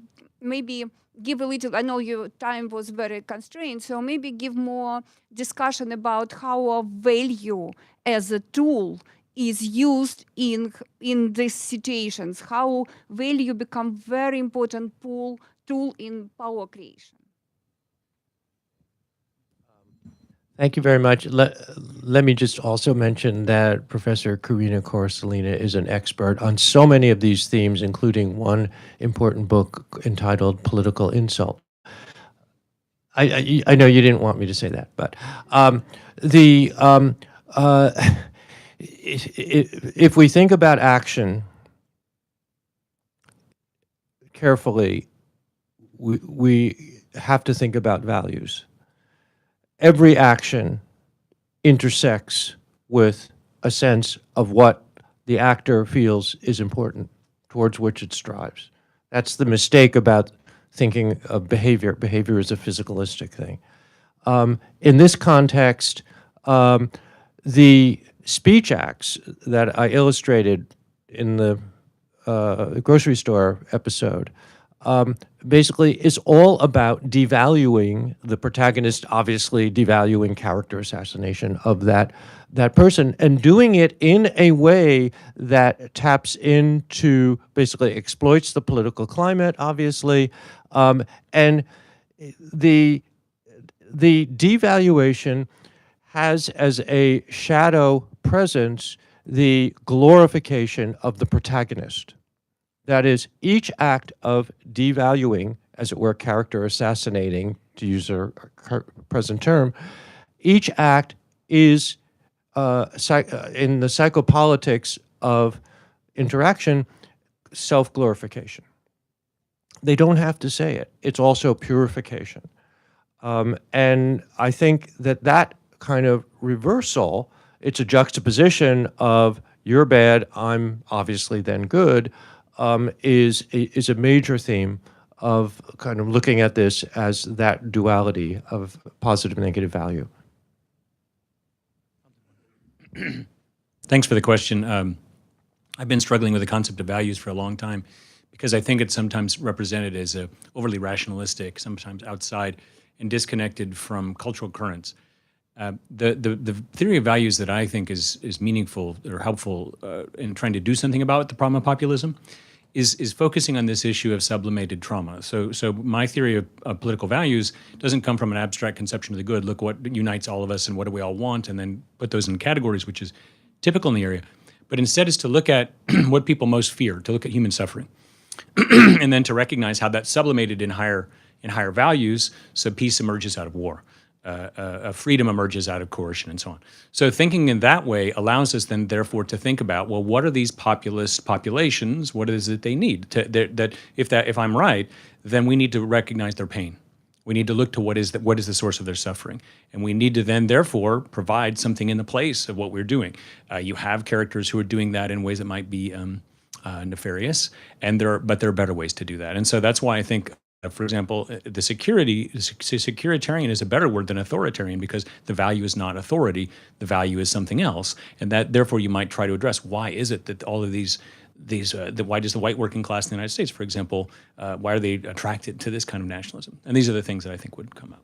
maybe give a little, I know your time was very constrained, so maybe give more discussion about how a value as a tool is used in these situations, how value become very important tool in power creation. Thank you very much. Let me just also mention that Professor Karina Korosalina is an expert on so many of these themes, including one important book entitled Political Insult. I know you didn't want me to say that, but if we think about action carefully, we have to think about values. Every action intersects with a sense of what the actor feels is important, towards which it strives. That's the mistake about thinking of behavior. Behavior is a physicalistic thing. In this context, the speech acts that I illustrated in the grocery store episode basically is all about devaluing the protagonist, obviously devaluing character assassination of that person, and doing it in a way that taps into, basically exploits the political climate, obviously, and the devaluation has as a shadow presence the glorification of the protagonist. That is, each act of devaluing, as it were, character assassinating, to use a present term, each act is in the psychopolitics of interaction, self-glorification. They don't have to say it. It's also purification. And I think that kind of reversal, it's a juxtaposition of you're bad, I'm obviously then good, is a major theme of kind of looking at this as that duality of positive and negative value. Thanks for the question. I've been struggling with the concept of values for a long time because I think it's sometimes represented as a overly rationalistic, sometimes outside and disconnected from cultural currents. The theory of values that I think is meaningful or helpful in trying to do something about the problem of populism is focusing on this issue of sublimated trauma. So my theory of political values doesn't come from an abstract conception of the good. Look what unites all of us and what do we all want, and then put those in categories, which is typical in the area. But instead is to look at what people most fear, to look at human suffering, and then to recognize how that's sublimated in higher values. So peace emerges out of war. Freedom emerges out of coercion, and so on. So thinking in that way allows us then, therefore, to think about, well, what are these populist populations? What is it they need? If I'm right, then we need to recognize their pain. We need to look to what is the source of their suffering, and we need to then, therefore, provide something in the place of what we're doing. You have characters who are doing that in ways that might be nefarious, but there are better ways to do that, and so that's why I think. For example, securitarian is a better word than authoritarian because the value is not authority, the value is something else, and that therefore you might try to address why is it that all of why does the white working class in the United States, for example, why are they attracted to this kind of nationalism? And these are the things that I think would come out.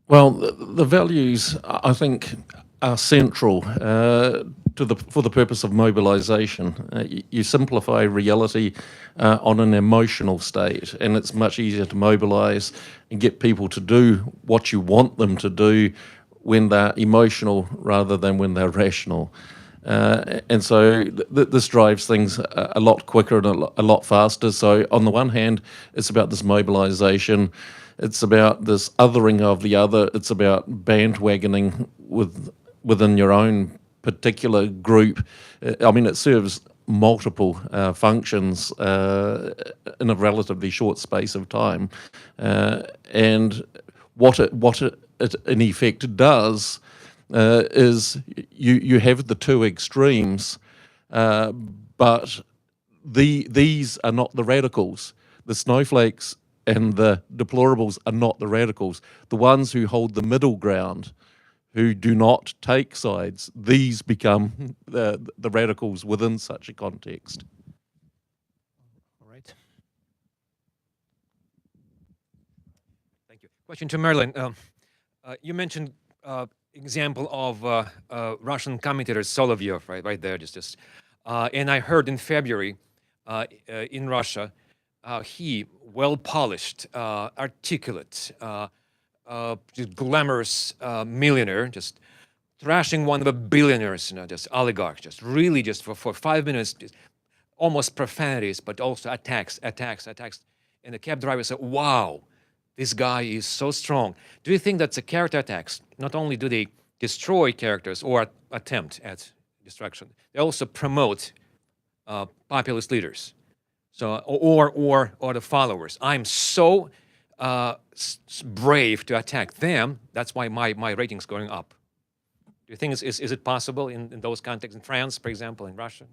Well, the values, I think, are central for the purpose of mobilization. You simplify reality on an emotional state, and it's much easier to mobilize and get people to do what you want them to do when they're emotional rather than when they're rational. And so this drives things a lot quicker and a lot faster. So on the one hand, it's about this mobilization. It's about this othering of the other. It's about bandwagoning within your own particular group. I mean, it serves multiple functions in a relatively short space of time. And what it in effect does is you have the two extremes, but these are not the radicals. The Snowflakes and the Deplorables are not the radicals. The ones who hold the middle ground, who do not take sides, these become the radicals within such a context. All right. Thank you. Question to Marlene. You mentioned example of Russian commentator Solovyev, right there, and I heard in February in Russia, he well-polished, articulate, glamorous millionaire, just thrashing one of the billionaires, just oligarch, just really just for 5 minutes, just almost profanities, but also attacks. And the cab driver said, wow, this guy is so strong. Do you think that's a character attacks? Not only do they destroy characters or attempt at destruction, they also promote populist leaders. So, or the followers. I'm so brave to attack them. That's why my rating's going up. Do you think is it possible in those contexts in France, for example, in Russia?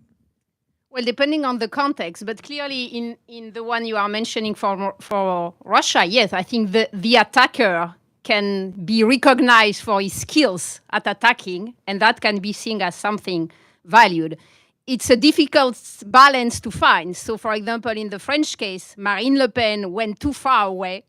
Well, depending on the context, but clearly in the one you are mentioning for Russia, yes, I think the attacker can be recognized for his skills at attacking, and that can be seen as something valued. It's a difficult balance to find. So, for example, in the French case, Marine Le Pen went too far away,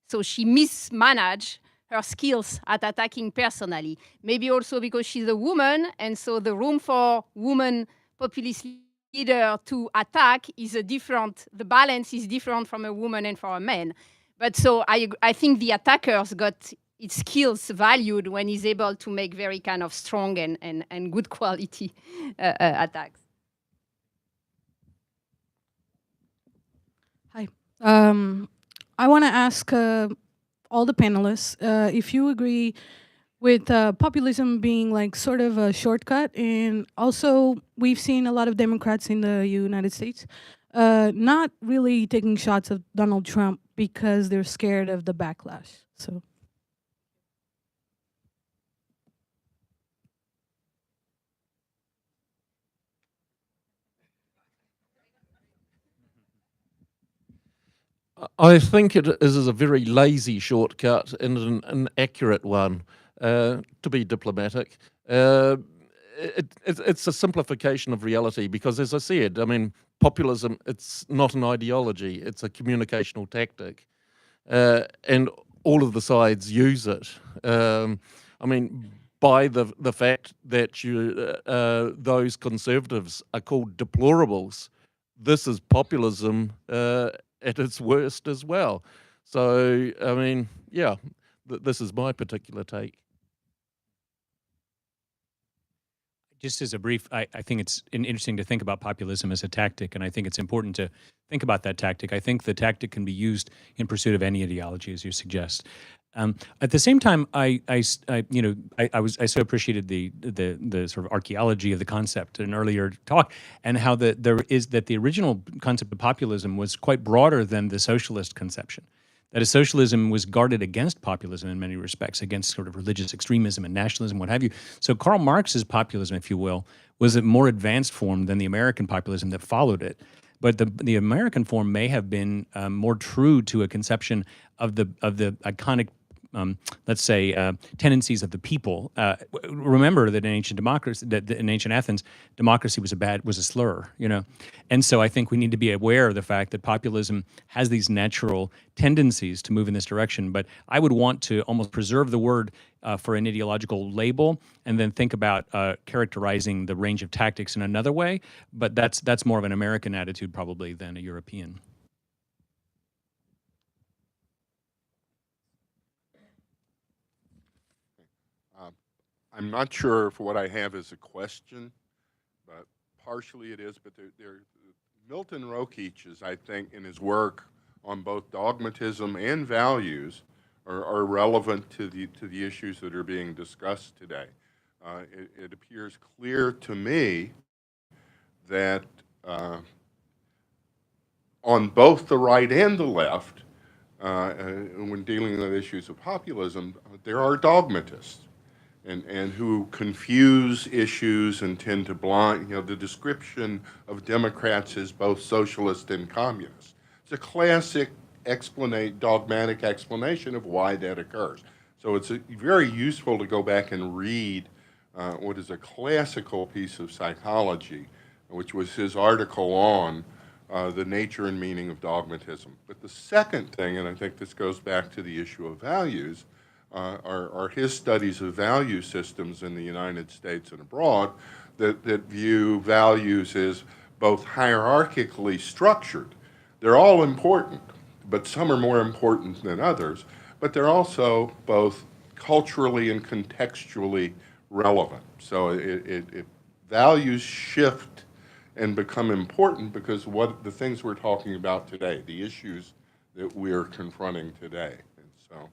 so she mismanaged her skills at attacking personally. Maybe also because she's a woman, and so the room for woman populist leader to attack is the balance is different from a woman and for a man. But so I think the attackers got its skills valued when he's able to make very kind of strong and good quality attacks. Hi. I want to ask all the panelists. If you agree with populism being like sort of a shortcut, and also we've seen a lot of Democrats in the United States not really taking shots at Donald Trump because they're scared of the backlash. So. I think it is a very lazy shortcut and an inaccurate one, to be diplomatic. It's a simplification of reality because, as I said, I mean, populism, it's not an ideology, it's a communicational tactic. And all of the sides use it. I mean, by the fact that those conservatives are called deplorables, this is populism at its worst as well. So, I mean, yeah, this is my particular take. Just as a brief, I think it's interesting to think about populism as a tactic, and I think it's important to think about that tactic. I think the tactic can be used in pursuit of any ideology, as you suggest. At the same time, I so appreciated the sort of archaeology of the concept in an earlier talk, and how the original concept of populism was quite broader than the socialist conception. That is, socialism was guarded against populism in many respects, against sort of religious extremism and nationalism, what have you. So Karl Marx's populism, if you will, was a more advanced form than the American populism that followed it. But the American form may have been more true to a conception of the iconic, let's say, tendencies of the people. Remember that in ancient democracy, that in ancient Athens, democracy was a slur, you know. And so I think we need to be aware of the fact that populism has these natural tendencies to move in this direction. But I would want to almost preserve the word for an ideological label, and then think about characterizing the range of tactics in another way. But that's more of an American attitude probably than a European. I'm not sure if what I have is a question, but partially it is. But Milton Rokeach is, I think, in his work on both dogmatism and values, are relevant to the issues that are being discussed today. It appears clear to me that on both the right and the left, when dealing with issues of populism, there are dogmatists. And who confuse issues and tend to blind, the description of Democrats as both socialist and communist. It's a classic dogmatic explanation of why that occurs. So it's very useful to go back and read what is a classical piece of psychology, which was his article on the nature and meaning of dogmatism. But the second thing, and I think this goes back to the issue of values, are his studies of value systems in the United States and abroad that view values as both hierarchically structured. They're all important, but some are more important than others, but they're also both culturally and contextually relevant. So values shift and become important because the things we're talking about today, the issues that we're confronting today. And so,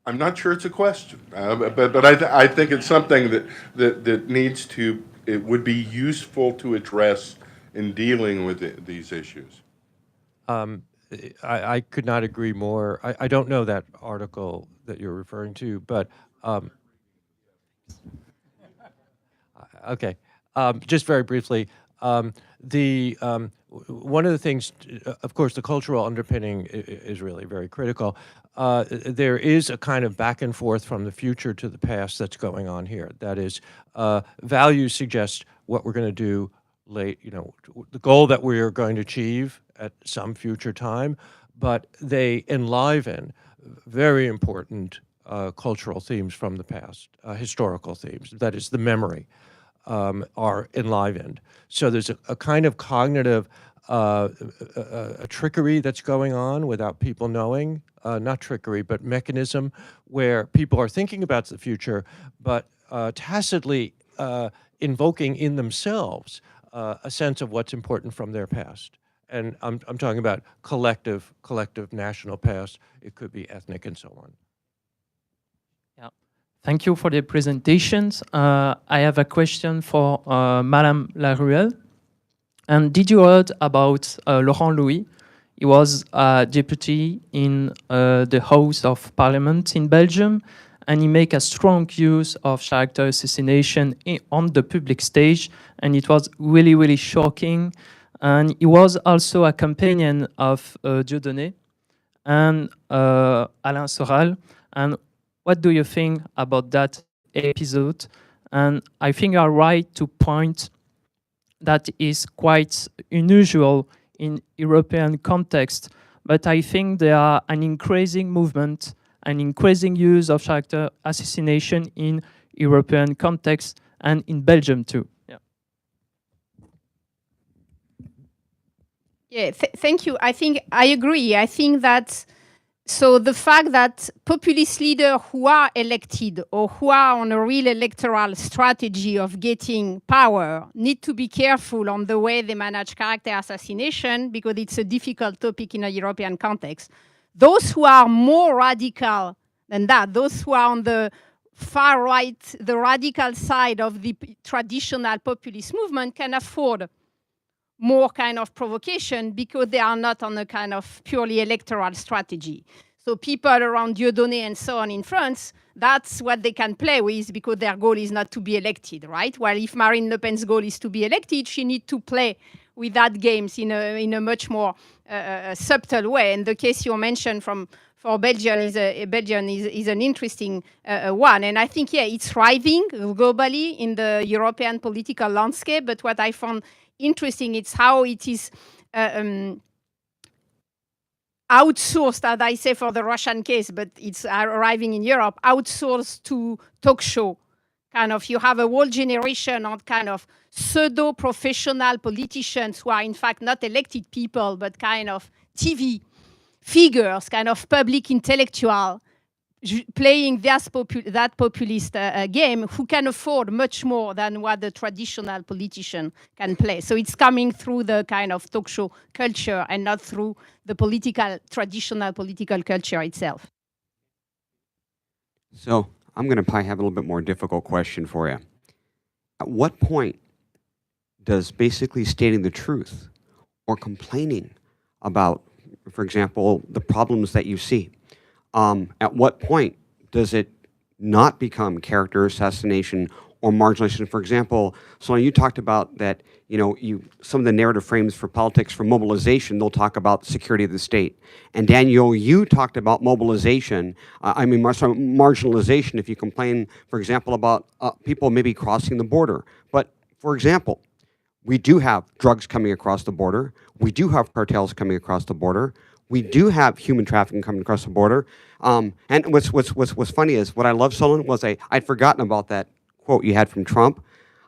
I'm not sure it's a question, but I think it's something that needs to, it would be useful to address in dealing with these issues. I could not agree more. I don't know that article that you're referring to, but okay. Just very briefly, one of the things, of course, the cultural underpinning is really very critical. There is a kind of back and forth from the future to the past that's going on here. That is, values suggest what we're going to do the goal that we are going to achieve at some future time, but they enliven very important cultural themes from the past, historical themes. That is, the memory are enlivened. So there's a kind of cognitive a trickery that's going on without people knowing, not trickery, but mechanism where people are thinking about the future, but tacitly invoking in themselves a sense of what's important from their past. And I'm talking about collective national past. It could be ethnic and so on. Yeah. Thank you for the presentations. I have a question for Madame Laruelle. And did you heard about Laurent Louis? He was a deputy in the House of Parliament in Belgium, and he make a strong use of character assassination on the public stage, and it was really, really shocking. And he was also a companion of Dieudonné and Alain Soral. And what do you think about that episode? And I think you are right to point that is quite unusual in European context, but I think there are an increasing movement, an increasing use of character assassination in European context and in Belgium too. Yeah. Yeah, thank you. I think I agree. I think that so the fact that populist leaders who are elected or who are on a real electoral strategy of getting power need to be careful on the way they manage character assassination, because it's a difficult topic in a European context. Those who are more radical than that, those who are on the far right, the radical side of the traditional populist movement, can afford more kind of provocation because they are not on a kind of purely electoral strategy. So people around Dieudonné and so on in France, that's what they can play with because their goal is not to be elected, right? While if Marine Le Pen's goal is to be elected, she needs to play with that games in a much more subtle way. And the case you mentioned for Belgium is an interesting one. And I think, yeah, it's thriving globally in the European political landscape. But what I found interesting, it's how it is outsourced, as I say for the Russian case, but it's arriving in Europe, outsourced to talk show. Kind of, you have a whole generation of kind of pseudo-professional politicians who are in fact not elected people, but kind of TV figures, kind of public intellectual, playing that populist game, who can afford much more than what the traditional politician can play. So it's coming through the kind of talk show culture and not through the traditional political culture itself. So I'm going to probably have a little bit more difficult question for you. At what point does basically stating the truth or complaining about, for example, the problems that you see, at what point does it not become character assassination or marginalization? For example, Solon, you talked about that, some of the narrative frames for politics for mobilization, they'll talk about security of the state. And Daniel, you talked about mobilization, marginalization, if you complain, for example, about people maybe crossing the border. But, for example, we do have drugs coming across the border. We do have cartels coming across the border. We do have human trafficking coming across the border. And what's funny is, what I love, Solon, was I'd forgotten about that quote you had from Trump.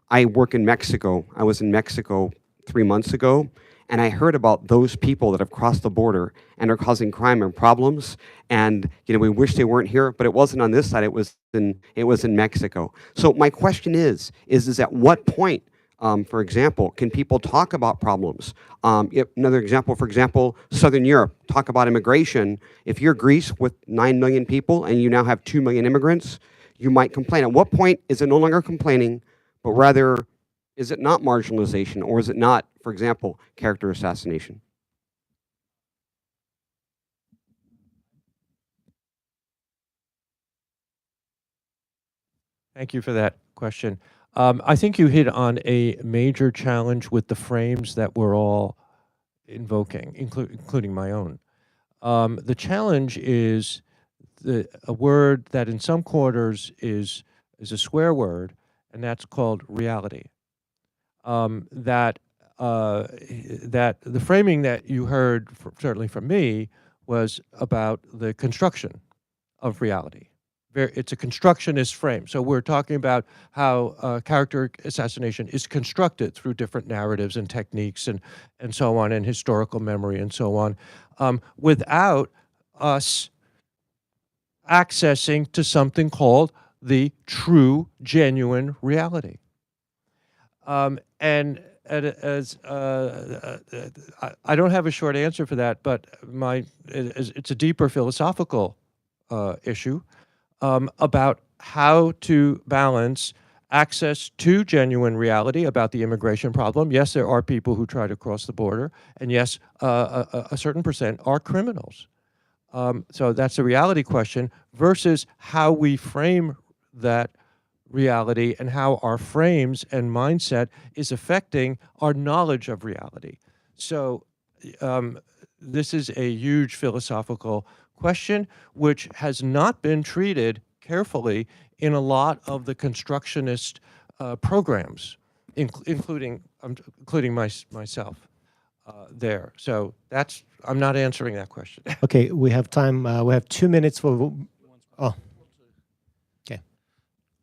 I work in Mexico. I was in Mexico 3 months ago, and I heard about those people that have crossed the border and are causing crime and problems. And we wish they weren't here, but it wasn't on this side. It was in Mexico. So my question is at what point, for example, can people talk about problems? Another example, for example, Southern Europe, talk about immigration. If you're Greece with 9 million people and you now have 2 million immigrants, you might complain. At what point is it no longer complaining, but rather, is it not marginalization, or is it not, for example, character assassination? Thank you for that question. I think you hit on a major challenge with the frames that we're all invoking, including my own. The challenge is a word that in some quarters is a swear word, and that's called reality. That the framing that you heard, certainly from me, was about the construction of reality. It's a constructionist frame. So we're talking about how character assassination is constructed through different narratives and techniques and so on, and historical memory and so on, without us accessing to something called the true, genuine reality. And I don't have a short answer for that, but it's a deeper philosophical issue about how to balance access to genuine reality about the immigration problem. Yes, there are people who try to cross the border, and yes, a certain percent are criminals. So that's a reality question versus how we frame that reality and how our frames and mindset is affecting our knowledge of reality. So this is a huge philosophical question which has not been treated carefully in a lot of the constructionist programs, including myself there. So that's, I'm not answering that question. Okay, we have time. We have 2 minutes for. Oh, okay.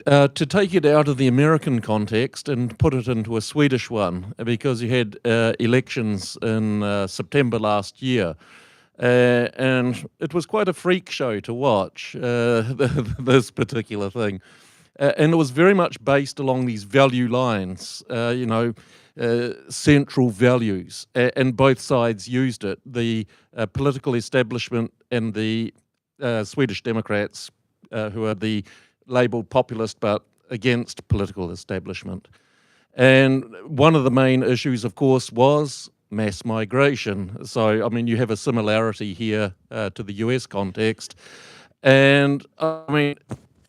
To take it out of the American context and put it into a Swedish one, because you had elections in September last year. And it was quite a freak show to watch, this particular thing. And it was very much based along these value lines, central values, and both sides used it. The political establishment and the Swedish Democrats, who are the labelled populist but against political establishment. And one of the main issues, of course, was mass migration. So, I mean, you have a similarity here to the US context. And, I mean,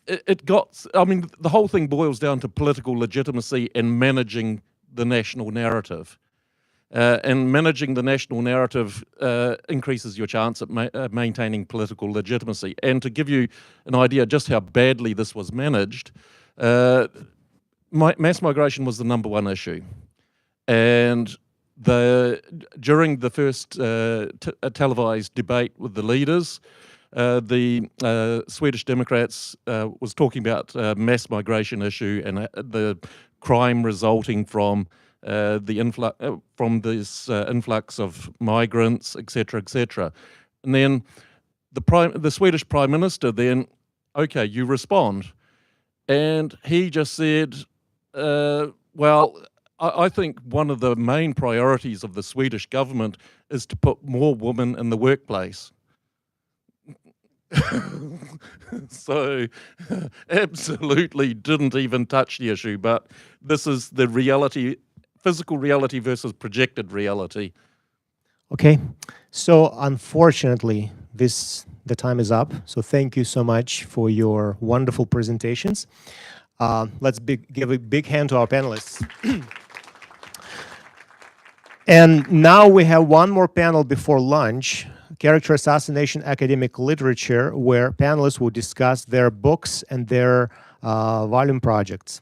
the whole thing boils down to political legitimacy and managing the national narrative. And managing the national narrative increases your chance at maintaining political legitimacy. And to give you an idea just how badly this was managed, mass migration was the #1 issue. And during the first televised debate with the leaders, the Swedish Democrats was talking about mass migration issue and the crime resulting from this influx of migrants, etc., etc. And then the Swedish Prime Minister then, okay, you respond. And he just said, well, I think one of the main priorities of the Swedish government is to put more women in the workplace. So absolutely didn't even touch the issue, but this is the reality, physical reality versus projected reality. Okay, so unfortunately, the time is up. So thank you so much for your wonderful presentations. Let's give a big hand to our panelists. And now we have one more panel before lunch, Character Assassination Academic Literature, where panelists will discuss their books and their volume projects.